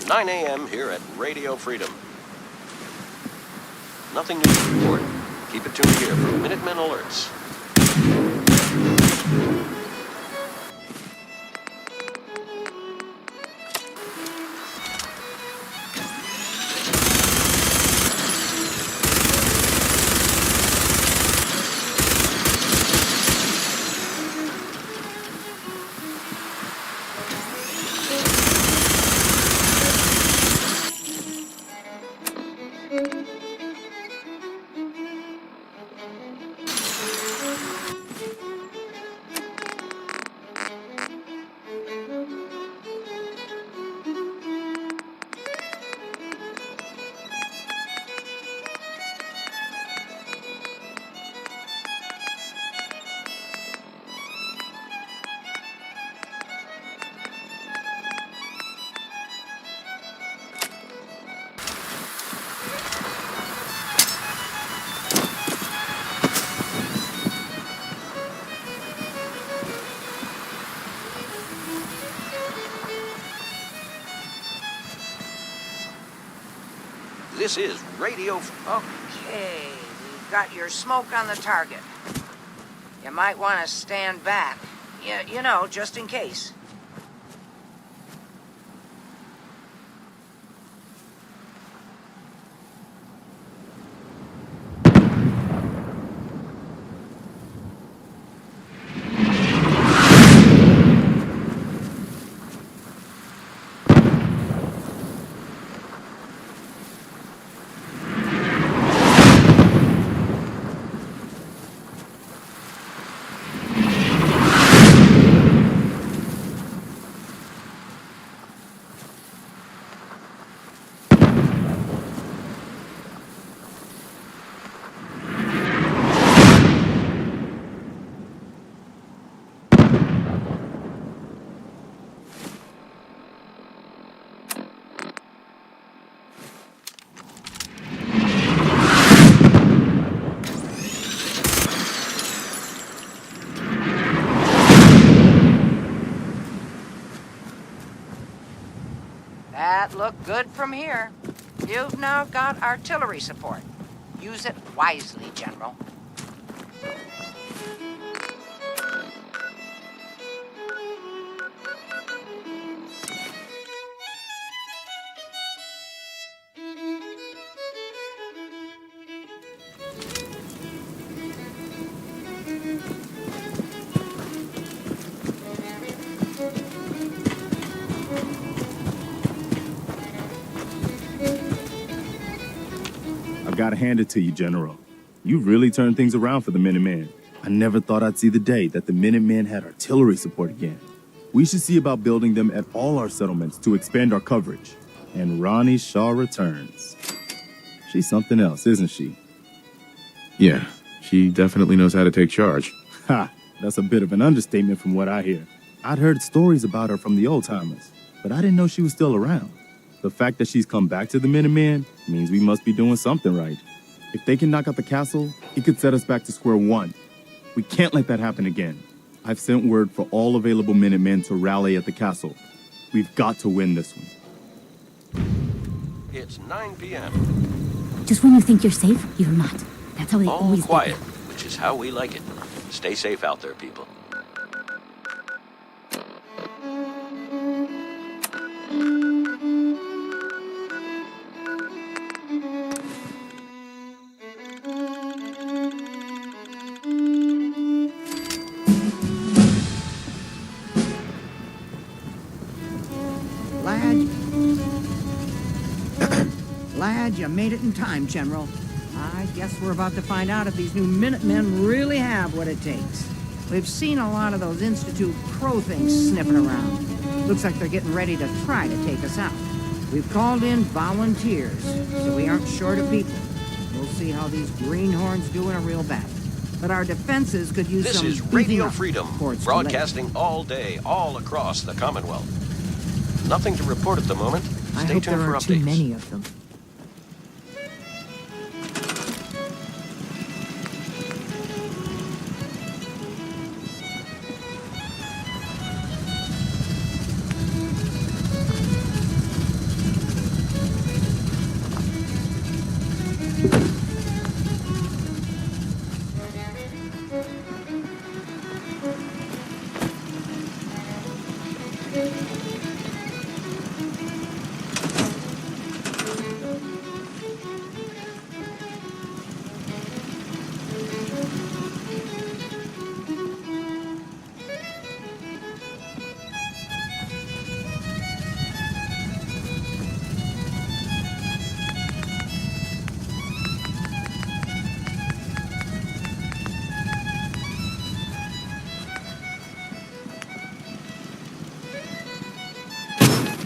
Nine a.m. here at Radio Freedom. Nothing new to report. Keep it tuned here for Minutemen alerts. This is Radio... Okay, we've got your smoke on the target. You might want to stand back. You know, just in case. That looked good from here. You've now got artillery support. Use it wisely, General. I've got to hand it to you, General. You really turned things around for the Minutemen. I never thought I'd see the day that the Minutemen had artillery support again. We should see about building them at all our settlements to expand our coverage. And Ronnie Shaw returns. She's something else, isn't she? Yeah, she definitely knows how to take charge. Ha! That's a bit of an understatement from what I hear. I'd heard stories about her from the old-timers, but I didn't know she was still around. The fact that she's come back to the Minutemen means we must be doing something right. If they can knock out the castle, it could set us back to square one. We can't let that happen again. I've sent word for all available Minutemen to rally at the castle. We've got to win this one. It's 9 p.m. Just when you think you're safe, you're not. That's how they All always quiet, do. which is how we like it. Stay safe out there, people. Lad, you made it in time, General. I guess we're about to find out if these new Minutemen really have what it takes. We've seen a lot of those Institute crow things sniffing around. Looks like they're getting ready to try to take us out. We've called in volunteers, so we aren't short of people. We'll see how these greenhorns do in a real battle. But our defenses could use This some is beefing Radio up Freedom, before it's too late. broadcasting all day, all across the Commonwealth. Nothing to report at the moment. I Stay hope tuned there for are updates. too many of them.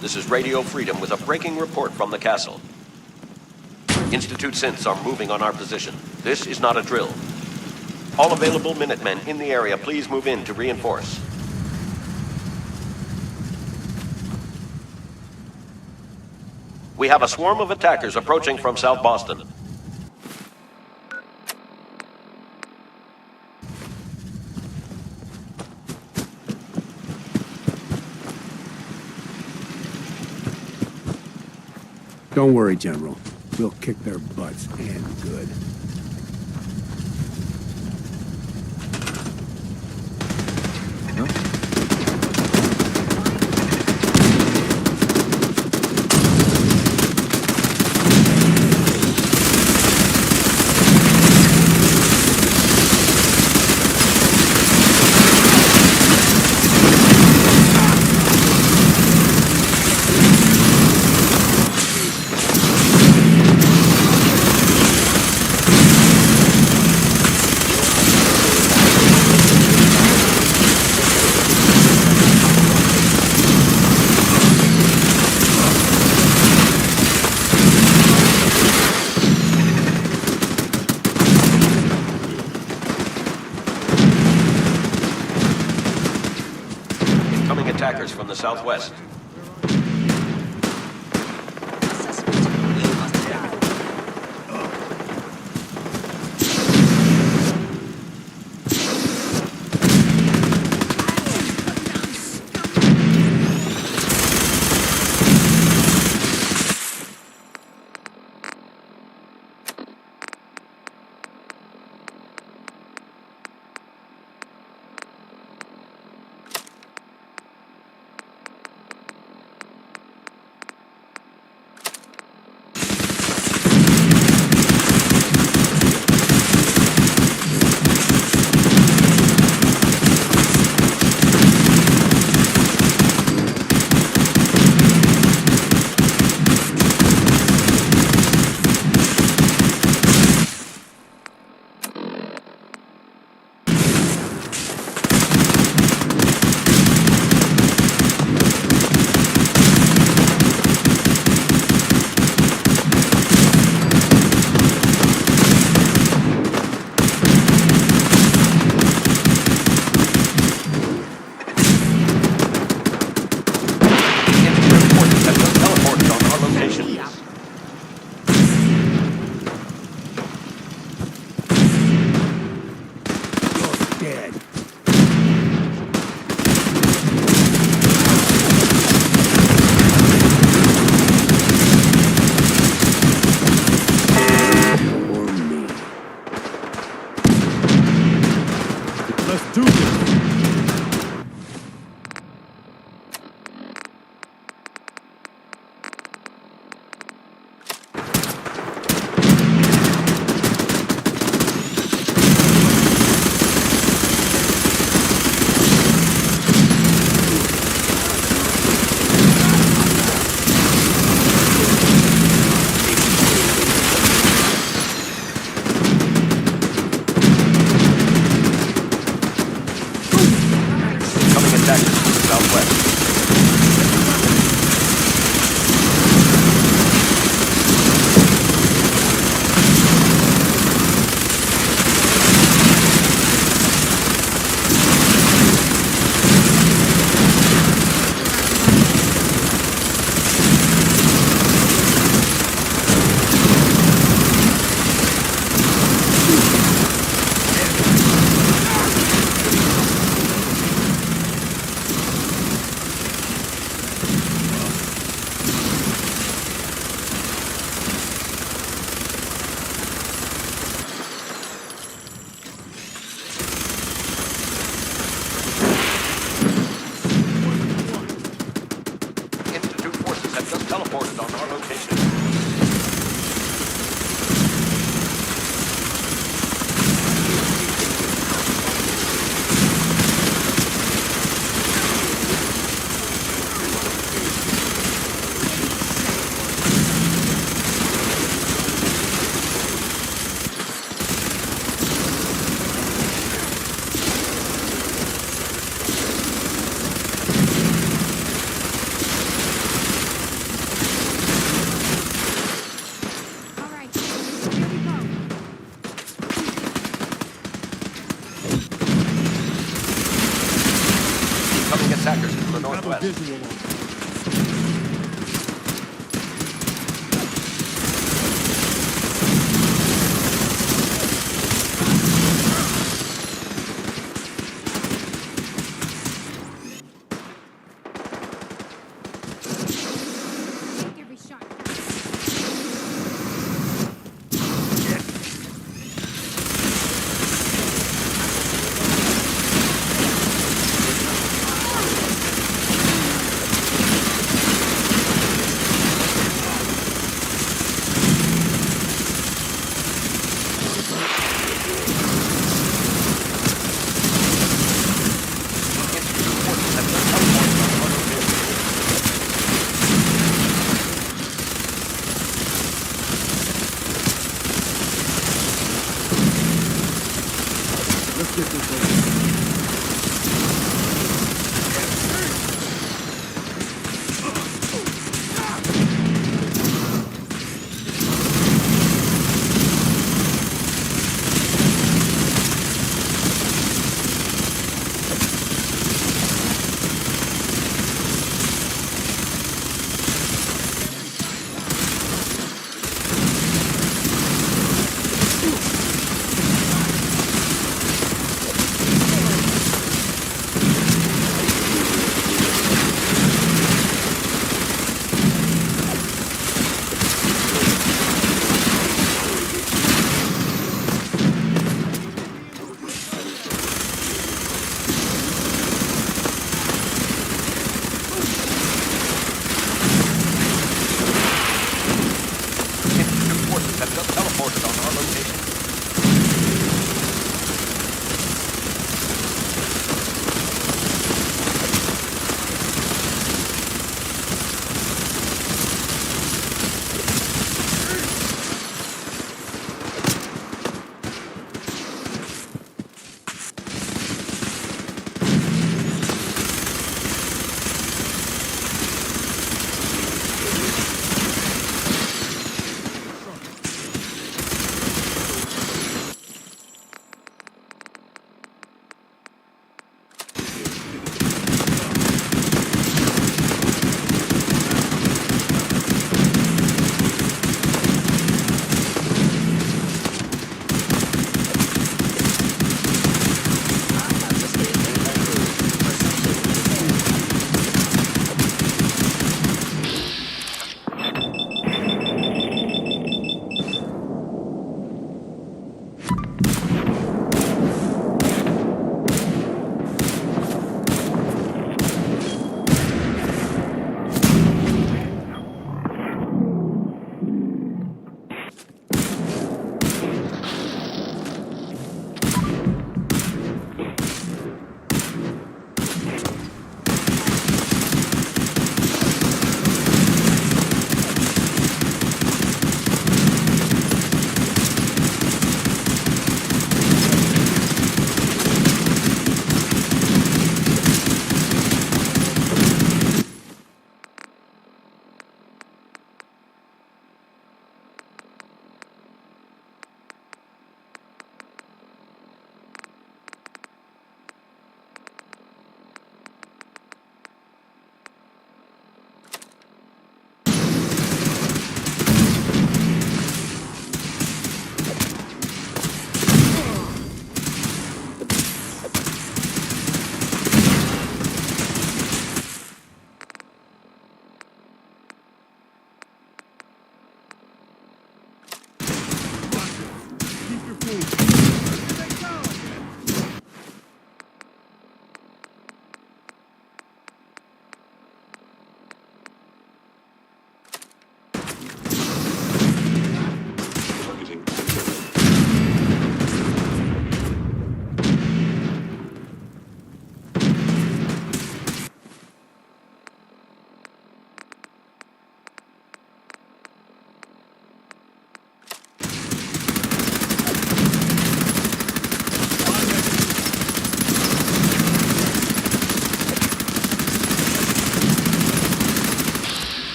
This is Radio Freedom with a breaking report from the castle. Institute synths are moving on our position. This is not a drill. All available Minutemen in the area, please move in to reinforce. We have a swarm of attackers approaching from South Boston. Don't worry, General. We'll kick their butts, and good. Incoming attackers from the southwest. Institute forces have just teleported on our location. Incoming attackers from the northwest. Every shot.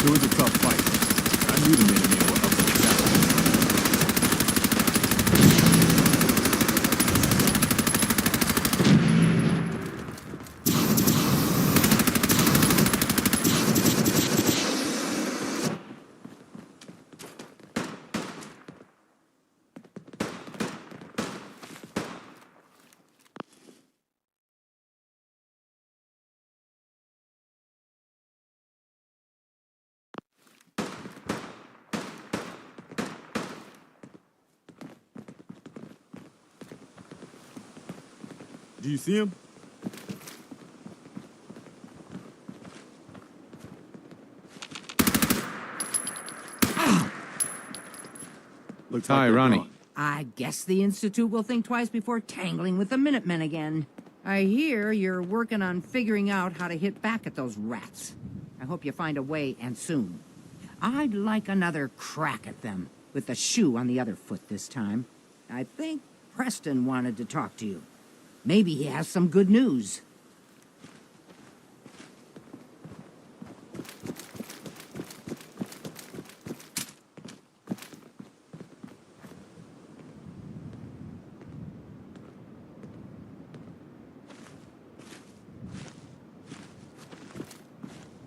It was a tough fight. I knew the Minutemen were up to the challenge. Do you see him? Looks like Hi, they're Ronnie. gone. I guess the Institute will think twice before tangling with the Minutemen again. I hear you're working on figuring out how to hit back at those rats. I hope you find a way, and soon. I'd like another crack at them, with the shoe on the other foot this time. I think Preston wanted to talk to you. Maybe he has some good news.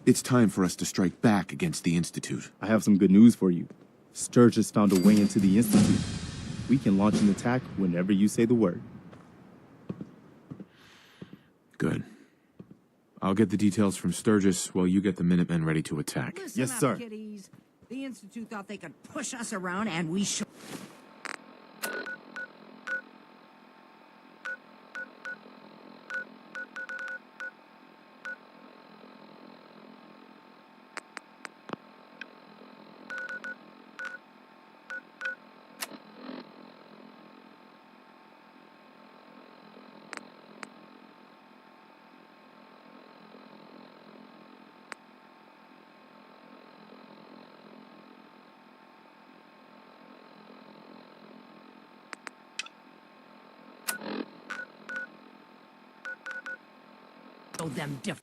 It's time for us to strike back against the Institute. I have some good news for you. Sturgis found a way into the Institute. We can launch an attack whenever you say the word. Good. I'll get the details from Sturgis while you get the Minutemen ready to attack. Listen Yes, up, sir. kiddies. The Institute thought they could push us around, and we should. Them different.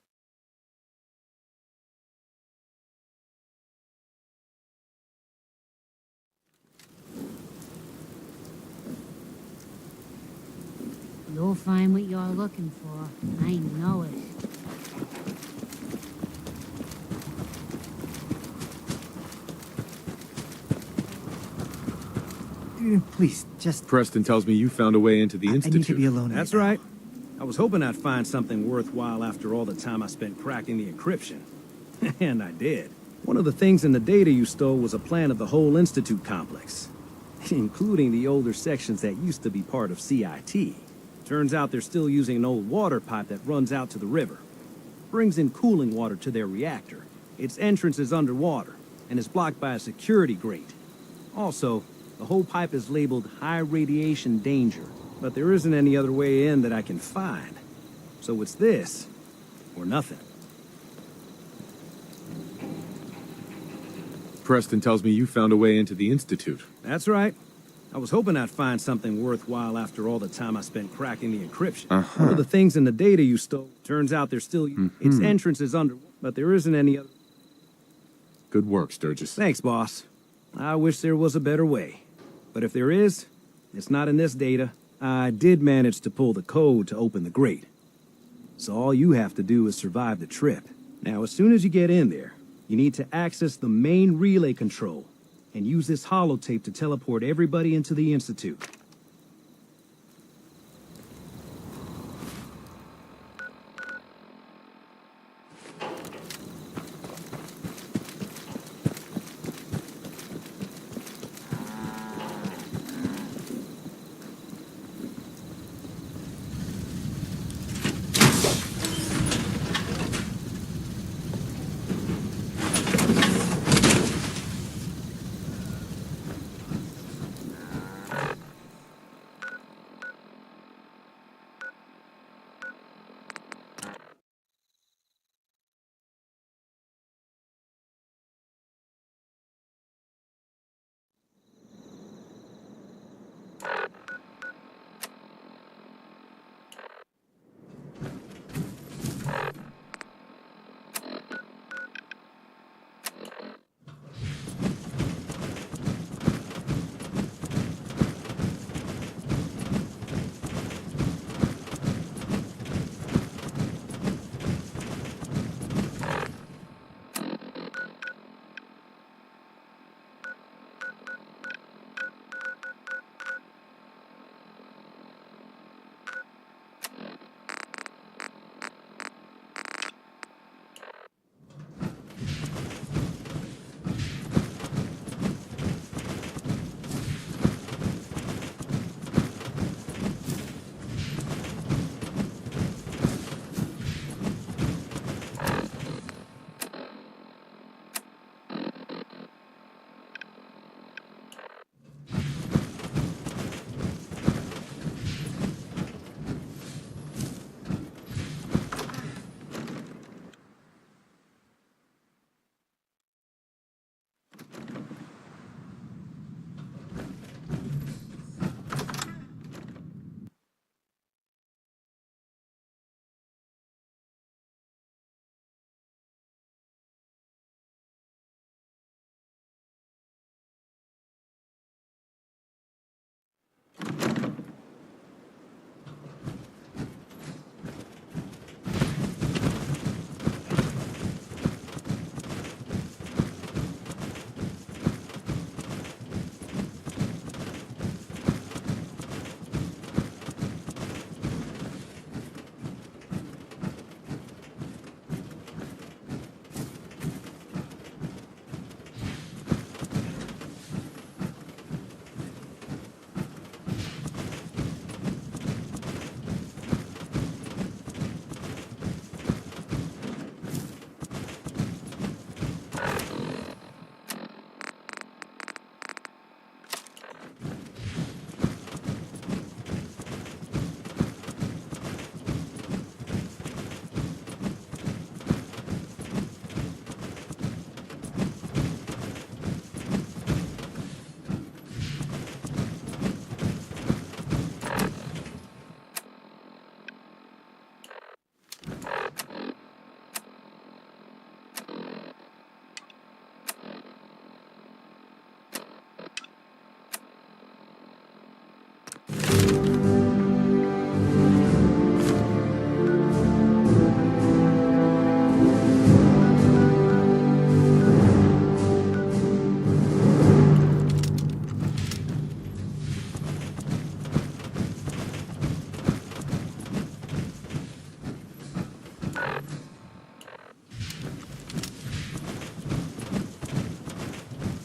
You'll find what you're looking for. I know it. Please, just... Preston tells me you found a way into the Institute. I need to be alone. That's right. I was hoping I'd find something worthwhile after all the time I spent cracking the encryption. And I did. One of the things in the data you stole was a plan of the whole Institute complex, including the older sections that used to be part of CIT. Turns out they're still using an old water pipe that runs out to the river. Brings in cooling water to their reactor. Its entrance is underwater, and is blocked by a security grate. Also, the whole pipe is labeled high radiation danger, but there isn't any other way in that I can find. So it's this, or nothing. Preston tells me you found a way into the Institute. That's right. I was hoping I'd find something worthwhile after all the time I spent cracking the encryption. One of the things in the data you stole, turns out there's still... Its entrance is under, but there isn't any other... Good work, Sturgis. Thanks, boss. I wish there was a better way. But if there is, it's not in this data. I did manage to pull the code to open the grate. So all you have to do is survive the trip. Now, as soon as you get in there, you need to access the main relay control and use this holotape to teleport everybody into the Institute.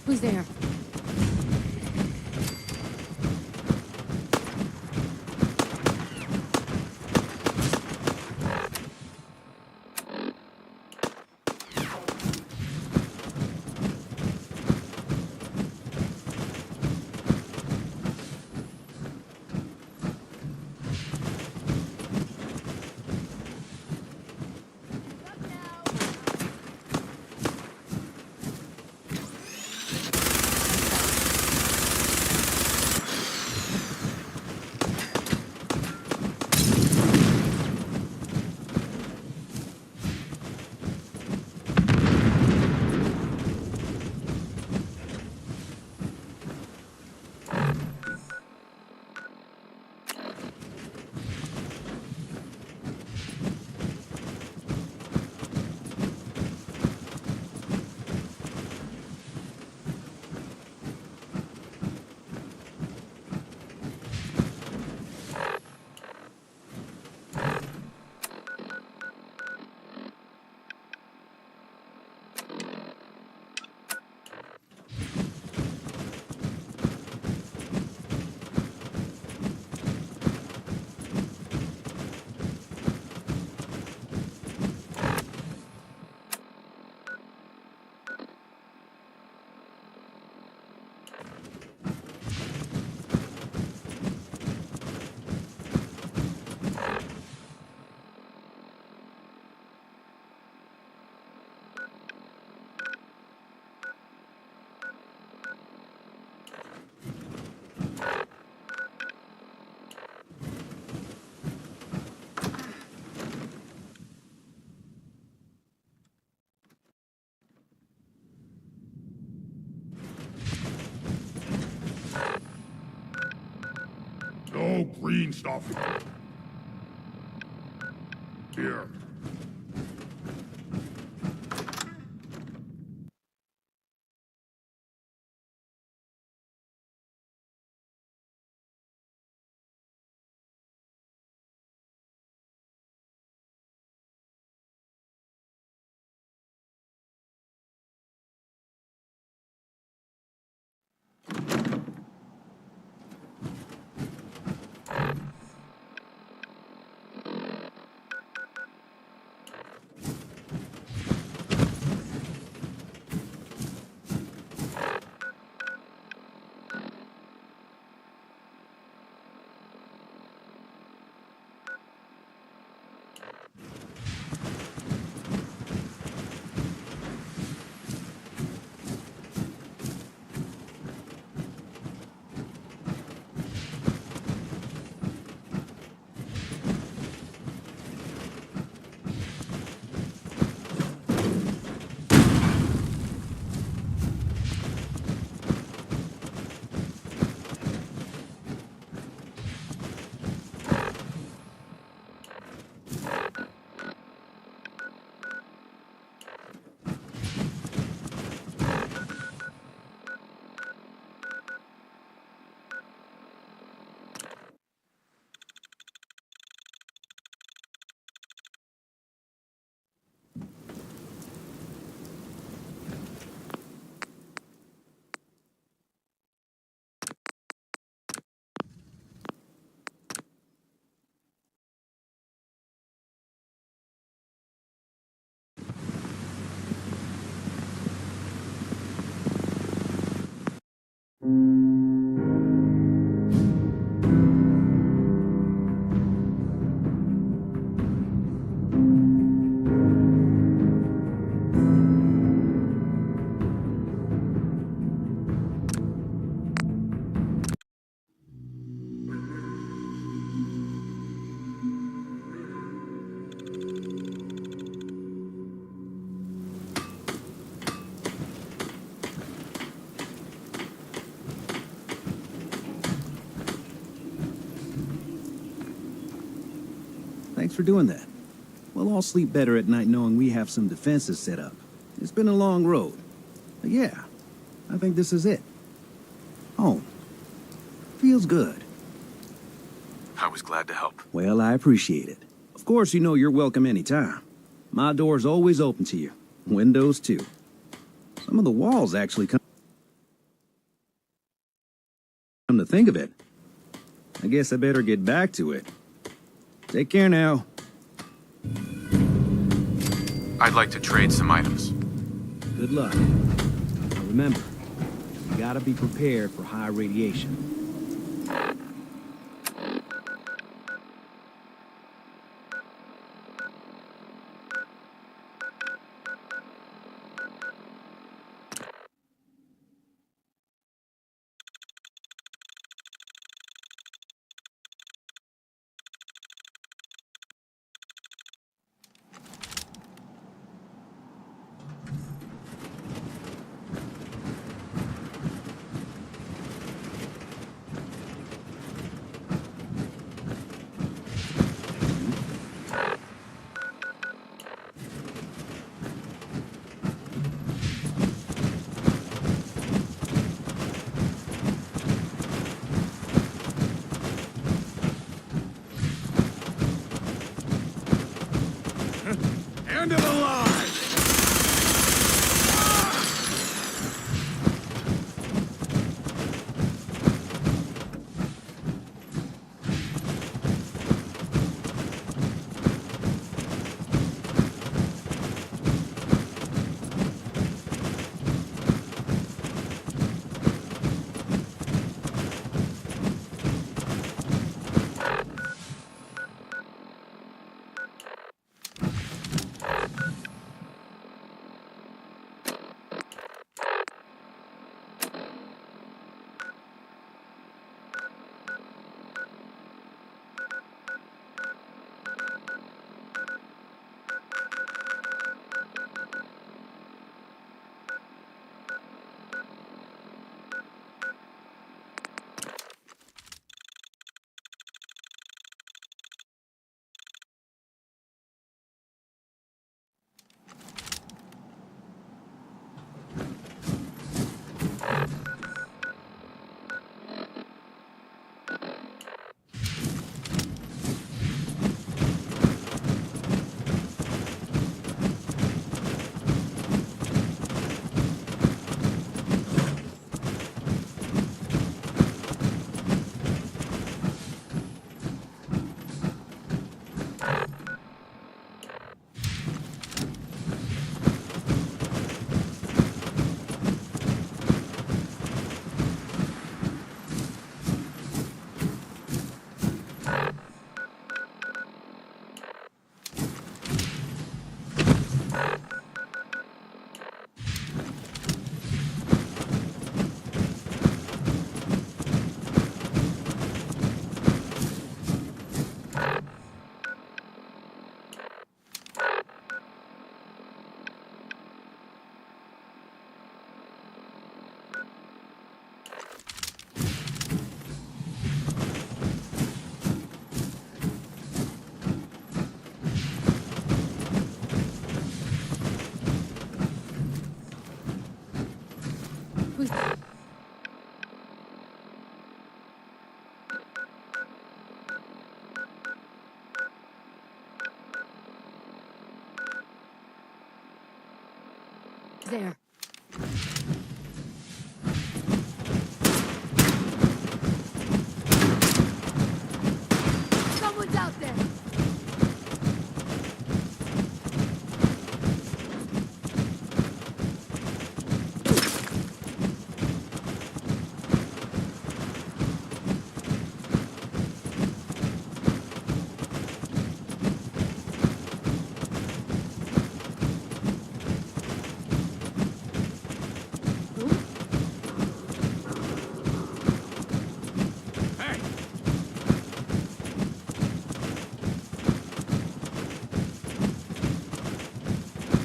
Who's there? No green stuff. Here. Thanks for doing that. We'll all sleep better at night knowing we have some defenses set up. It's been a long road. But yeah, I think this is it. Home. Feels good. I was glad to help. Well, I appreciate it. Of course, you know you're welcome anytime. My door's always open to you. Windows, too. Some of the walls actually come... come to think of it. I guess I better get back to it. Take care now. I'd like to trade some items. Good luck. Now remember, you gotta be prepared for high radiation. End of the line! There. Someone's out there.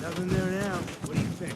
Nothing there now. What do you think?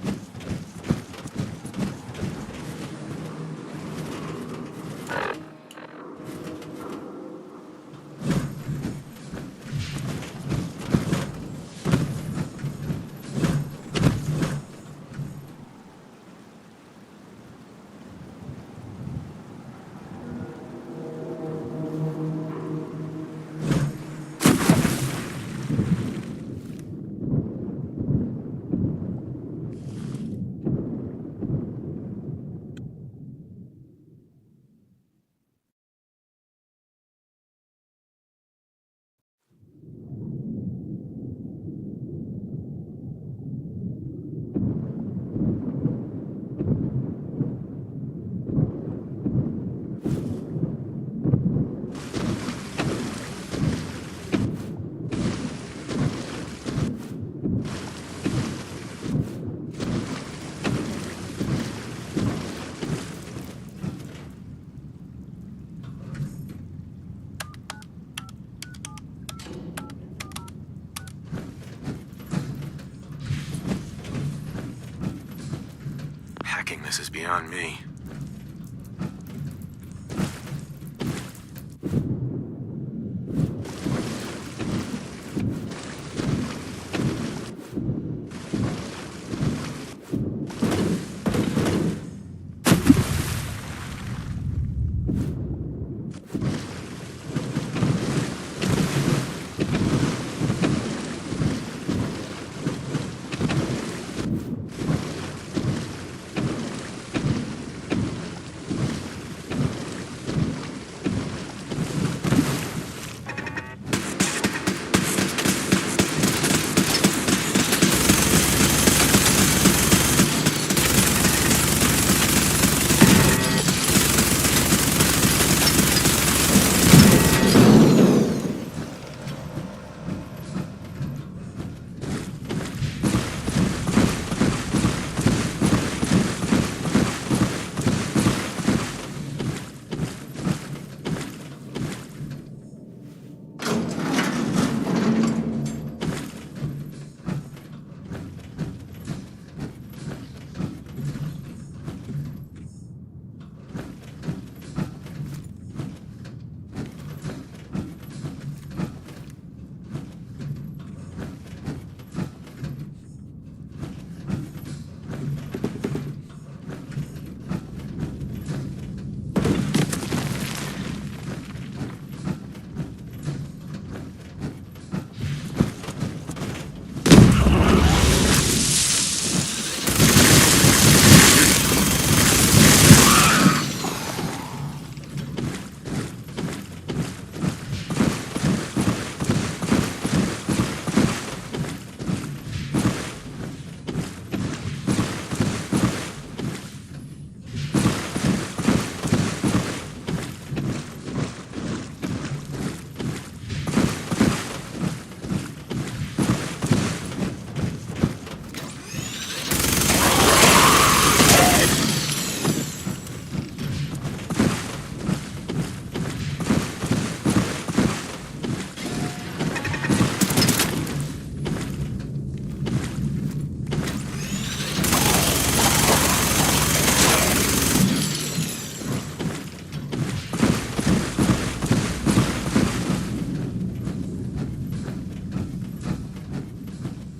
Hacking this is beyond me.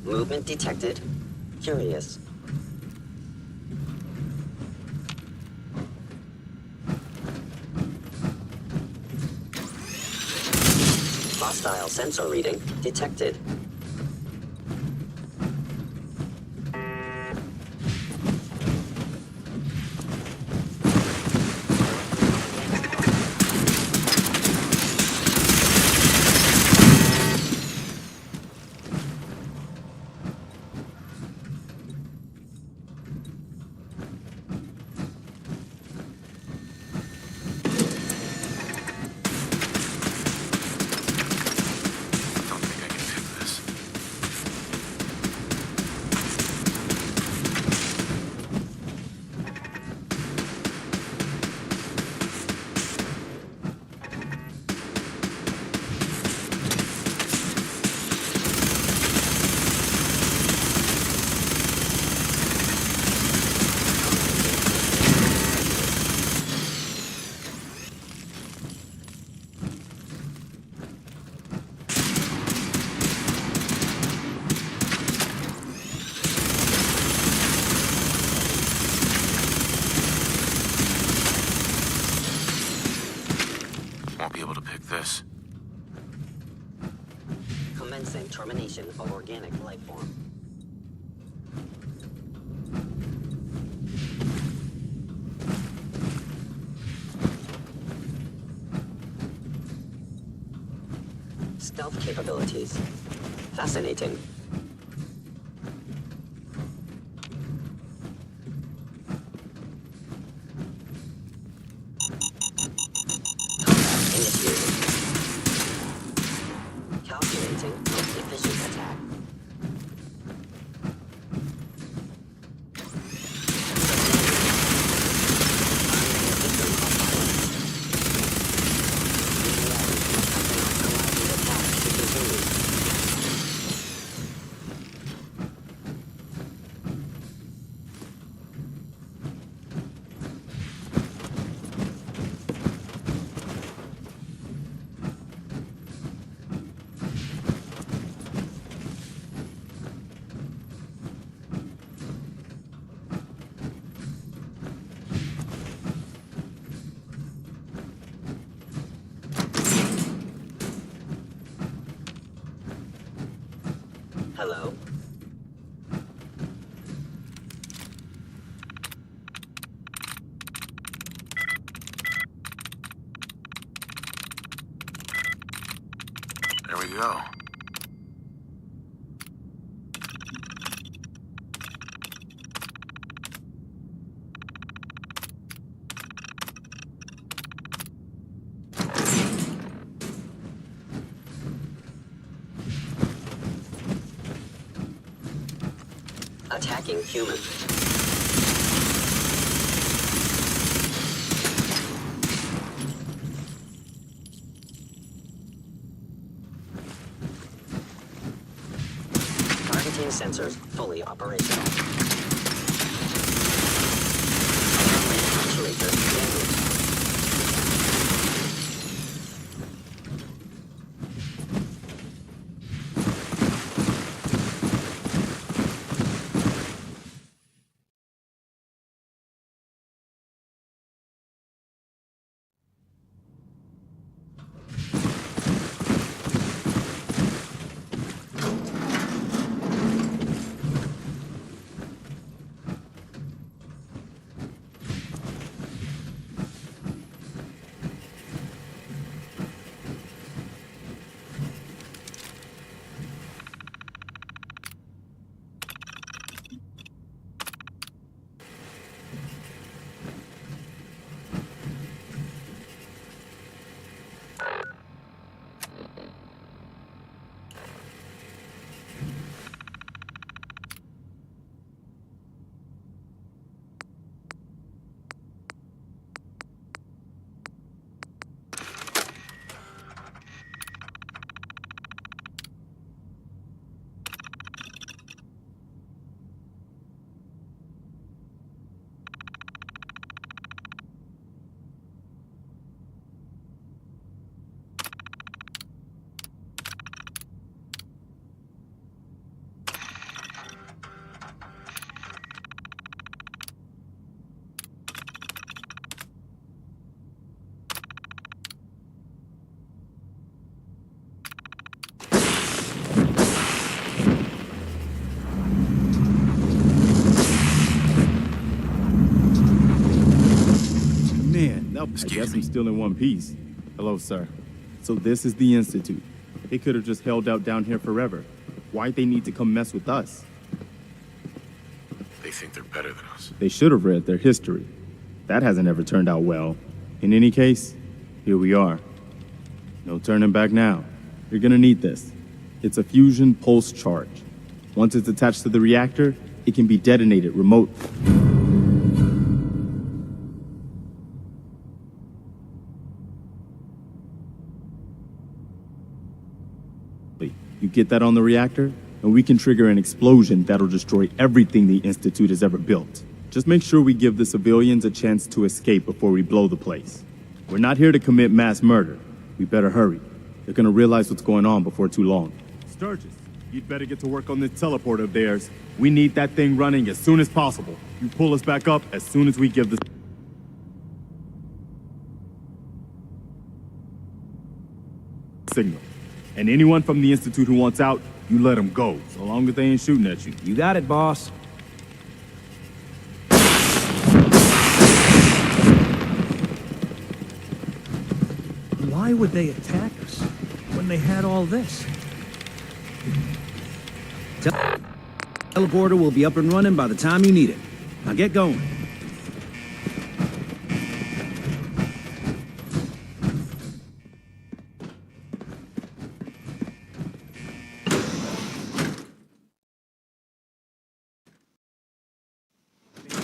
Movement detected. Curious. Hostile sensor reading detected. Won't be able to pick this. Commencing termination of organic life form. Stealth capabilities. Fascinating. Initiated. Calculating most efficient attack. go. Attacking human. Targeting sensors fully operational. Actuator damaged. I guess I'm still in one piece. Hello, sir. So this is the Institute. They could have just held out down here forever. Why'd they need to come mess with us? They think they're better than us. They should have read their history. That hasn't ever turned out well. In any case, here we are. No turning back now. You're gonna need this. It's a fusion pulse charge. Once it's attached to the reactor, it can be detonated remotely. You get that on the reactor, and we can trigger an explosion that'll destroy everything the Institute has ever built. Just make sure we give the civilians a chance to escape before we blow the place. We're not here to commit mass murder. We better hurry. They're gonna realize what's going on before too long. Sturgis, you'd better get to work on this teleporter of theirs. We need that thing running as soon as possible. You pull us back up as soon as we give the signal. And anyone from the Institute who wants out, you let them go, so long as they ain't shooting at you. You got it, boss. Why would they attack us when they had all this? Teleporter will be up and running by the time you need it. Now get going.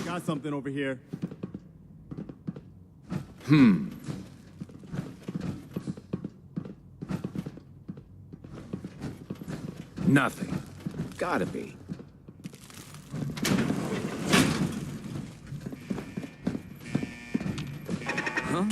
Got something over here. Nothing. Gotta be. Huh?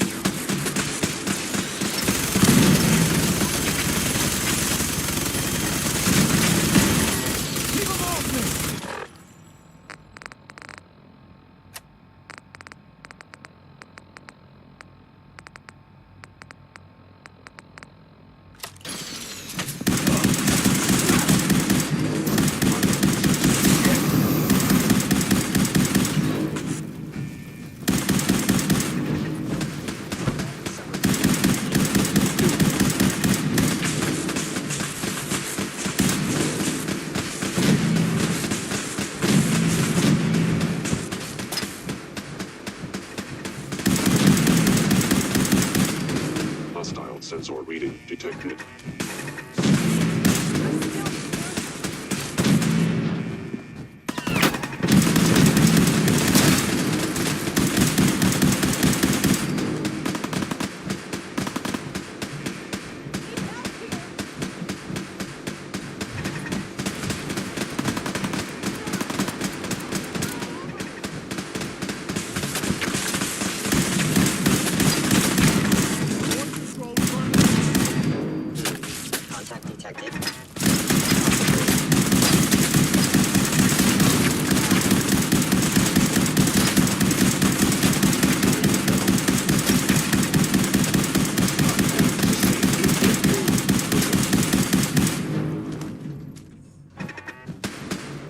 Contact detected.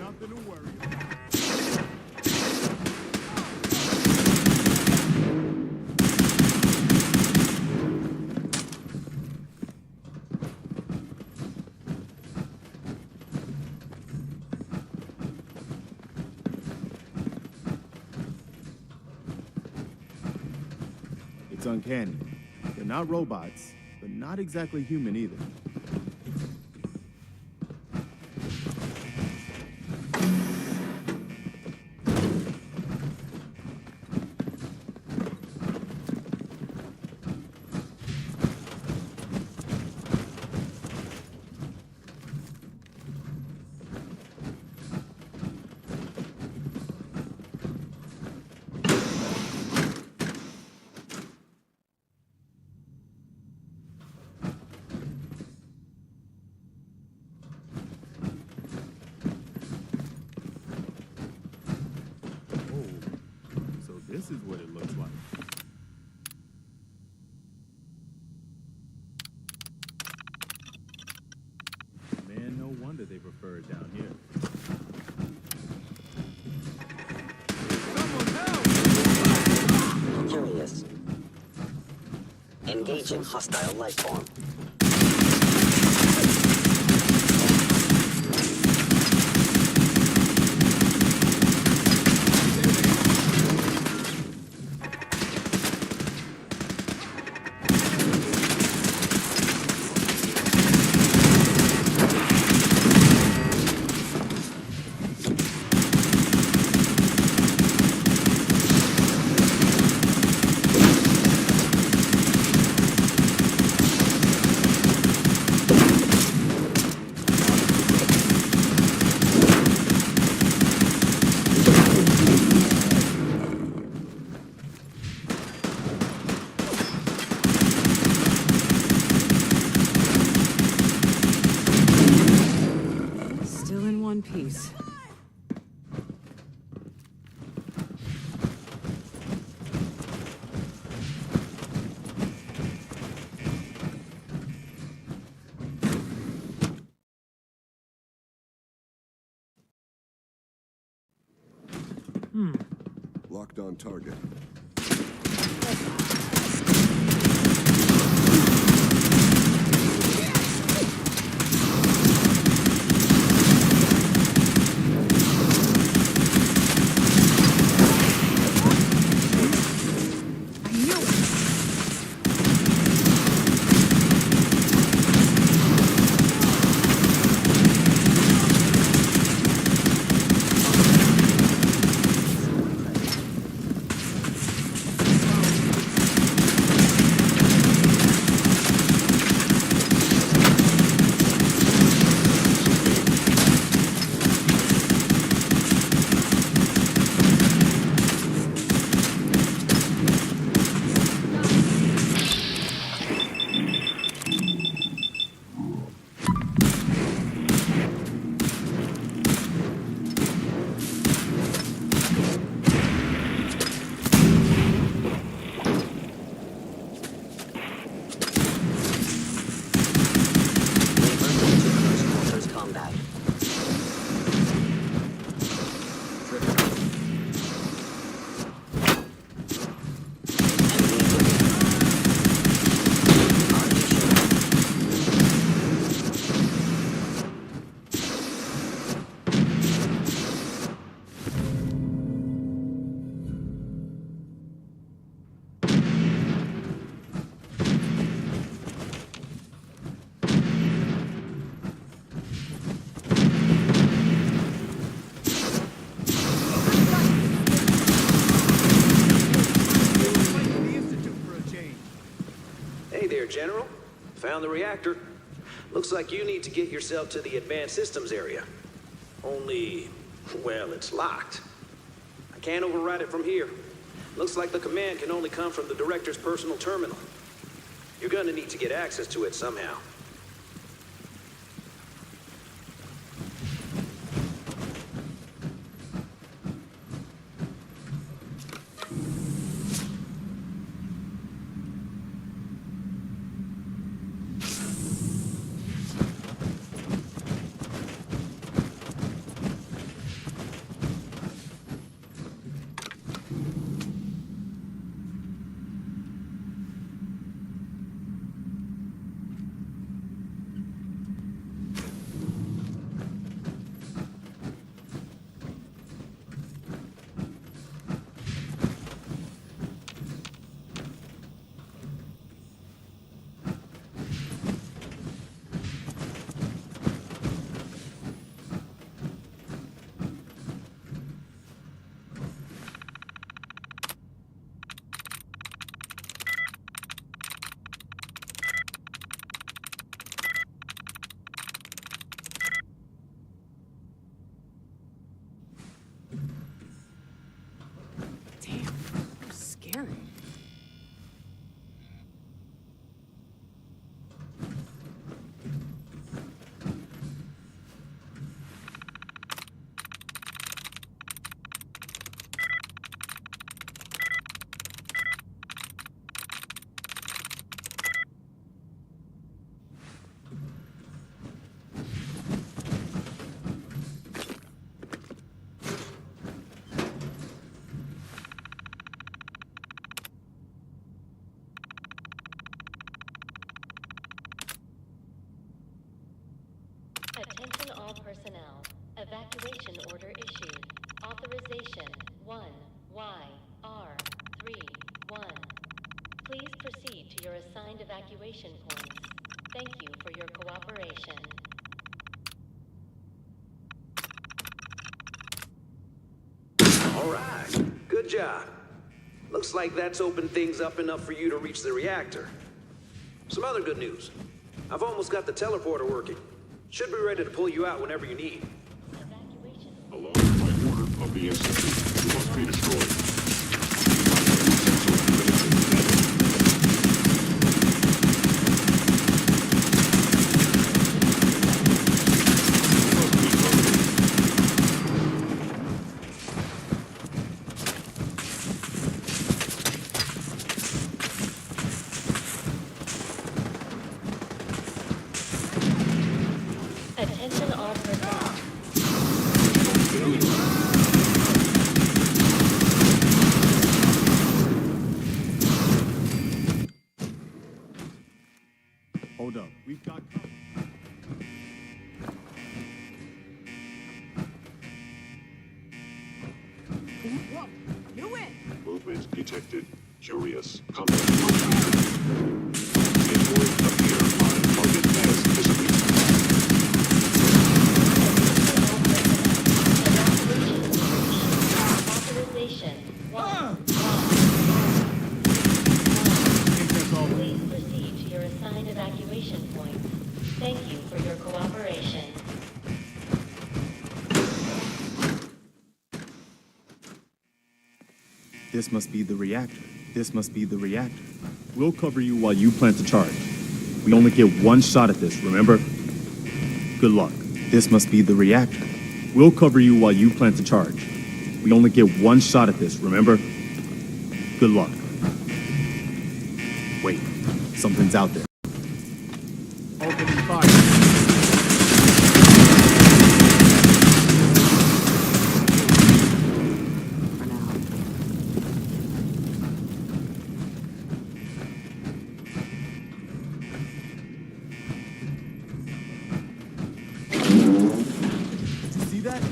Nothing to worry about. It's uncanny. They're not robots, but not exactly human either. So this is what it looks like. Man, no wonder they prefer it down here. Curious. Engaging hostile life form. Still in one piece. Locked on target. General. Found the reactor. Looks like you need to get yourself to the advanced systems area. Only, well, it's locked. I can't override it from here. Looks like the command can only come from the director's personal terminal. You're gonna need to get access to it somehow. Scary. Attention all personnel. Evacuation order issued. Authorization 1YR31. Please proceed to your assigned evacuation points. Thank you for your cooperation. All right, good job. Looks like that's opened things up enough for you to reach the reactor. Some other good news. I've almost got the teleporter working. Should be ready to pull you out whenever you need. Along by order of the Institute, you must be destroyed. Attention all personnel. Hold up. We've got... Whoa, you win! Movement detected. Curious. Contact. Inward appear on target as visible. Authorization 1. Please proceed to your assigned evacuation points. Thank you for your cooperation. This must be the reactor. This must be the reactor. We'll cover you while you plant the charge. We only get one shot at this, remember? Good luck. This must be the reactor. We'll cover you while you plant the charge. We only get one shot at this, remember? Good luck. Wait, something's out there. Opening fire. See that?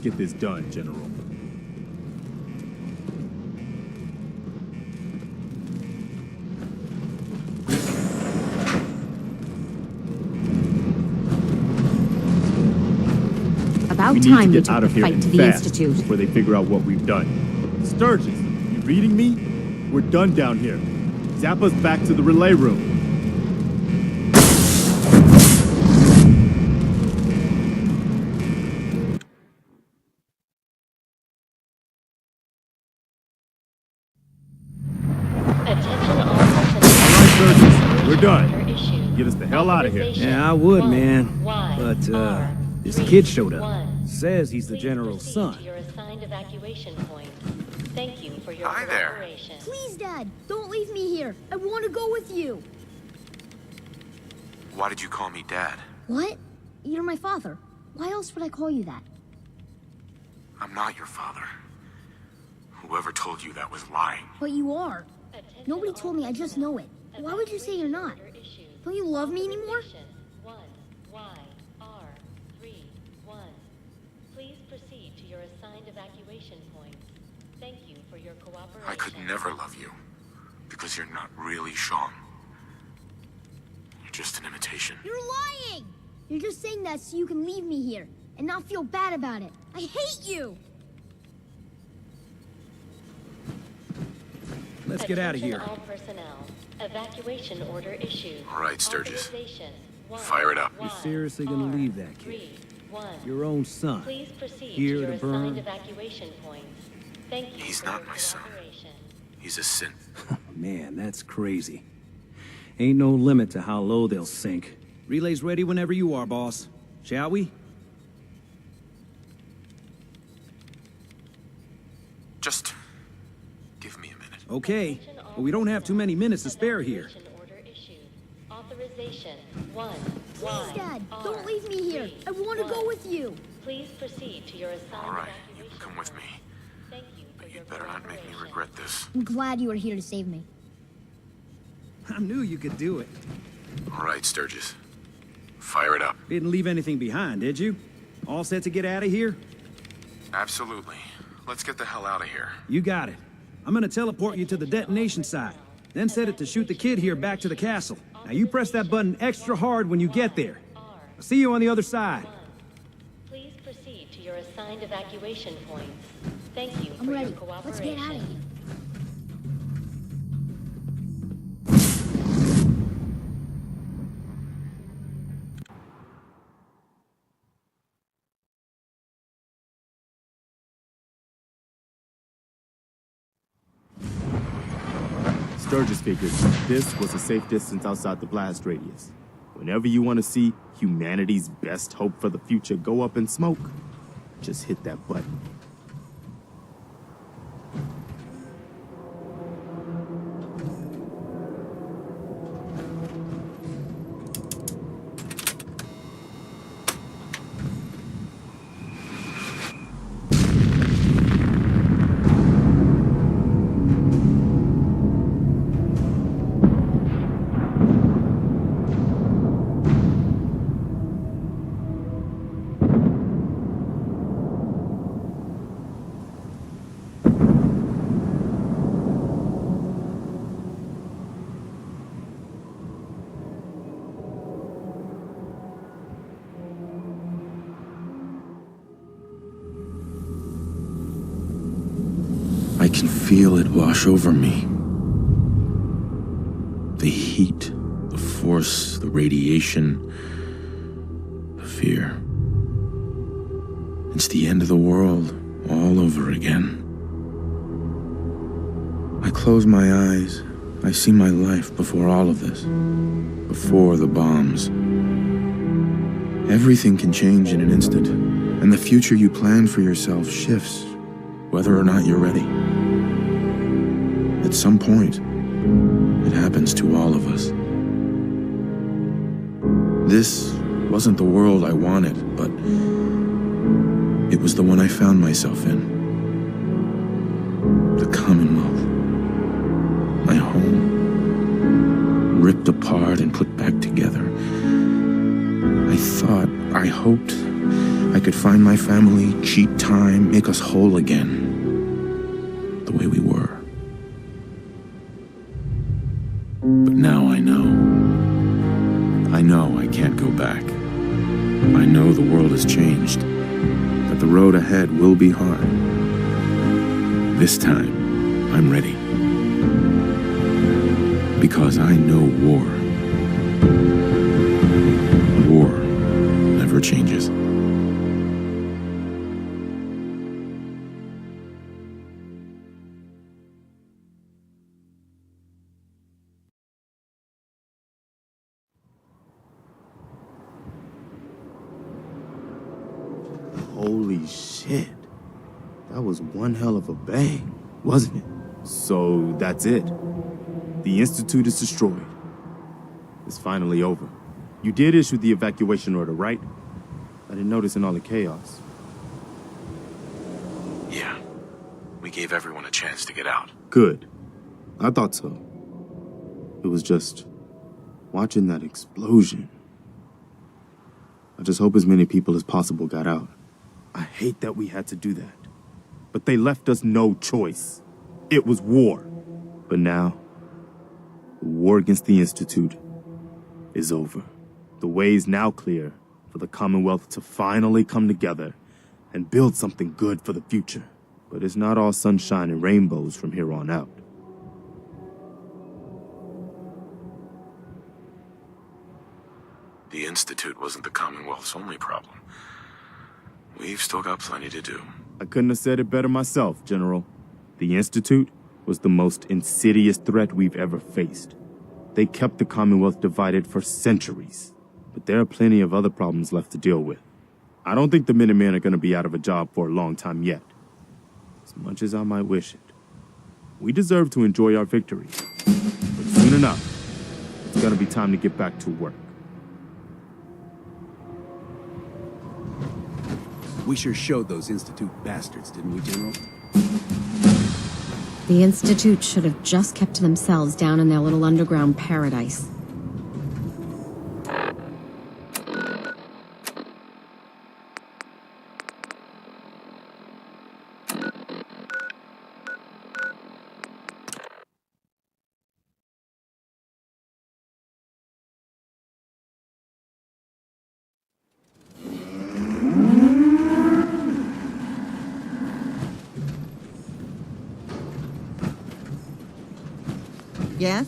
get this done, General. About We need time to you get took out the of here fight and to the fast Institute. before they figure out what we've done. Sturgis, you reading me? We're done down here. Zap us back to the relay room. Sturgis, we're done. Get us the hell out of here. Yeah, I would, man. But, this kid showed up. Says he's the general's son. Thank you for your Hi there. cooperation. Please, Dad, don't leave me here. I want to go with you. Why did you call me Dad? What? You're my father. Why else would I call you that? I'm not your father. Whoever told you that was lying. But you are. Nobody told me, I just know it. Why would you say you're not? Don't you love me anymore? 1YR31. Please proceed to your assigned evacuation point. Thank you for your cooperation. I could never love you, because you're not really Sean. You're just an imitation. You're lying! You're just saying that so you can leave me here and not feel bad about it. I hate you! Let's get out of here. All personnel. Evacuation order issued. All right, Sturgis. Authorization. Fire it up. You seriously gonna leave that kid? Your own son. Please proceed Here to your to burn? assigned evacuation points. Thank you. He's for not your my son. cooperation. He's a synth. Man, that's crazy. Ain't no limit to how low they'll sink. Relay's ready whenever you are, boss. Shall we? Just give me a minute. Okay, but we don't have too many minutes to spare here. Order issued. Authorization 1. Please, Dad, don't leave me here. I want to go with you. Please proceed to your assigned All right, you evacuation. can come with me. Thank you for But your you'd better not make me cooperation. regret this. I'm glad you were here to save me. I knew you could do it. All right, Sturgis. Fire it up. Didn't leave anything behind, did you? All set to get out of here? Absolutely. Let's get the hell out of here. You got it. I'm gonna teleport you to the detonation site, then set it to shoot the kid here back to the castle. Now you press that button extra hard when you get there. I'll see you on the other side. Please proceed to your assigned evacuation points. Thank you I'm for ready. your cooperation. Let's get out of here. Sturgis figured this was a safe distance outside the blast radius. Whenever you want to see humanity's best hope for the future go up in smoke, just hit that button. I can feel it wash over me. The heat, the force, the radiation, the fear. It's the end of the world all over again. I close my eyes. I see my life before all of this. Before the bombs. Everything can change in an instant, and the future you plan for yourself shifts, whether or not you're ready. At some point, it happens to all of us. This wasn't the world I wanted, but it was the one I found myself in. The Commonwealth. My home. Ripped apart and put back together. I hoped I could find my family, cheat time, make us whole again. The way we were. But now I know. I know I can't go back. I know the world has changed. That the road ahead will be hard. This time, I'm ready. Because I know war. War never changes. Holy shit. That was one hell of a bang, wasn't it? So that's it. The Institute is destroyed. It's finally over. You did issue the evacuation order, right? I didn't notice in all the chaos. Yeah. We gave everyone a chance to get out. Good. I thought so. It was just watching that explosion. I just hope as many people as possible got out. I hate that we had to do that. But they left us no choice. It was war. But now, the war against the Institute is over. The way is now clear for the Commonwealth to finally come together and build something good for the future. But it's not all sunshine and rainbows from here on out. The Institute wasn't the Commonwealth's only problem. We've still got plenty to do. I couldn't have said it better myself, General. The Institute was the most insidious threat we've ever faced. They kept the Commonwealth divided for centuries. But there are plenty of other problems left to deal with. I don't think the Minutemen are going to be out of a job for a long time yet. As much as I might wish it. We deserve to enjoy our victory. But soon enough, it's going to be time to get back to work. We sure showed those Institute bastards, didn't we, General? The Institute should have just kept to themselves down in their little underground paradise. Yes?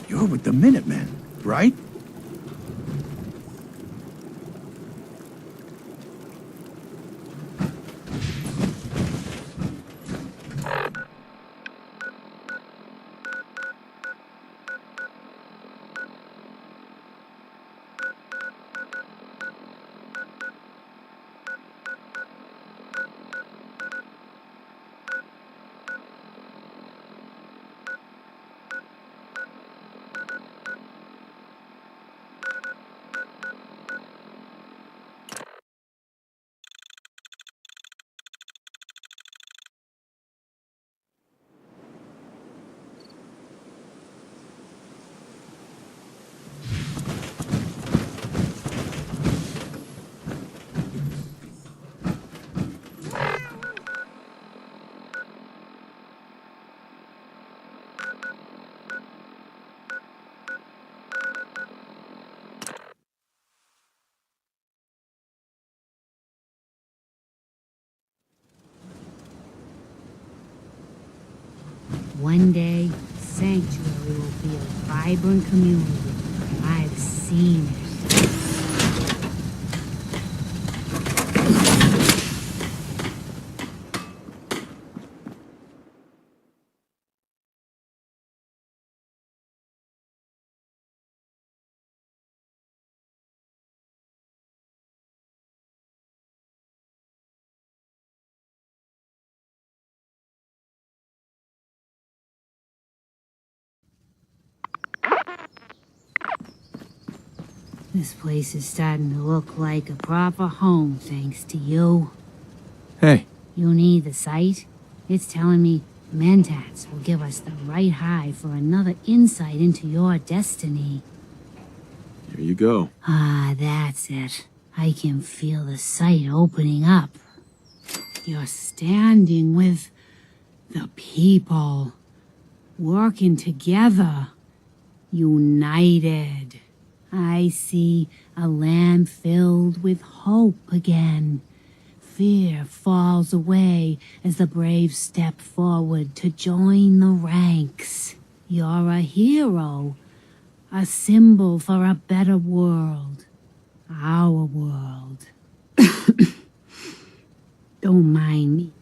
You're with the Minutemen, right? one day, Sanctuary will be a vibrant community. I've seen it. This place is starting to look like a proper home, thanks to you. Hey. You need the site? It's telling me Mentats will give us the right high for another insight into your destiny. Here you go. Ah, that's it. I can feel the site opening up. You're standing with the people, working together, united. I see a land filled with hope again. Fear falls away as the brave step forward to join the ranks. You're a hero, a symbol for a better world. Our world. Don't mind me.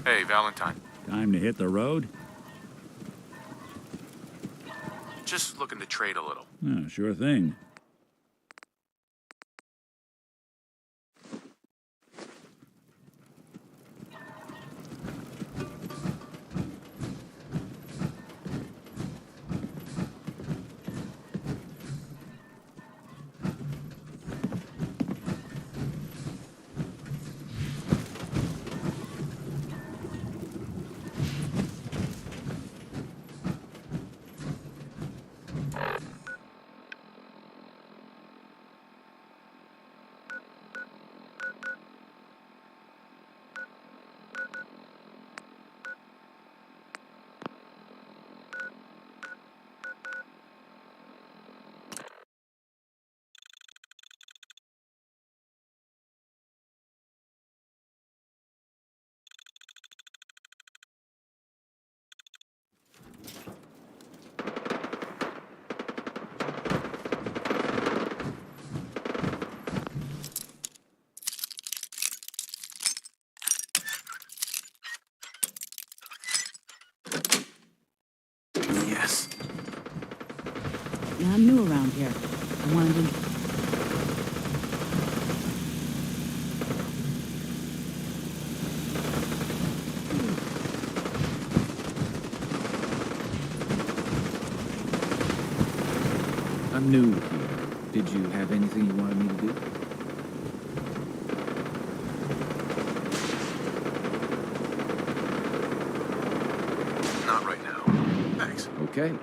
Hey, Valentine. Time to hit the road? Just looking to trade a little. Oh, sure thing. Yes. Yeah, I'm new around here. I wanted to... I'm new here. Did you have anything you wanted me to do? Not right now. Thanks. Okay.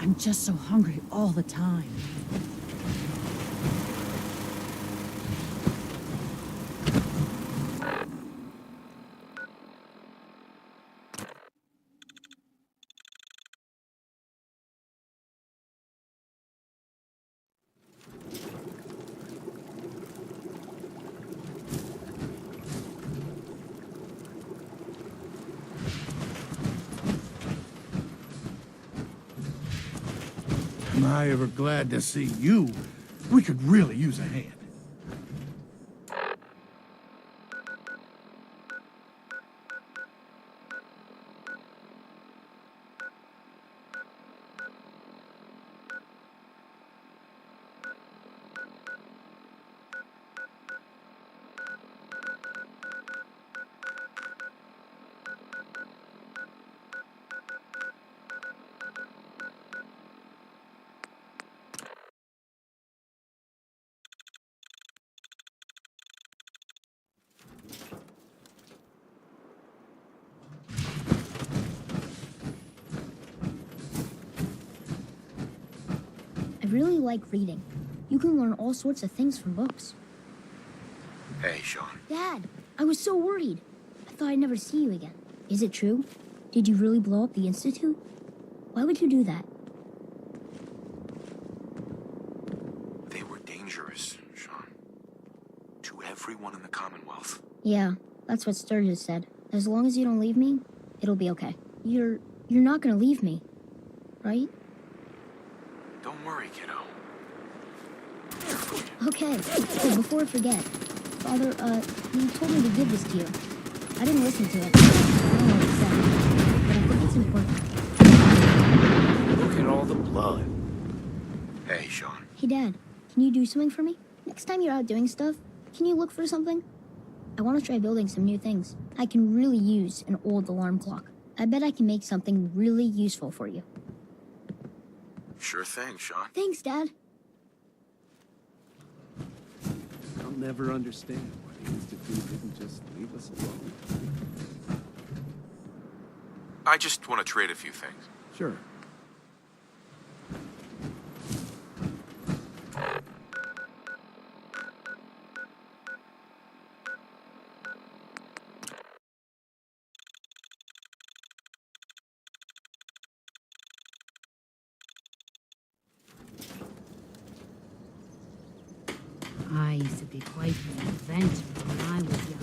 I'm just so hungry all the time. Am I ever glad to see you? We could really use a hand. I really like reading. You can learn all sorts of things from books. Hey, Sean. Dad, I was so worried. I thought I'd never see you again. Is it true? Did you really blow up the Institute? Why would you do that? They were dangerous, Sean. To everyone in the Commonwealth. Yeah, that's what Sturgis said. As long as you don't leave me, it'll be okay. You're not gonna leave me, right? Don't worry, kiddo. Okay, so before I forget, Father, he told me to give this to you. I didn't listen to it. I don't know what it said, but I think it's important. Look at all the blood. Hey, Sean. Hey, Dad, can you do something for me? Next time you're out doing stuff, can you look for something? I want to try building some new things. I can really use an old alarm clock. I bet I can make something really useful for you. Sure thing, Sean. Thanks, Dad. I'll never understand why the Institute didn't just leave us alone. I just want to trade a few things. Sure. I used to be quite an inventor when I was young.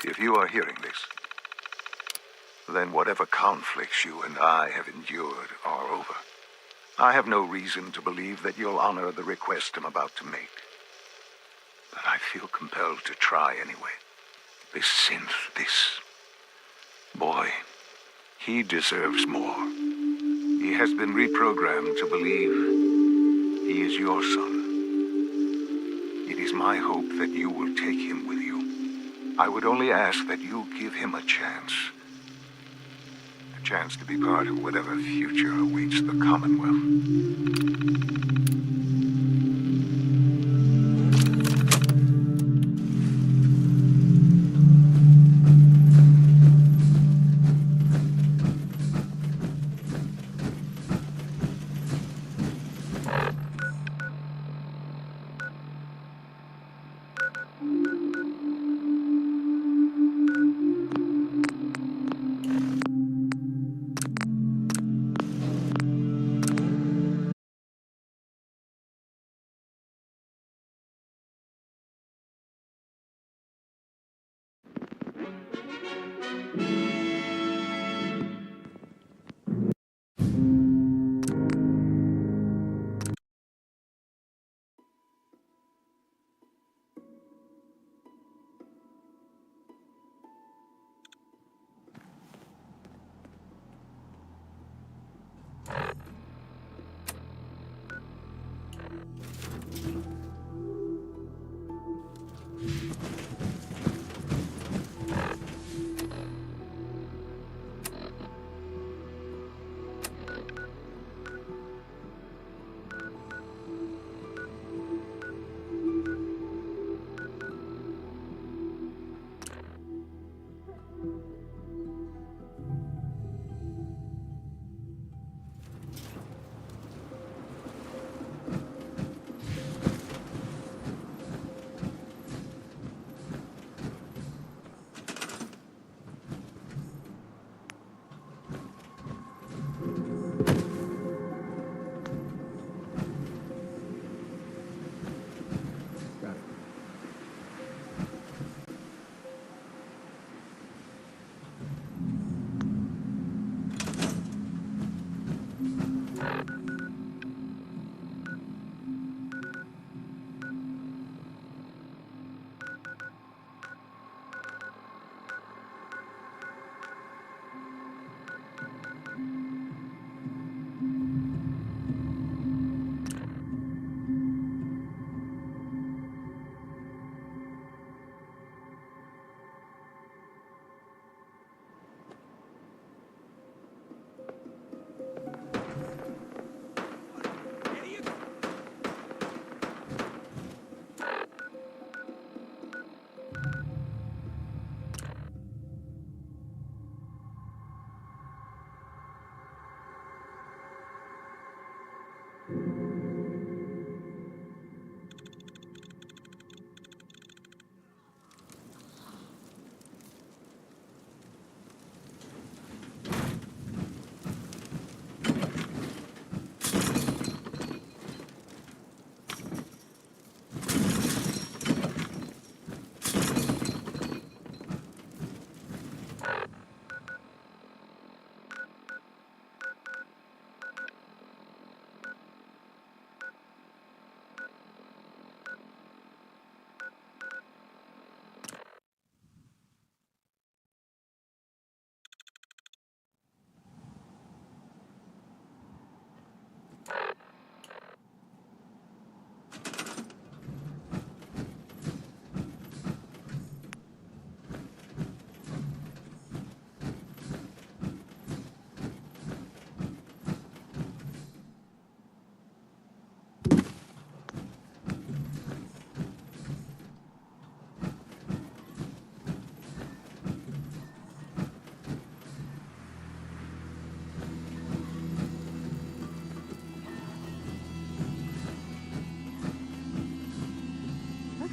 If you are hearing this, then whatever conflicts you and I have endured are over. I have no reason to believe that you'll honor the request I'm about to make. But I feel compelled to try anyway. This synth, this boy, he deserves more. He has been reprogrammed to believe he is your son. It is my hope that you will take him with you. I would only ask that you give him a chance. A chance to be part of whatever future awaits the Commonwealth.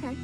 Okay.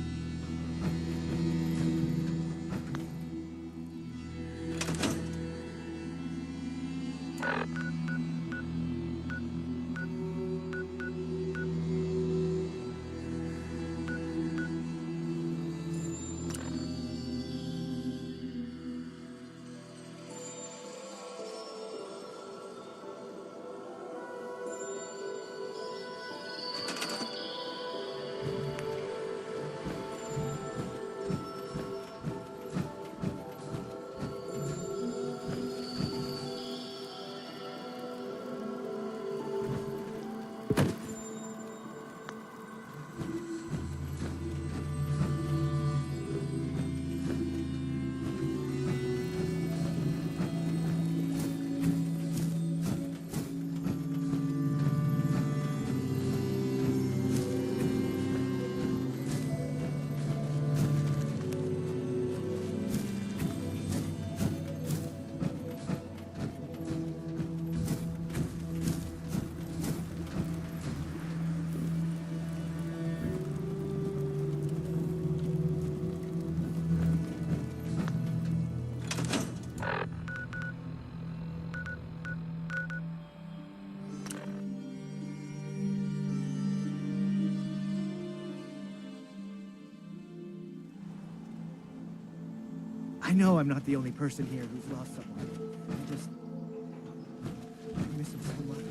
I know I'm not the only person here who's lost someone. I miss him so much.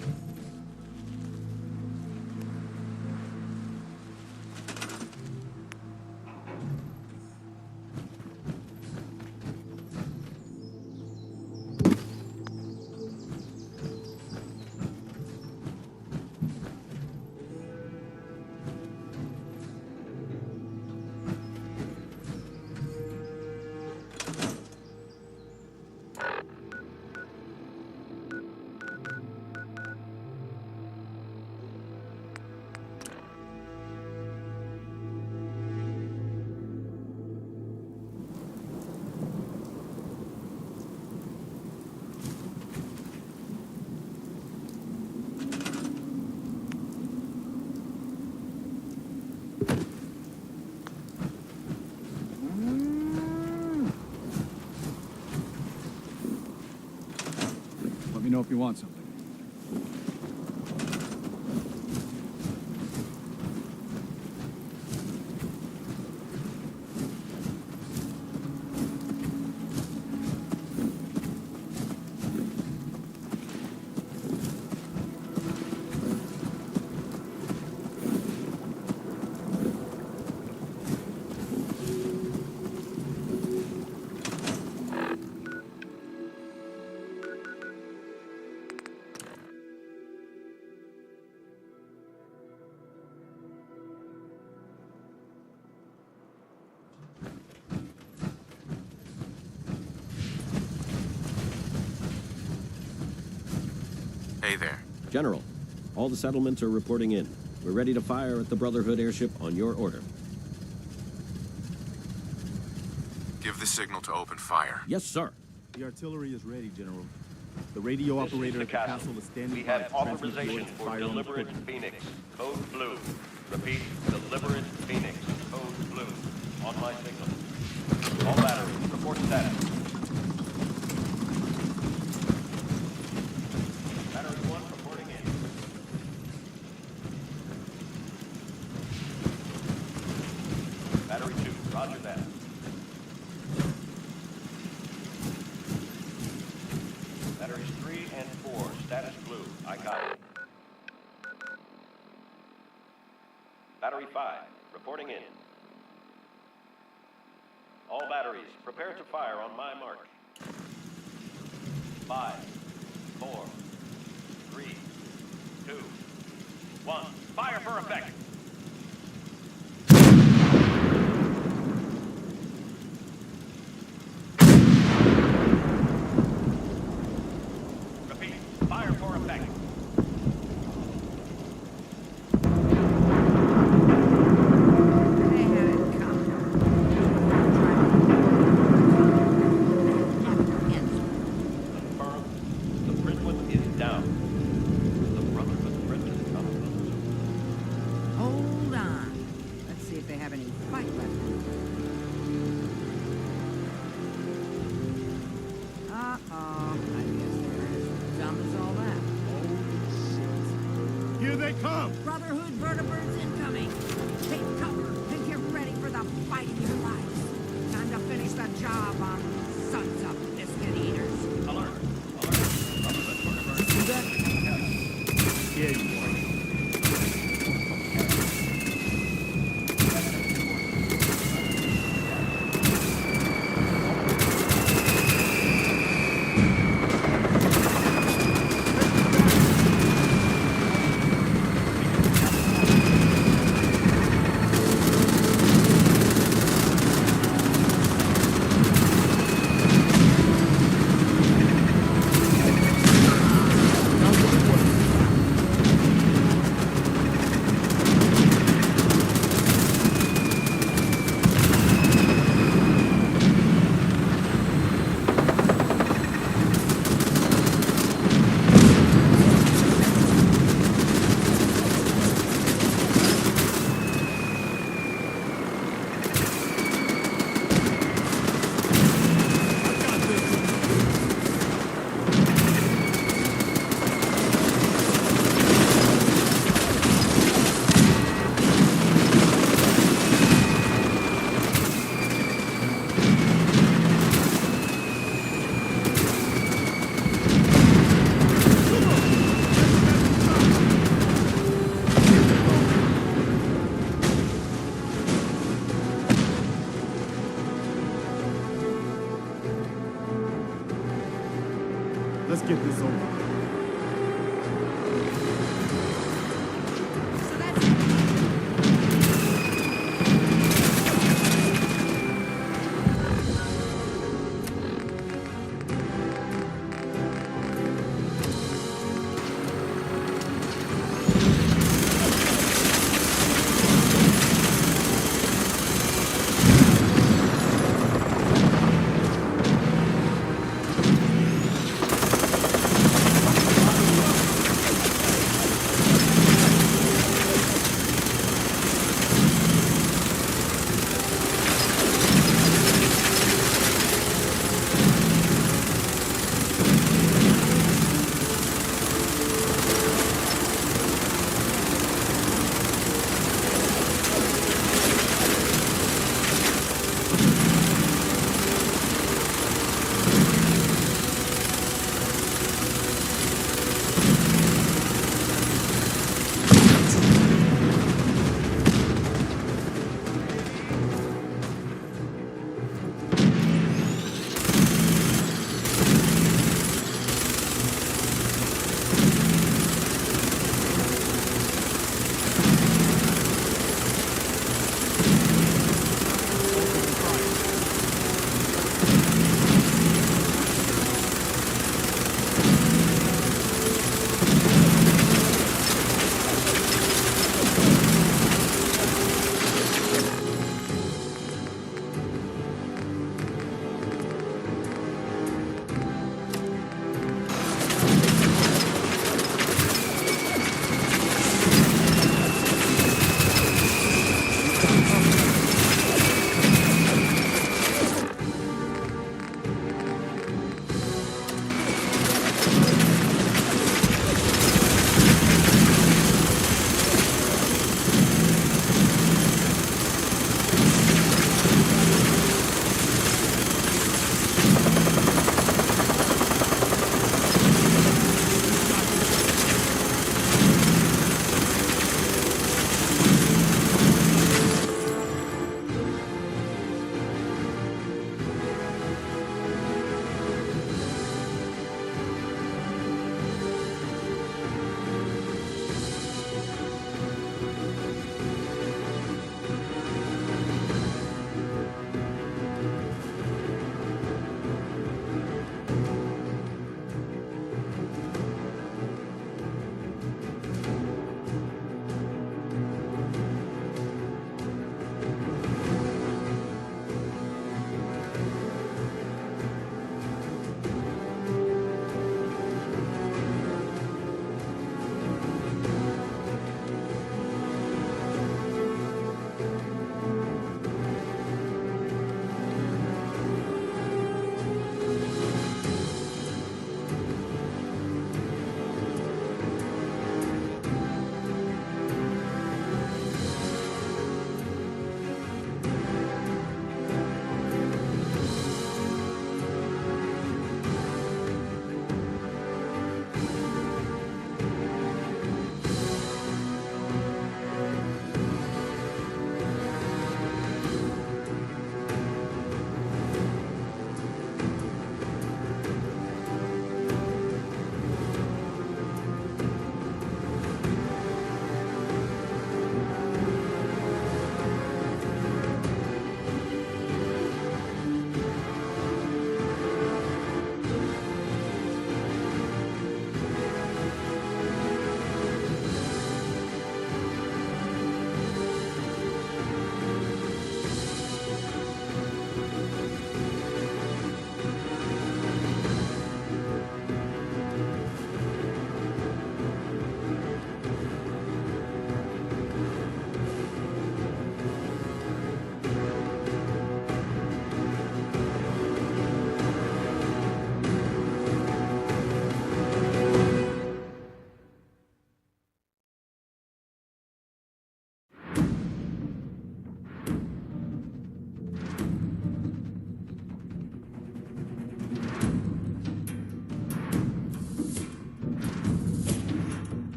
Let me know if you want something. Hey there. General, all the settlements are reporting in. We're ready to fire at the Brotherhood airship on your order. Give the signal to open fire. Yes, sir. The artillery is ready, General. The radio operator at the castle is standing by to transmit the order to fire on the Deliberate equipment. Phoenix, code blue. Repeat, Deliberate Phoenix, code blue. On my signal. All batteries, report status. Battery 1 reporting in. Battery 2, roger that. Batteries 3 and 4, status blue. I copy. Battery 5, reporting in. All batteries, prepare to fire on my mark. 5, 4, 3, 2, 1. Fire for effect! Repeat, fire for effect. have any fight left in them. Uh-oh. I guess they're as dumb as all that. Here they come! Brotherhood vertebrates incoming! Take cover and get ready for the fight of your lives. Time to finish the job on sons of biscuit eaters. Alert! Here you are.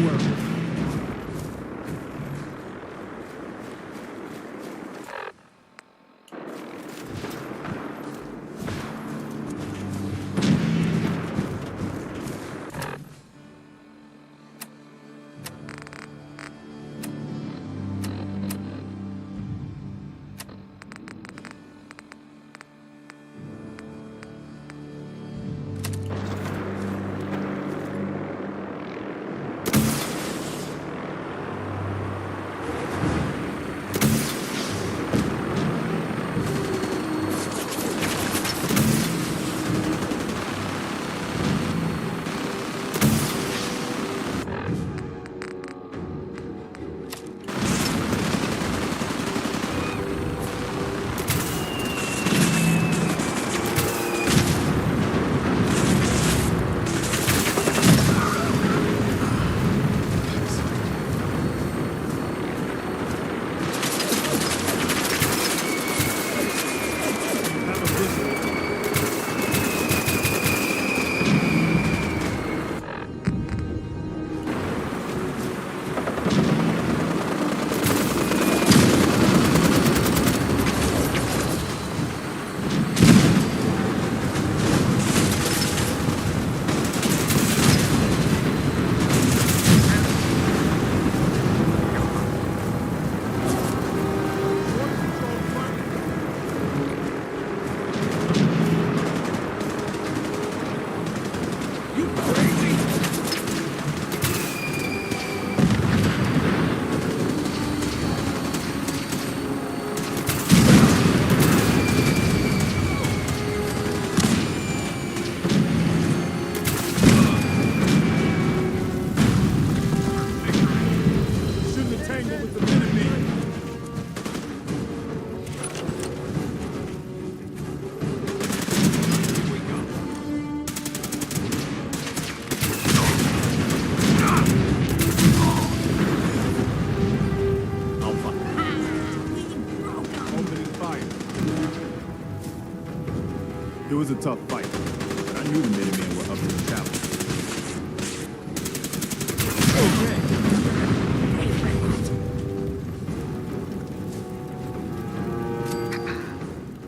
world. It was a tough fight, but I knew the Minutemen were up to the challenge.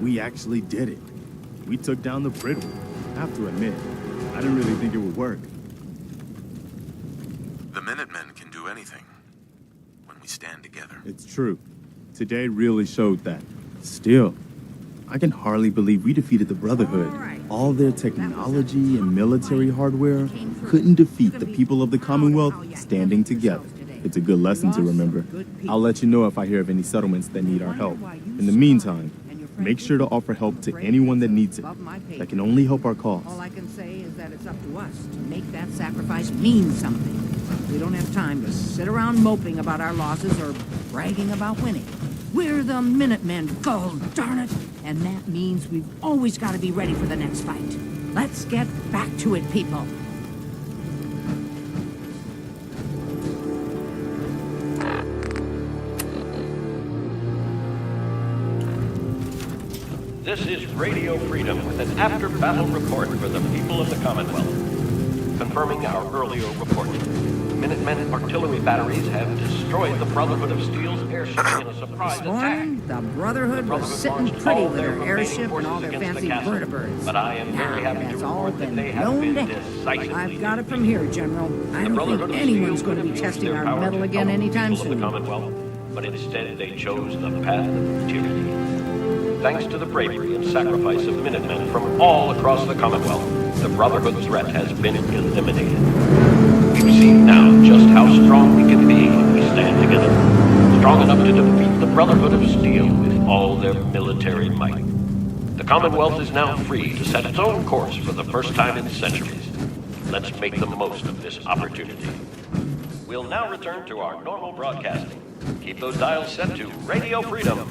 We actually did it. We took down the Brittle. I have to admit, I didn't really think it would work. The Minutemen can do anything when we stand together. It's true. Today really showed that. Still, I can hardly believe we defeated the Brotherhood. All their technology and military hardware couldn't defeat the people of the Commonwealth standing together. It's a good lesson to remember. I'll let you know if I hear of any settlements that need our help. In the meantime, make sure to offer help to anyone that needs it. That can only help our cause. All I can say is that it's up to us to make that sacrifice mean something. We don't have time to sit around moping about our losses or bragging about winning. We're the Minutemen, gold darn it! And that means we've always got to be ready for the next fight. Let's get back to it, people. This is Radio Freedom with an after-battle report for the people of the Commonwealth. Confirming our earlier report. Minutemen artillery batteries have destroyed the Brotherhood of Steel's airship in a surprise This morning, attack. the Brotherhood was sitting pretty with their airship and all their fancy vertibirds. But I am very happy to That's all report that been they have blown been down. decisively I've got it from here, General. I don't Brotherhood think of anyone's Steel going to be would have used testing their our power metal to again help the anytime people of soon. the Commonwealth, but instead they chose the path of tyranny. Thanks to the bravery and sacrifice of Minutemen from all across the Commonwealth, the Brotherhood threat has been eliminated. We've seen now just how strong we can be when we stand together. Strong enough to defeat the Brotherhood of Steel with all their military might. The Commonwealth is now free to set its own course for the first time in centuries. Let's make the most of this opportunity. We'll now return to our normal broadcasting. Keep those dials set to Radio Freedom.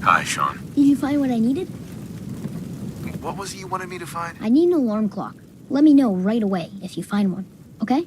Hi, Sean. Did you find what I needed? What was it you wanted me to find? I need an alarm clock. Let me know right away if you find one, okay?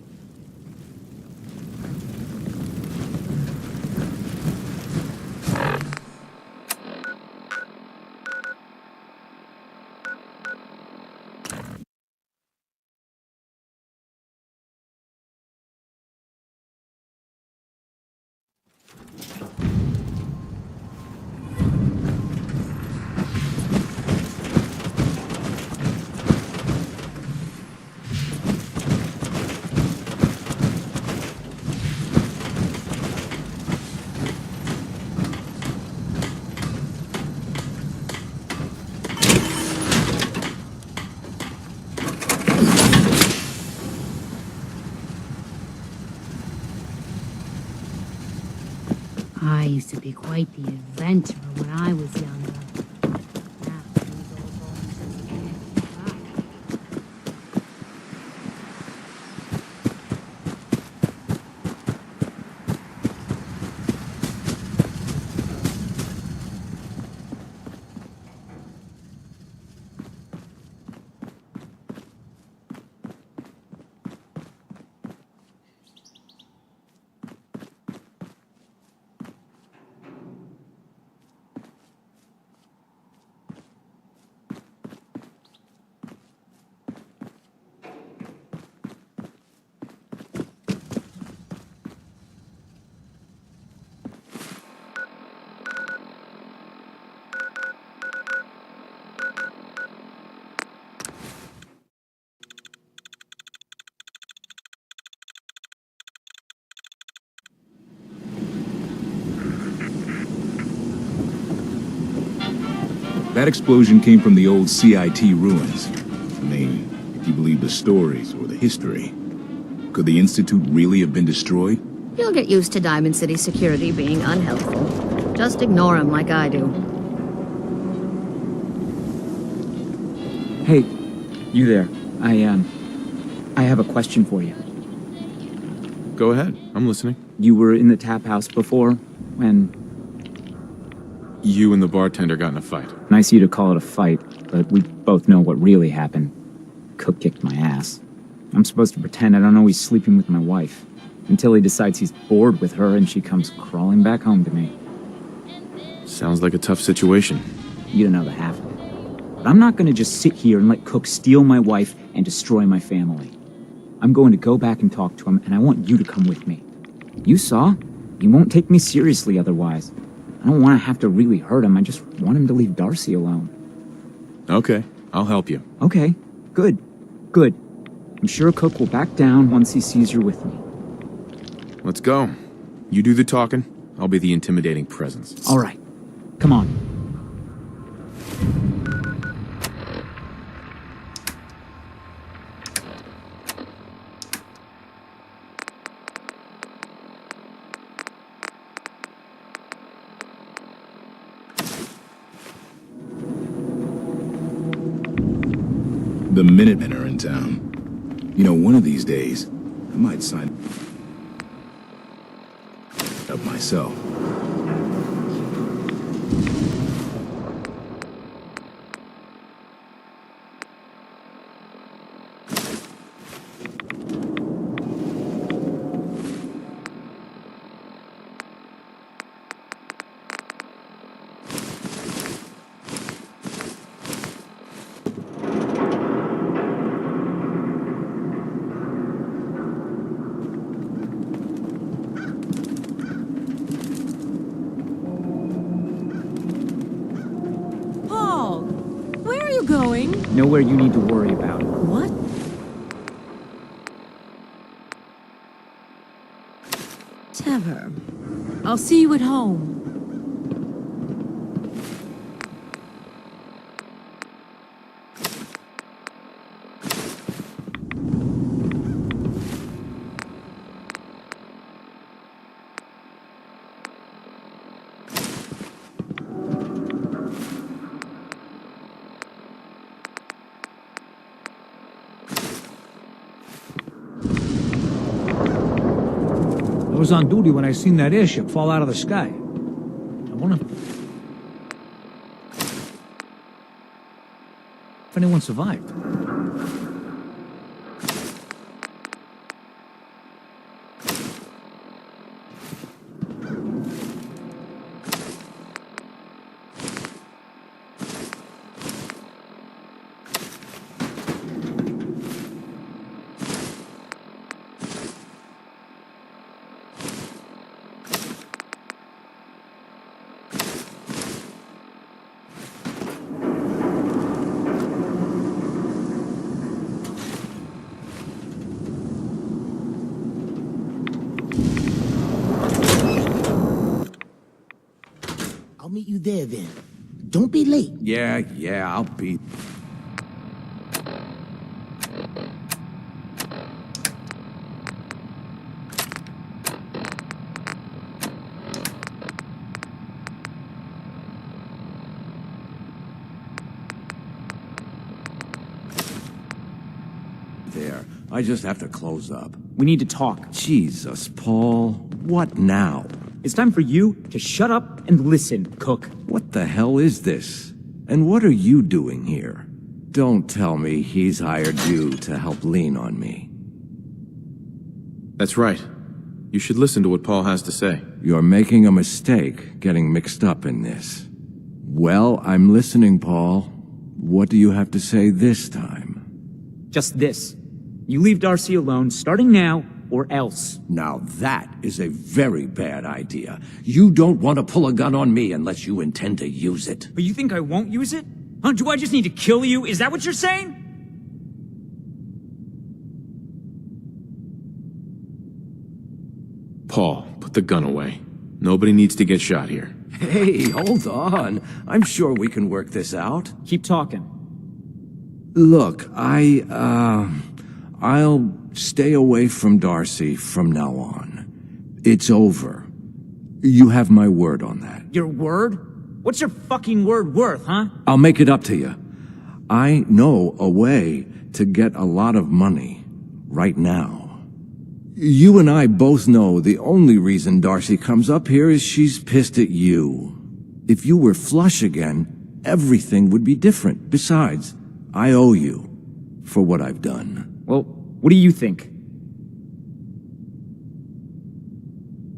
I used to be quite the adventurer when I was younger. Now, these old bones just can't keep up. That explosion came from the old CIT ruins. I mean, if you believe the stories or the history. Could the Institute really have been destroyed? You'll get used to Diamond City security being unhelpful. Just ignore them like I do. Hey, you there. I have a question for you. Go ahead. I'm listening. You were in the tap house before, when... You and the bartender got in a fight. Nice of you to call it a fight, but we both know what really happened. Cook kicked my ass. I'm supposed to pretend I don't know he's sleeping with my wife, until he decides he's bored with her and she comes crawling back home to me. Sounds like a tough situation. You don't know the half of it. But I'm not gonna just sit here and let Cook steal my wife and destroy my family. I'm going to go back and talk to him, and I want you to come with me. You saw? He won't take me seriously otherwise. I don't want to have to really hurt him. I just want him to leave Darcy alone. Okay, I'll help you. Okay, good, good. I'm sure Cook will back down once he sees you're with me. Let's go. You do the talking, I'll be the intimidating presence. All right, come on. The Minutemen are in town. You know, one of these days, I might sign up myself. Nowhere you need to worry about. What? Tever, I'll see you at home. I was on duty when I seen that airship fall out of the sky. I wanna... if anyone survived. I'll meet you there then. Don't be late. Yeah, I'll be... There. I just have to close up. We need to talk. Jesus, Paul. What now? It's time for you to shut up and listen, Cook. What the hell is this? And what are you doing here? Don't tell me he's hired you to help lean on me. That's right. You should listen to what Paul has to say. You're making a mistake getting mixed up in this. Well, I'm listening, Paul. What do you have to say this time? Just this. You leave Darcy alone, starting now, or else. Now that is a very bad idea. You don't want to pull a gun on me unless you intend to use it. But you think I won't use it? Huh? Do I just need to kill you? Is that what you're saying? Paul, put the gun away. Nobody needs to get shot here. Hey, hold on. I'm sure we can work this out. Keep talking. Look, I'll stay away from Darcy from now on. It's over. You have my word on that. Your word? What's your fucking word worth, huh? I'll make it up to you. I know a way to get a lot of money right now. You and I both know the only reason Darcy comes up here is she's pissed at you. If you were flush again, everything would be different. Besides, I owe you for what I've done. Well, what do you think?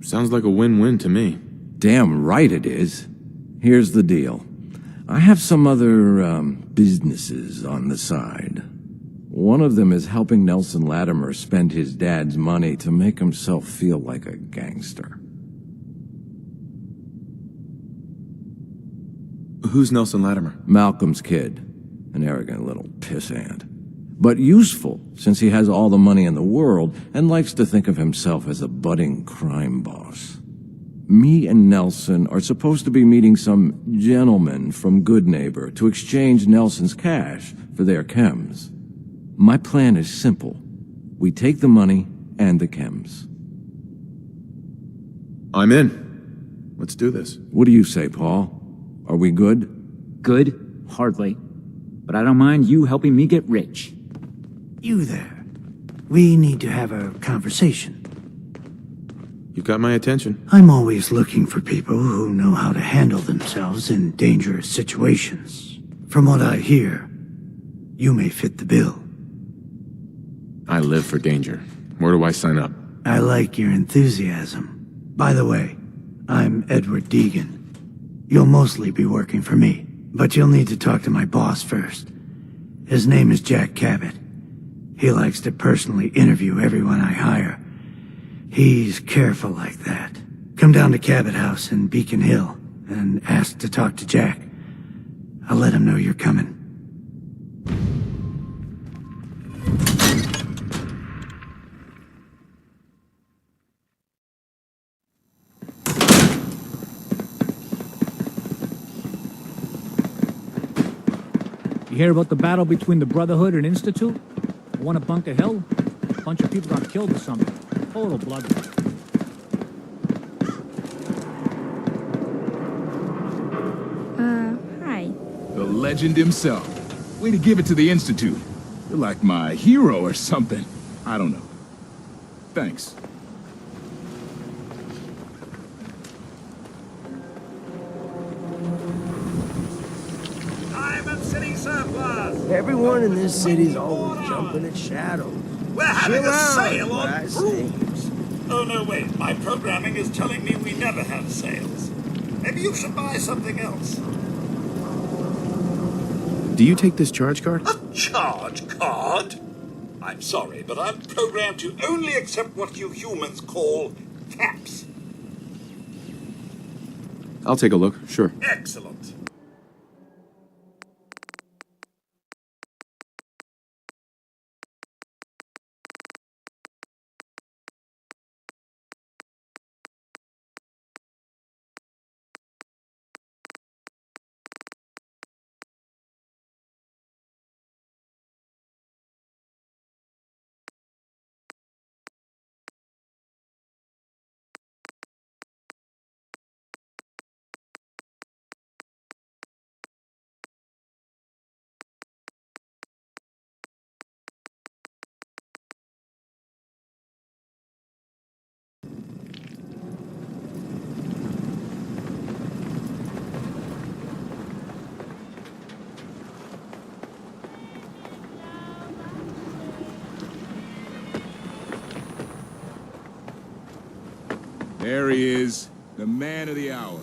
Sounds like a win-win to me. Damn right it is. Here's the deal. I have some other, businesses on the side. One of them is helping Nelson Latimer spend his dad's money to make himself feel like a gangster. Who's Nelson Latimer? Malcolm's kid. An arrogant little pissant. But useful, since he has all the money in the world and likes to think of himself as a budding crime boss. Me and Nelson are supposed to be meeting some gentleman from Good Neighbor to exchange Nelson's cash for their chems. My plan is simple. We take the money and the chems. I'm in. Let's do this. What do you say, Paul? Are we good? Good? Hardly. But I don't mind you helping me get rich. You there. We need to have a conversation. You got my attention. I'm always looking for people who know how to handle themselves in dangerous situations. From what I hear, you may fit the bill. I live for danger. Where do I sign up? I like your enthusiasm. By the way, I'm Edward Deegan. You'll mostly be working for me, but you'll need to talk to my boss first. His name is Jack Cabot. He likes to personally interview everyone I hire. He's careful like that. Come down to Cabot House in Beacon Hill and ask to talk to Jack. I'll let him know you're coming. You hear about the battle between the Brotherhood and Institute? The one at Bunker Hill? A bunch of people got killed or something. Total bloodbath. Hi. The legend himself. Way to give it to the Institute. You're like my hero or something. I don't know. Thanks. Diamond City Surplus! Everyone in this city's always jumping at shadows. We're having Chill a out, sale what on I say. brooms. Oh, no, wait. My programming is telling me we never have sales. Maybe you should buy something else. Do you take this charge card? A charge card? I'm sorry, but I'm programmed to only accept what you humans call caps. I'll take a look, sure. Excellent. There he is, the man of the hour.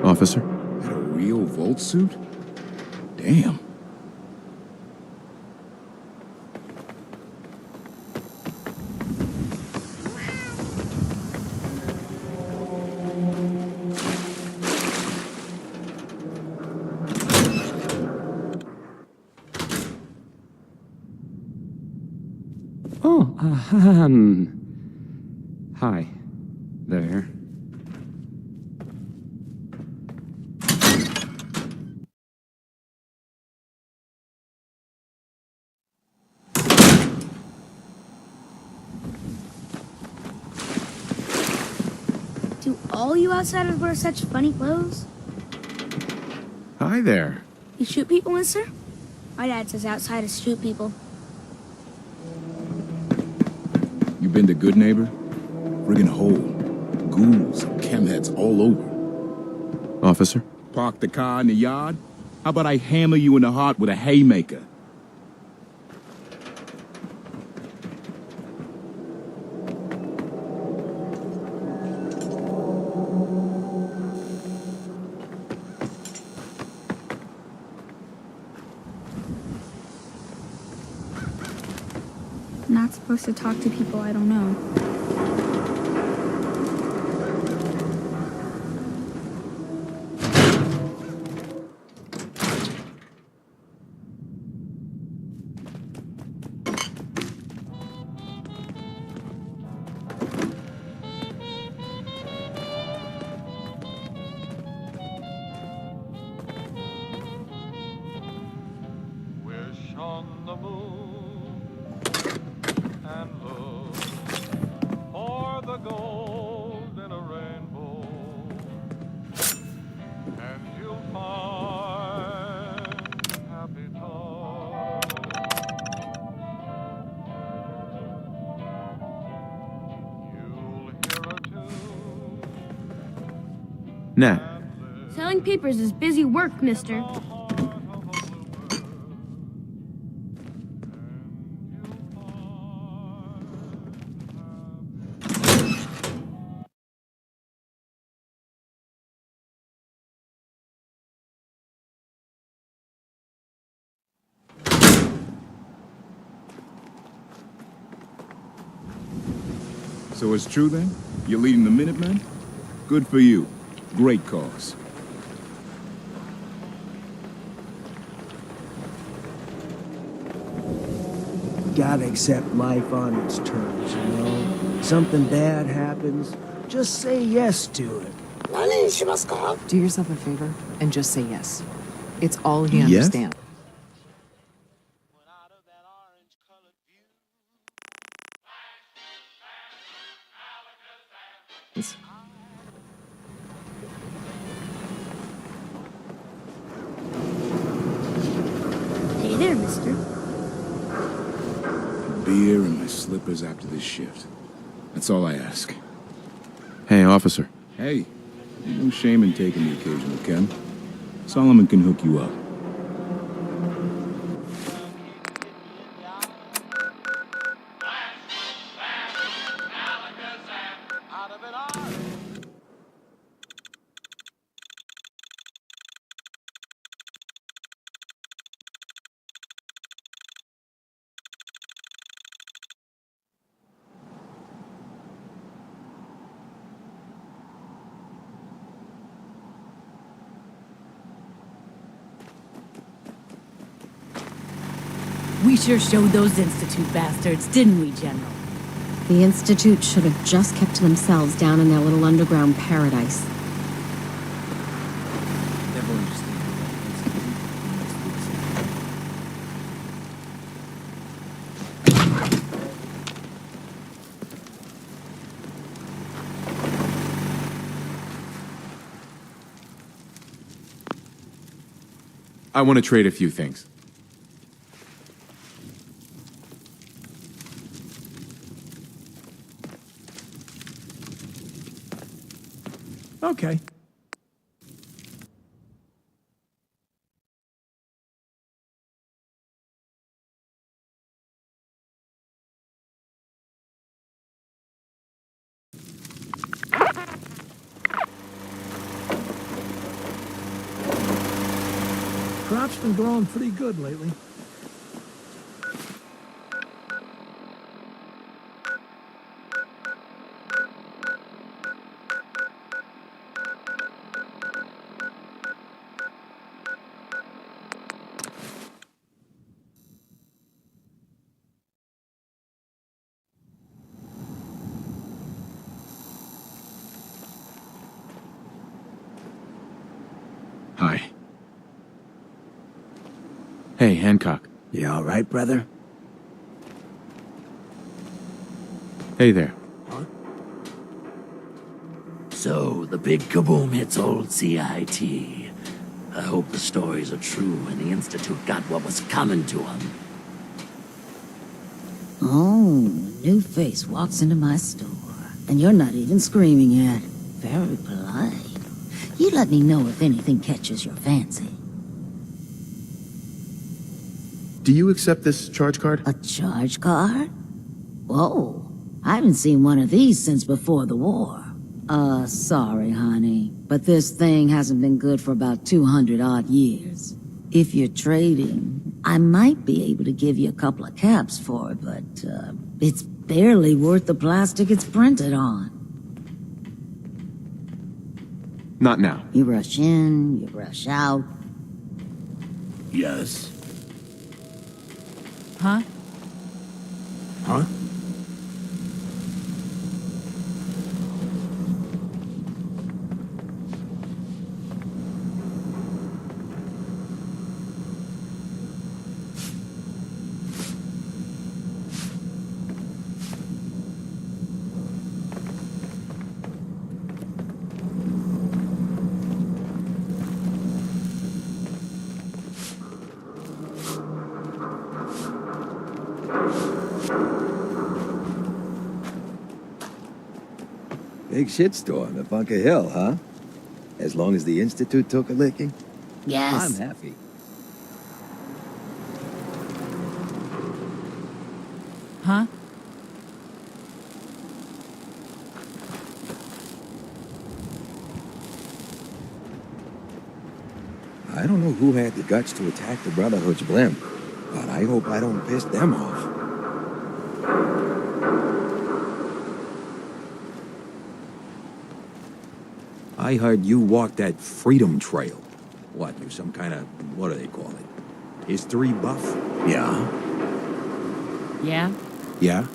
Officer? That a real Volt suit? Damn. Oh, hi. There. Do all you outsiders wear such funny clothes? Hi there. You shoot people, mister? My dad says outsiders shoot people. You been to Good Neighbor? Friggin' hole. Ghouls and chemheads all over. Officer? Park the car in the yard? How about I hammer you in the heart with a haymaker? Not supposed to talk to people I don't know. Wish on the moon and look for the gold in a rainbow, and you'll find happy times. You'll hear a tune. Nat. Selling papers is busy work, mister. So it's true then? You're leading the Minutemen? Good for you. Great cause. Gotta accept life on its terms, you know? Something bad happens, just say yes to it. Do yourself a favor and just say yes. It's all he Yes? understands. Hey there, mister. Beer and my slippers after this shift. That's all I ask. Hey, officer. Hey, no shame in taking the occasional Ken. Solomon can hook you up. We sure showed those Institute bastards, didn't we, General? The Institute should have just kept to themselves down in their little underground paradise. Never understood. I want to trade a few things. Okay. Crop's been growing pretty good lately. Hi. Hey, Hancock. You all right, brother? Hey there. So, the big kaboom hits old CIT. I hope the stories are true and the Institute got what was coming to them. Oh, new face walks into my store. And you're not even screaming yet. Very polite. You let me know if anything catches your fancy. Do you accept this charge card? A charge card? Whoa. I haven't seen one of these since before the war. Sorry, honey, but this thing hasn't been good for about 200-odd years. If you're trading, I might be able to give you a couple of caps for it, but, it's barely worth the plastic it's printed on. Not now. You rush in, you rush out. Yes. Huh? Huh? Big shitstorm at Bunker Hill, huh? As long as the Institute took a licking? Yes. I'm happy. Huh? I don't know who had the guts to attack the Brotherhood's blimp, but I hope I don't piss them off. I heard you walked that Freedom Trail. What, you some kind of, what do they call it? History buff? Yeah. Yeah? Yeah?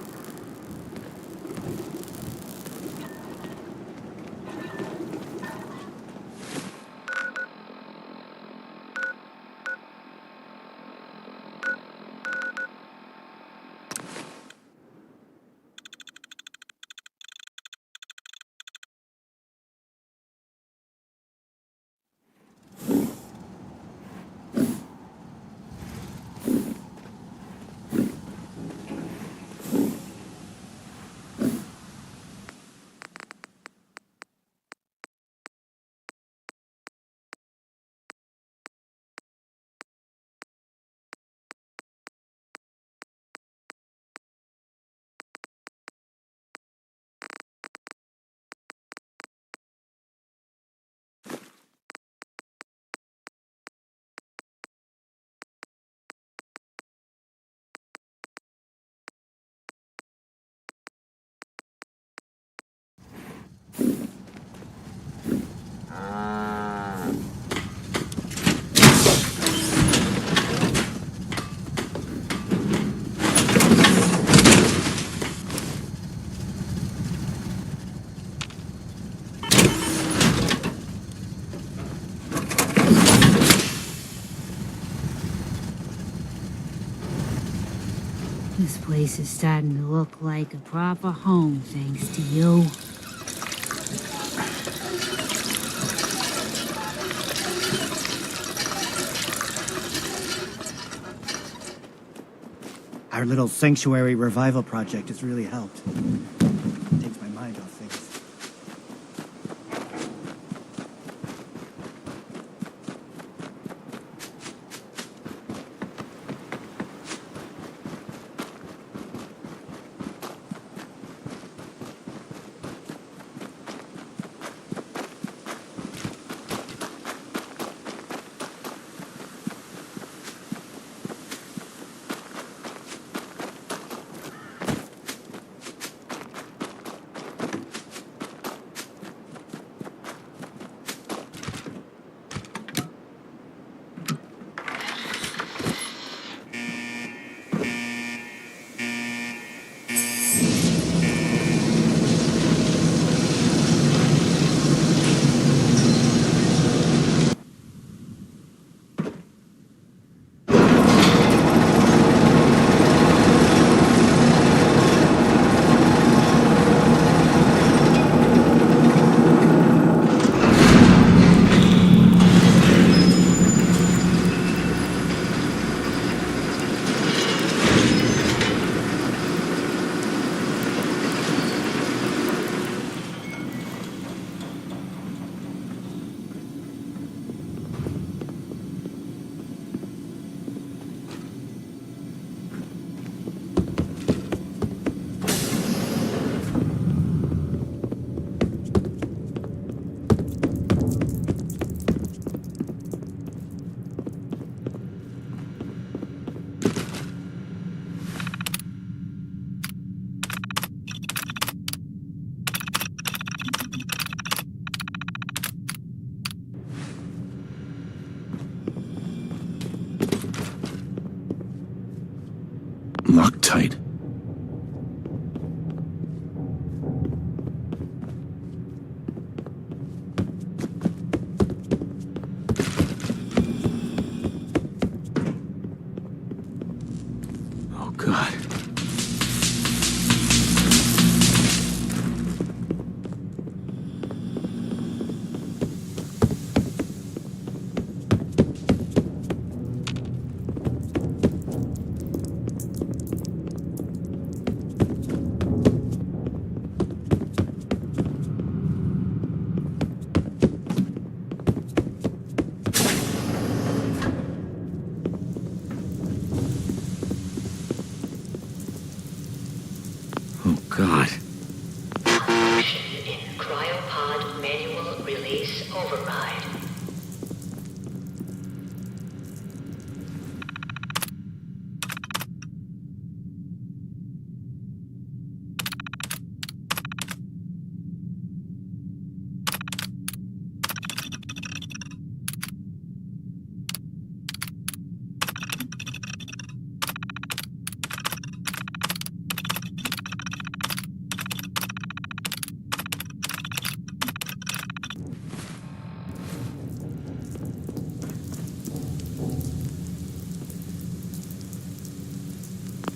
This place is starting to look like a proper home, thanks to you. Our little sanctuary revival project has really helped. Takes my mind off things. Loctite. Oh, God. Oh, God. Malfunction in cryopod manual release override.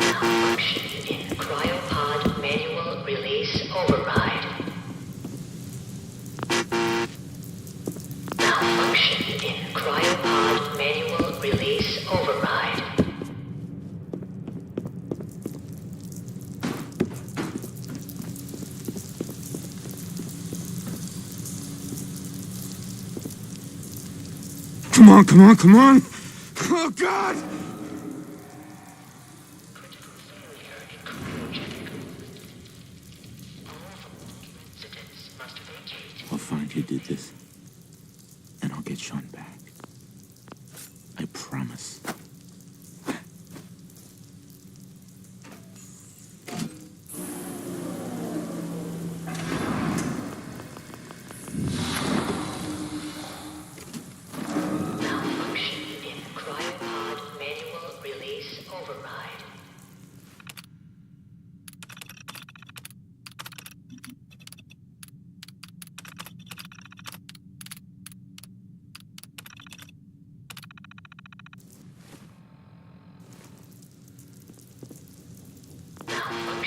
Malfunction in cryopod manual release override. Malfunction in cryopod manual release override. Come on, come on, come on! Oh, God! I'll find who did this, and I'll get Sean back. I promise. Malfunction in cryopod manual release override.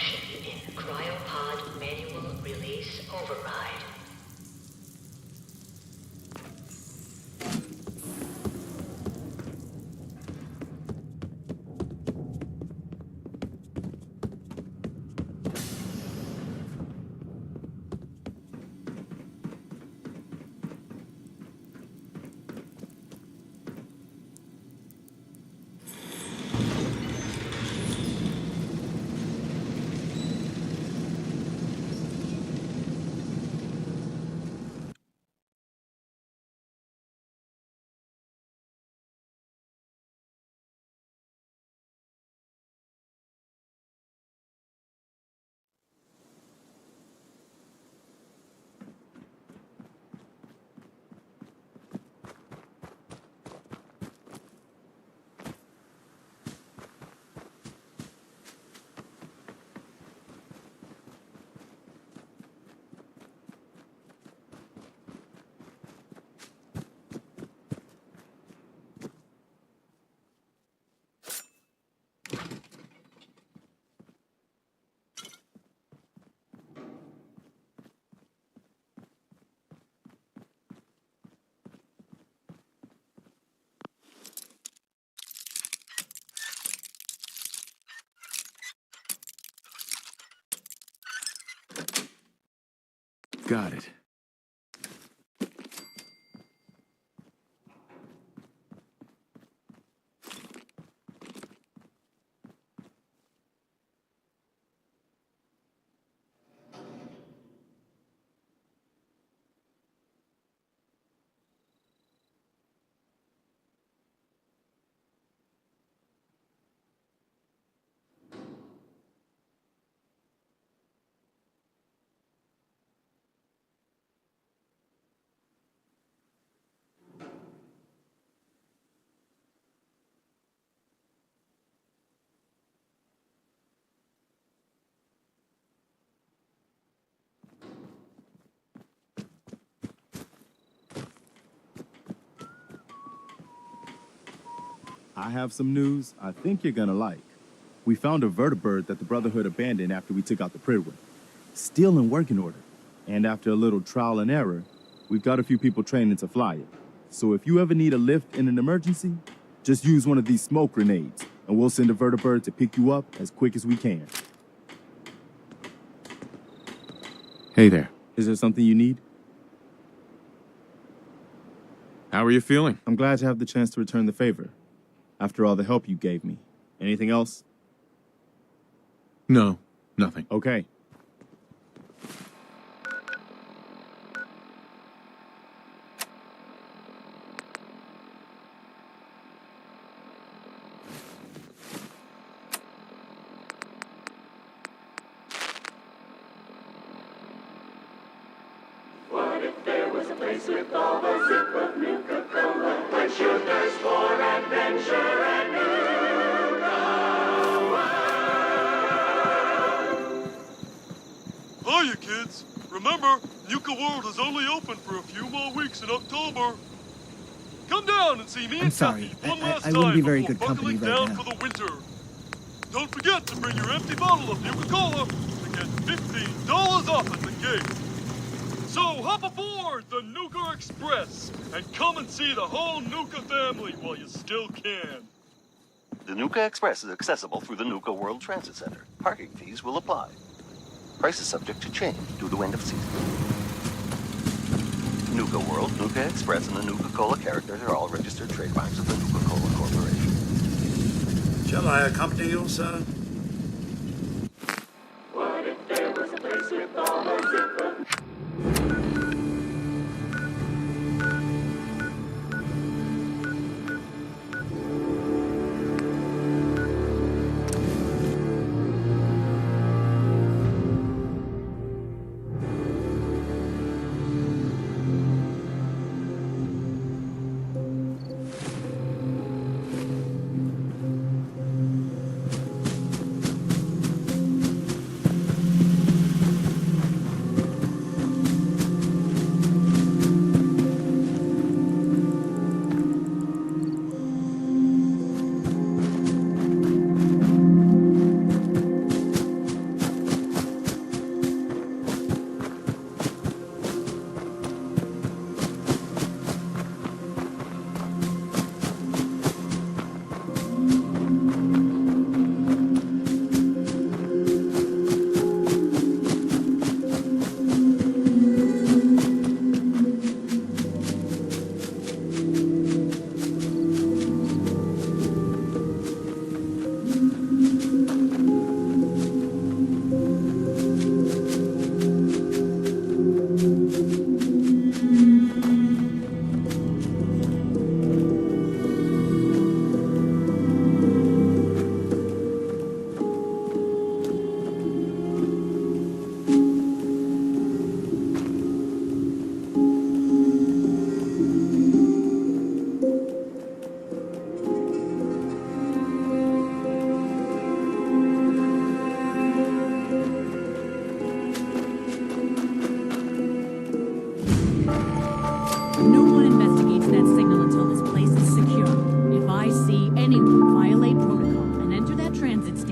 Malfunction in cryopod manual release override. Got it. I have some news I think you're gonna like. We found a vertibird that the Brotherhood abandoned after we took out the Pridwin. Still in working order. And after a little trial and error, we've got a few people training to fly it. So if you ever need a lift in an emergency, just use one of these smoke grenades, and we'll send a vertibird to pick you up as quick as we can. Hey there. Is there something you need? How are you feeling? I'm glad to have the chance to return the favor. After all the help you gave me. Anything else? No, nothing. Okay. What if there was a place with all the zip of Nuka-Cola? Quench your thirst for adventure and Nuka. Hiya, kids. Remember, Nuka World is only open for a few more weeks in October. Come down and see me I'm and sorry. Tuffy one last I wouldn't be time very before good company buckling right down now. for the winter. Don't forget to bring your empty bottle of Nuka-Cola to get $15 off at the gate. So hop aboard the Nuka Express and come and see the whole Nuka family while you still can. The Nuka Express is accessible through the Nuka World Transit Center. Parking fees will apply. Price is subject to change due to end of season. Nuka World, Nuka Express, and the Nuka-Cola characters are all registered trademarks of the Nuka-Cola Corporation. Shall I accompany you, sir? What if there was a place with all the zip of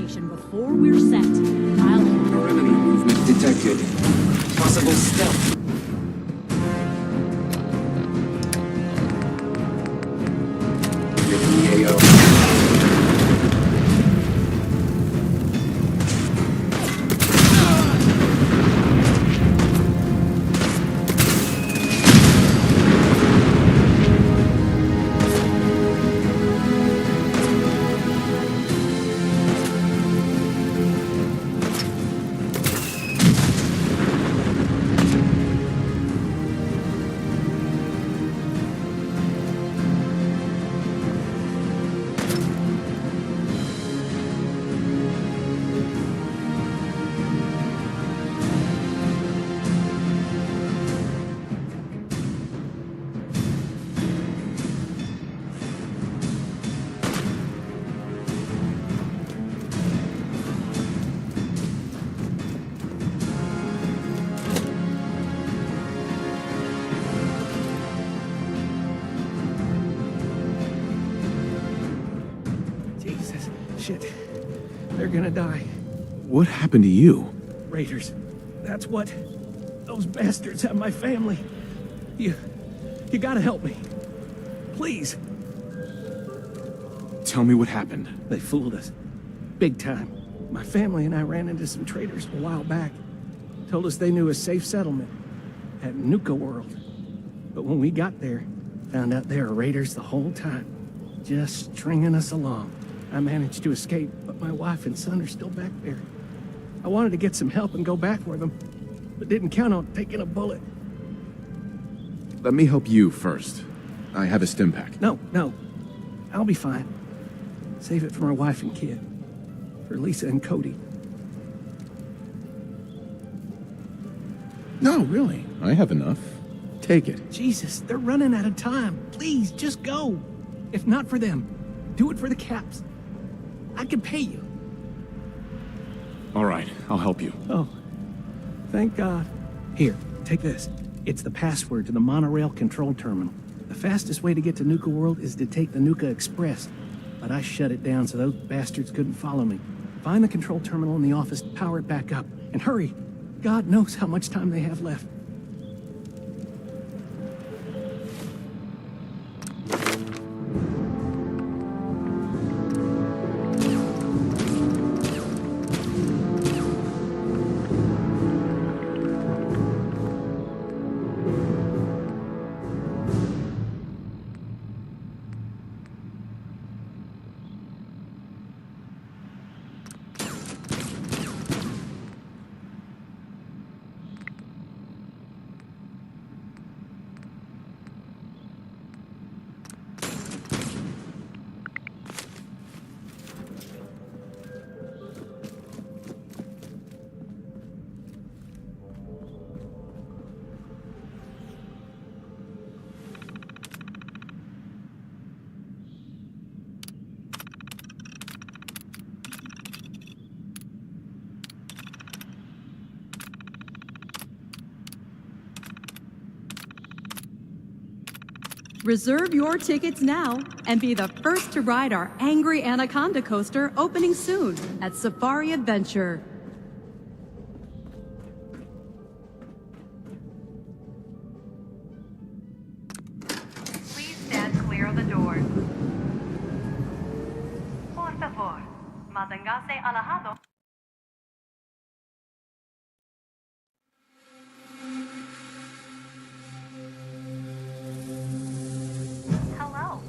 station before we're set. Perimeter movement detected. Possible stealth. Shit. They're gonna die. What happened to you? Raiders. That's what. Those bastards have my family. You gotta help me. Please. Tell me what happened. They fooled us. Big time. My family and I ran into some traitors a while back. Told us they knew a safe settlement at Nuka World. But when we got there, found out they were raiders the whole time. Just stringing us along. I managed to escape, but my wife and son are still back there. I wanted to get some help and go back for them, but didn't count on taking a bullet. Let me help you first. I have a stim pack. No. I'll be fine. Save it for my wife and kid. For Lisa and Cody. No, really. I have enough. Take it. Jesus, they're running out of time. Please, just go. If not for them, do it for the Caps. I can pay you. All right, I'll help you. Oh, thank God. Here, take this. It's the password to the monorail control terminal. The fastest way to get to Nuka World is to take the Nuka Express, but I shut it down so those bastards couldn't follow me. Find the control terminal in the office, power it back up, and hurry. God knows how much time they have left. Reserve your tickets now and be the first to ride our Angry Anaconda coaster opening soon at Safari Adventure. Please stand clear of the doors. Por favor, manténgase alejado. Hello,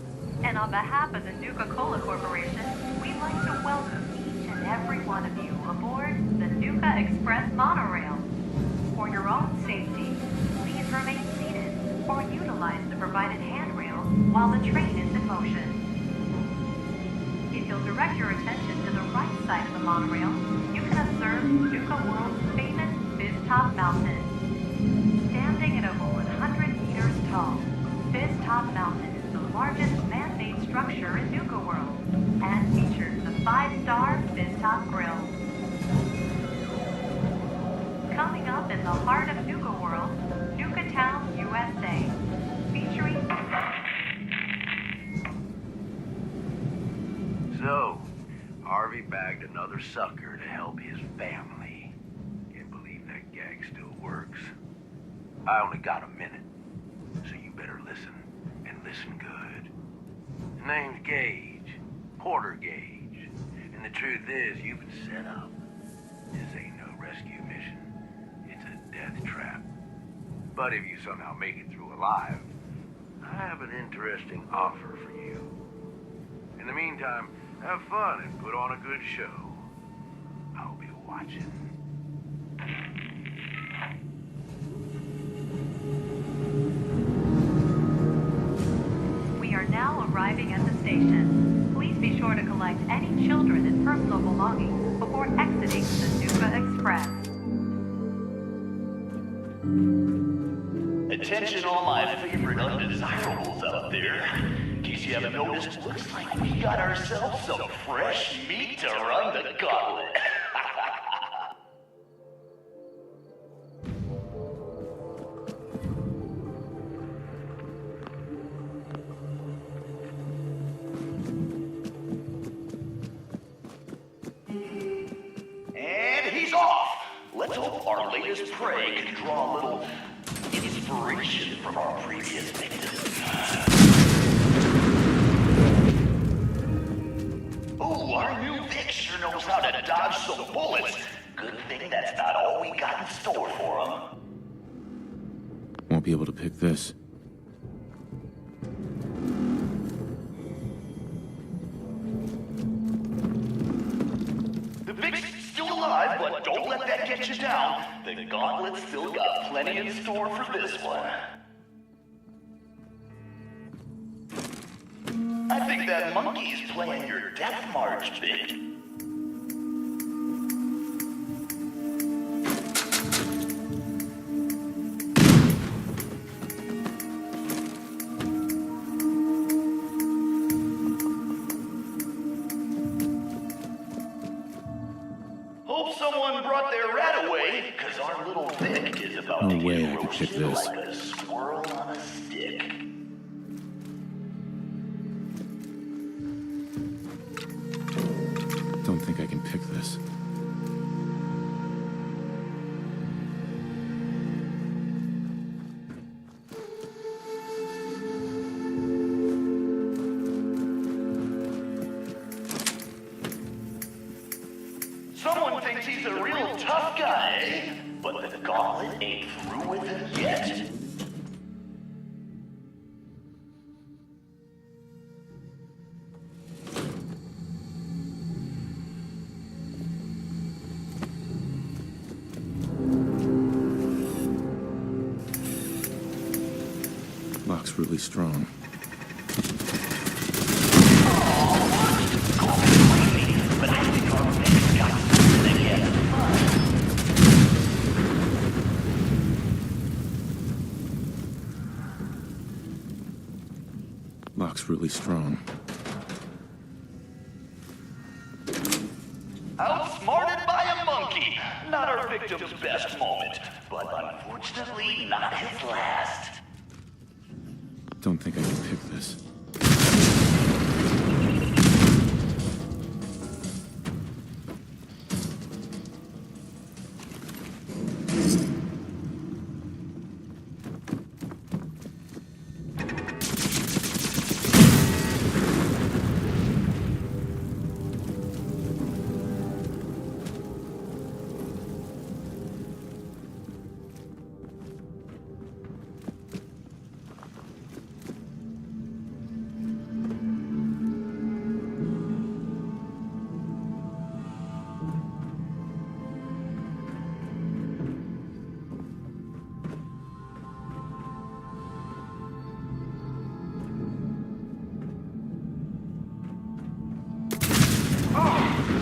and on behalf of the Nuka-Cola Corporation, we'd like to welcome each and every one of you aboard the Nuka Express monorail. For your own safety, please remain seated or utilize the provided handrail while the train is in motion. If you'll direct your attention to the right side of the monorail, you can observe Nuka World's famous Fizz Top Mountain. Standing at over 100 meters tall, Fizz Top Mountain is the largest man-made structure in Nuka World and features the 5-star Fizz Top Grill. Coming up in the heart of Nuka World, Nuka Town, USA, featuring... So, Harvey bagged another sucker to help his family. Can't believe that gag still works. I only got a minute, so you better listen, and listen good. His name's Gage, Porter Gage, and the truth is, you've been set up. This ain't no rescue mission. It's a death trap. But if you somehow make it through alive, I have an interesting offer for you. In the meantime, have fun and put on a good show. I'll be watching. We are now arriving at the station. Please be sure to collect any children and personal belongings before exiting the Nuka Express. Attention all my favorite undesirables out there. In case you haven't noticed, looks like we got ourselves some fresh meat to run the gauntlet. And he's off. Let's hope our latest prey can draw a little inspiration from our previous victims. Oh, our new Vic sure knows how to dodge some bullets. Good thing that's not all we got in store for him. Won't be able to pick this. The Vic's still alive, but don't let that get you down. The gauntlet's still got plenty in store for this one. I think that monkey's playing your death march, Vic. Hope someone brought their rat away, because our little Vic is about to way get I could pick roasted this. like a squirrel on a stick. Don't think I can pick this. Someone thinks he's a real tough guy, eh? But the gauntlet ain't through with him yet. Lock's really strong. Lock's really strong. Outsmarted by a monkey. Not our victim's best moment, but unfortunately not his last. Don't think I can pick this.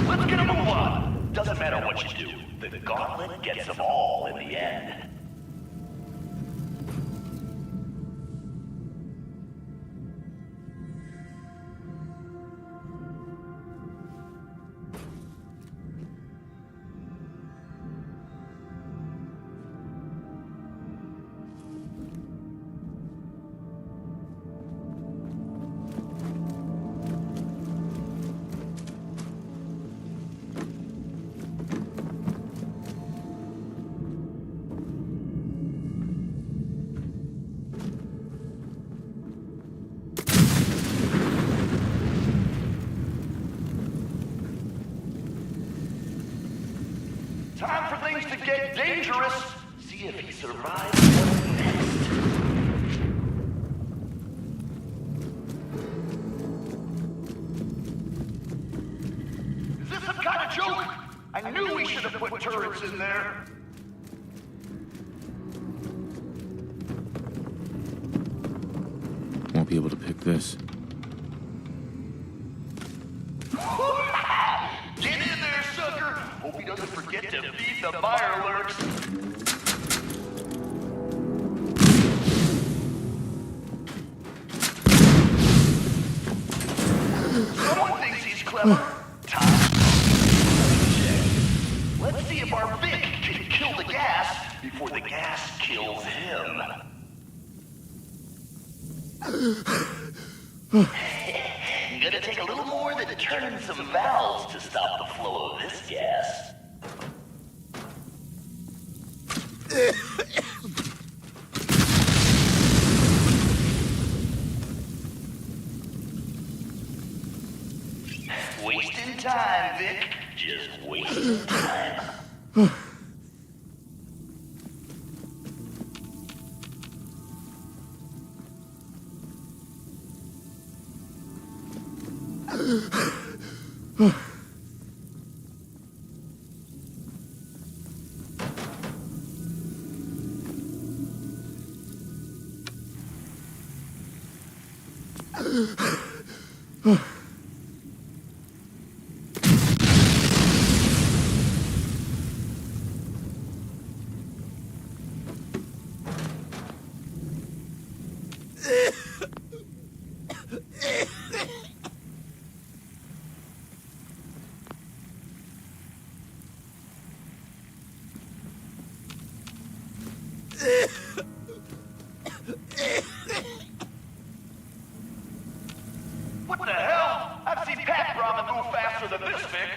Let's get a move on. Doesn't matter what you do. The gauntlet gets them all in the end. Time for things to get dangerous. See if he survives what's next. Is this some kind of joke? I knew we should have put turrets in there. Won't be able to pick this. Get in there, sucker! Hope he doesn't forget to feed the mirelurks. Someone thinks he's clever. Time. Let's see if our Vic can kill the gas before the gas kills him. Gonna take a little more than turning some valves to stop the flow of this gas. Wasting time, Vic. Just wasting time. What the hell? I've seen Pat Brahman move faster than this, Vic.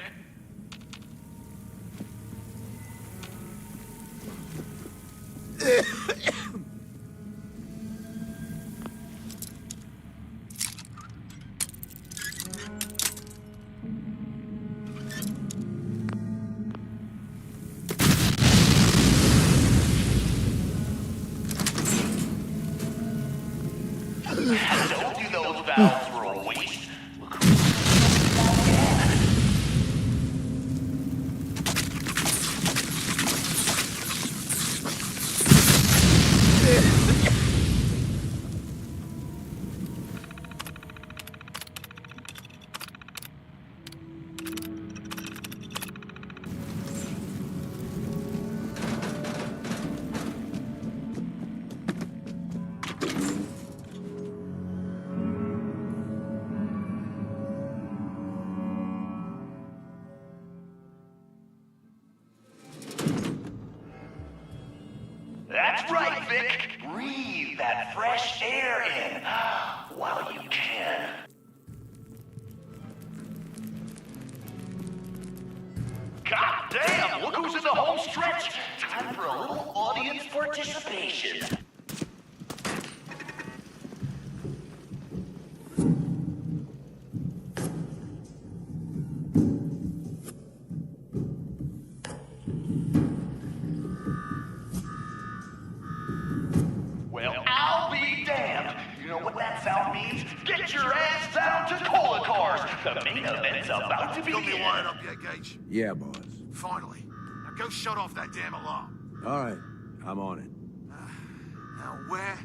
Don't do those valves for a waste. Look That's right, Vic. Breathe that fresh air in while you can. God damn, look who's in the home stretch. Time for a little audience participation. Well, I'll be damned. You know what that sound means? Get your ass down to Cola Cars. The main event's about to begin. Got me wired up yet, Gage? Yeah, boss. Finally. Now go shut off that damn alarm. All right, I'm on it. Now where?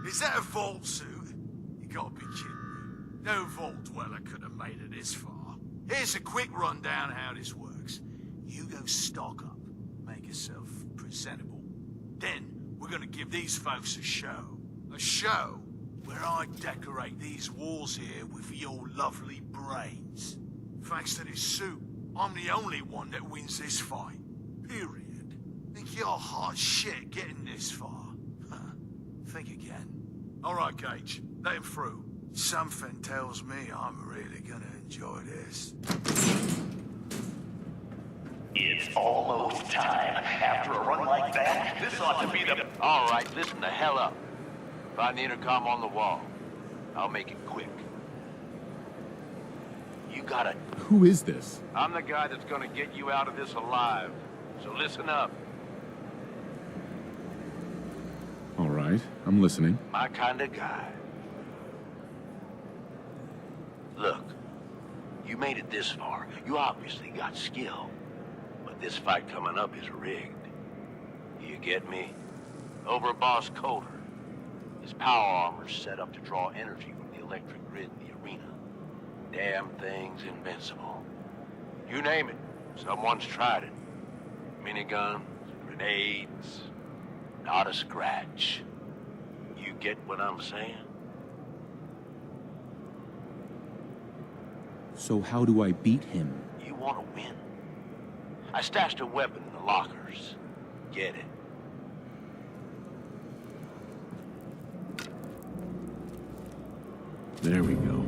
Is that a vault suit? You gotta be kidding me. No vault dweller could have made it this far. Here's a quick rundown of how this works. You go stock up, make yourself presentable. Then we're gonna give these folks a show. A show where I decorate these walls here with your lovely brains. Thanks to this suit, I'm the only one that wins this fight. Period. Think you're hot shit getting this far? Huh. Think again. All right, Gage. Let him through. Something tells me I'm really gonna enjoy this. It's almost time. After a run like that, this ought to be the... All right, listen the hell up. Find the intercom on the wall. I'll make it quick. You gotta... Who is this? I'm the guy that's gonna get you out of this alive. So listen up. All right, I'm listening. My kind of guy. Look, you made it this far. You obviously got skill. But this fight coming up is rigged. You get me? Over Boss Coulter. His power armor's set up to draw energy from the electric grid in the arena. Damn thing's invincible. You name it, someone's tried it. Miniguns, grenades, not a scratch. You get what I'm saying? So how do I beat him? You want to win? I stashed a weapon in the lockers. Get it. There we go.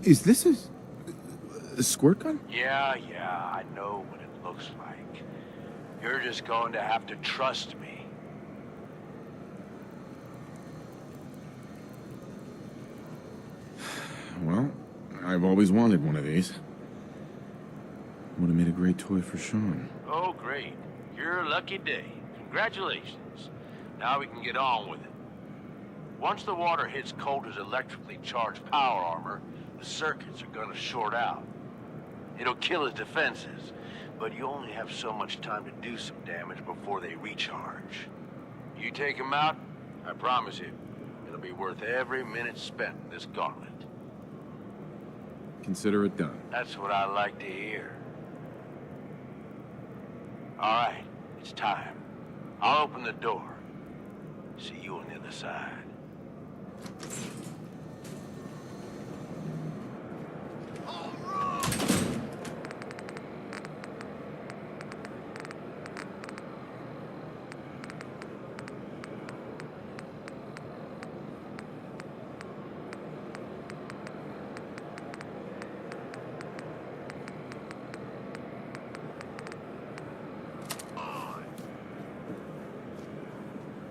Is this a squirt gun? Yeah, I know what it looks like. You're just going to have to trust me. Well, I've always wanted one of these. Would have made a great toy for Sean. Oh, great. You're a lucky day. Congratulations. Now we can get on with it. Once the water hits Coulter's electrically charged power armor, the circuits are gonna short out. It'll kill his defenses, but you only have so much time to do some damage before they recharge. You take him out, I promise you, it'll be worth every minute spent in this gauntlet. Consider it done. That's what I like to hear. All right, it's time. I'll open the door. See you on the other side.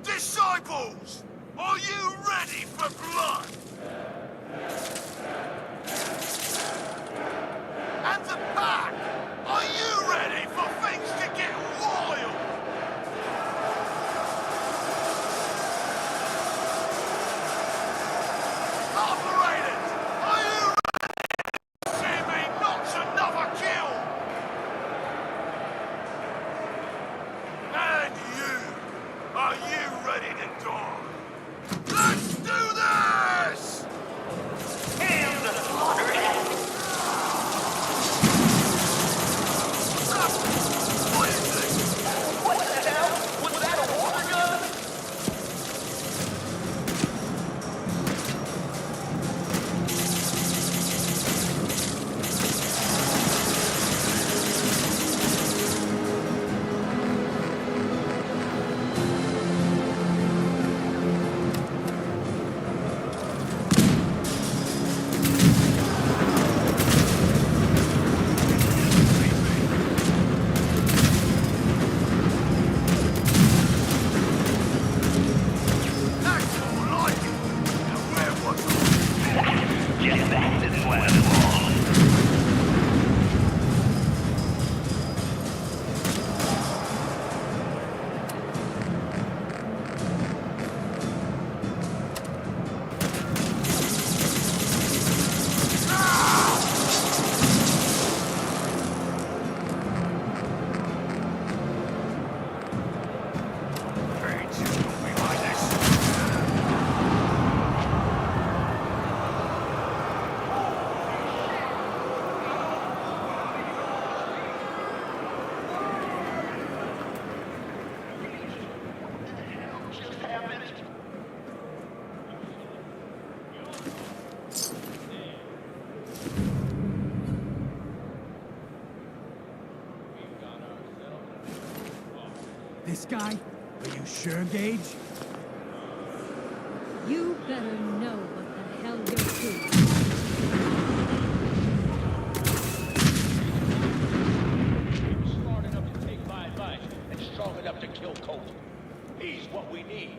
Disciples, are you ready for blood? And the pack, are you ready for things to get wild? Operators, are you ready to see me notch another kill? And you, are you ready to die? Let's do this! And the slaughterhead. What the hell? Was that a water gun? That's more like it. Now where was I? Just that's its plan along. This guy? Are you sure, Gage? You better know what the hell you're doing. Smart enough to take my advice and start kill Coulter. He's what we need.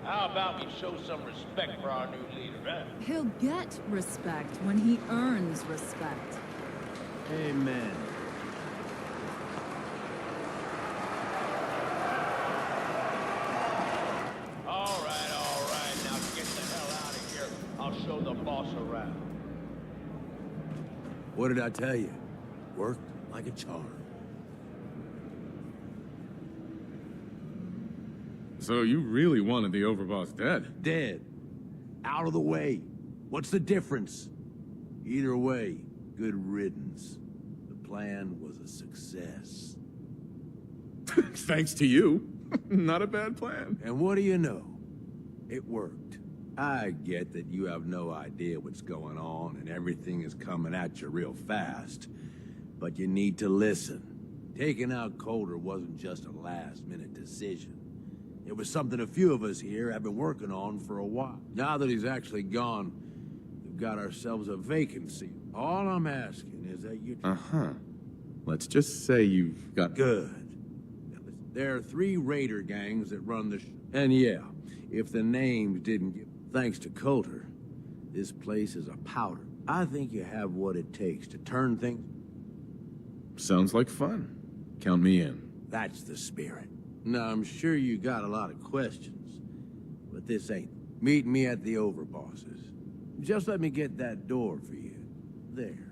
How about we show some respect for our new leader, huh? He'll get respect when he earns respect. Amen. All right. Now get the hell out of here. I'll show the boss around. What did I tell you? Worked like a charm. So you really wanted the overboss dead? Dead. Out of the way. What's the difference? Either way, good riddance. The plan was a success. Thanks to you. Not a bad plan. And what do you know? It worked. I get that you have no idea what's going on and everything is coming at you real fast. But you need to listen. Taking out Coulter wasn't just a last-minute decision. It was something a few of us here have been working on for a while. Now that he's actually gone, we've got ourselves a vacancy. All I'm asking is that you... Uh-huh. Let's just say you've got... Good. There are 3 raider gangs that run the And yeah, if the names didn't get... Thanks to Coulter, this place is a powder. I think you have what it takes to turn things... Sounds like fun. Count me in. That's the spirit. Now, I'm sure you got a lot of questions, but this ain't. Meet me at the Overboss's. Just let me get that door for you. There.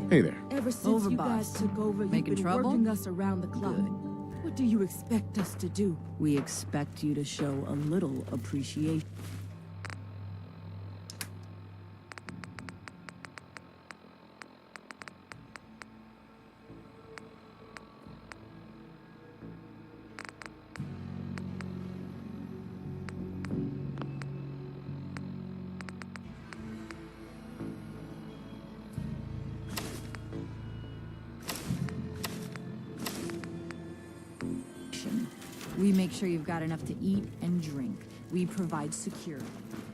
Hey there. Ever since you guys took over, you've been working us around the clock. What do you expect us to do? We expect you to show a little appreciation. We make sure you've got enough to eat and drink. We provide security.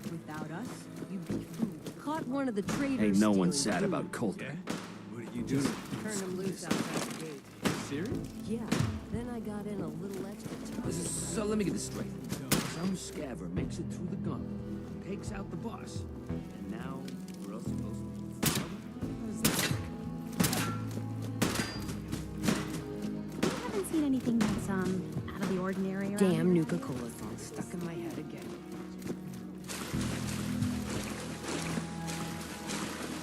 Without us, you'd be food. Caught one of the traders. Ain't no one stealing sad food. about Coulter. What did you do? Turned him loose outside the gate. Serious? Yeah. Then I got in a little extra time. So let me get this straight. Some scaver makes it through the gauntlet, takes out the boss, and now we're all supposed to... I haven't seen anything that's, out of the ordinary around Damn here. Nuka-Cola thought stuck in my head again.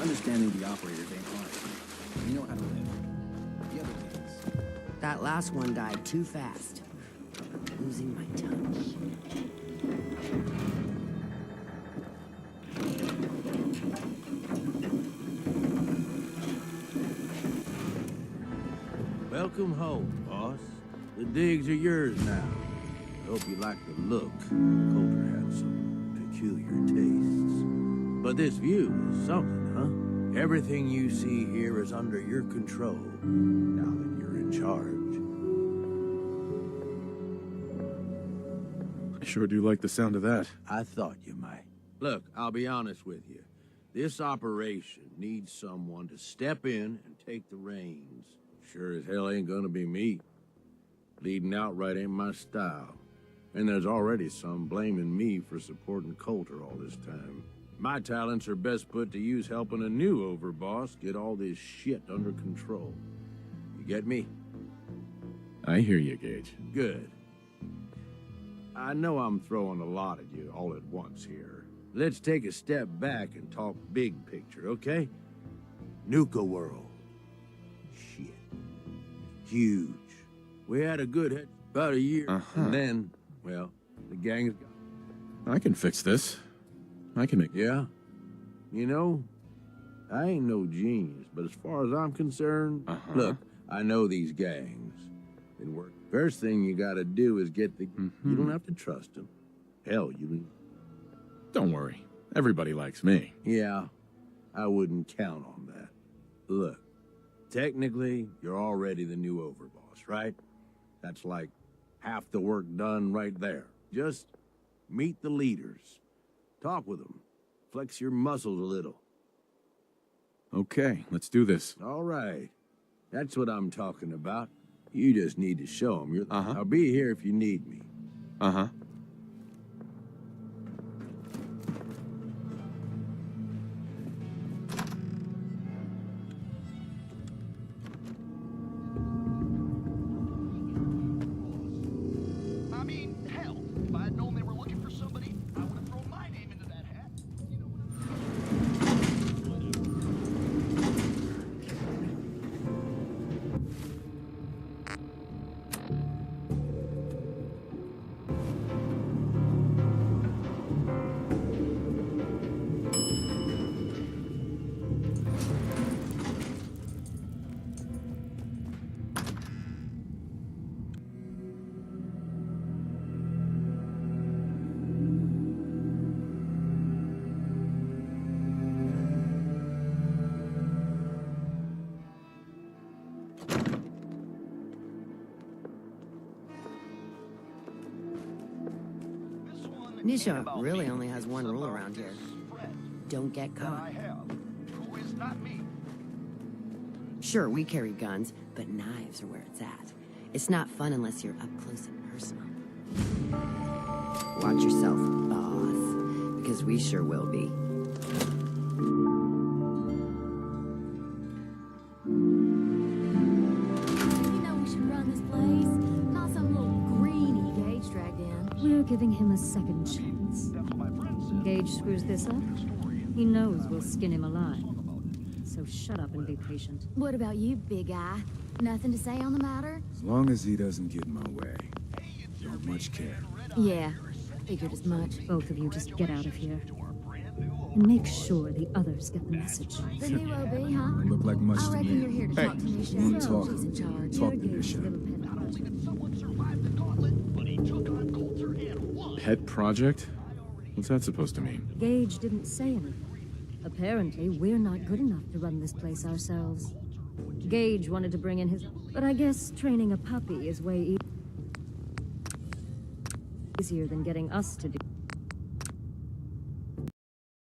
Understanding the operators ain't hard. You know how to live. The other things. That last one died too fast. Losing my touch. Welcome home, boss. The digs are yours now. I hope you like the look. Coulter had some peculiar tastes. But this view is something, huh? Everything you see here is under your control, now that you're in charge. I sure do like the sound of that. I thought you might. Look, I'll be honest with you. This operation needs someone to step in and take the reins. Sure as hell ain't gonna be me. Leading outright ain't my style. And there's already some blaming me for supporting Coulter all this time. My talents are best put to use helping a new overboss get all this shit under control. You get me? I hear you, Gage. Good. I know I'm throwing a lot at you all at once here. Let's take a step back and talk big picture, okay? Nuka World. Shit. Huge. We had a good hit about a year, and then, well, the gang's got... I can fix this. I can make... Yeah? You know, I ain't no genius, but as far as I'm concerned, look, I know these gangs. It work. First thing you gotta do is get the... You don't have to trust them. Hell, you... Don't worry. Everybody likes me. Yeah, I wouldn't count on that. Look, technically, you're already the new overboss, right? That's like half the work done right there. Just meet the leaders. Talk with them. Flex your muscles a little. Okay, let's do this. All right. That's what I'm talking about. You just need to show them. I'll be here if you need me. I mean, hell, if I had known they were looking for somebody, I would have thrown my name into that hat. You know what Nisha really only has one rule around here. Don't get caught. Who is not me? Sure, we carry guns, but knives are where it's at. It's not fun unless you're up close and personal. Watch yourself, boss, because we sure will be. You know we should run this place. Not some little greedy Gage dragged in. We're giving him a second chance. Gage screws this up, he knows we'll skin him alive. So shut up and be patient. What about you, big guy? Nothing to say on the matter? As long as he doesn't get in my way, don't much care. Yeah, figured as much. Both of you just get out of here. And make sure the others get the message. The new OB, huh? Don't look like much I to reckon me. you're here to talk to me, you want to so talk? she's in charge. Talk to Nisha. Pet project? What's that supposed to mean? Gage didn't say anything. Apparently, we're not good enough to run this place ourselves. Gage wanted to bring in his... But I guess training a puppy is way easier than getting us to do...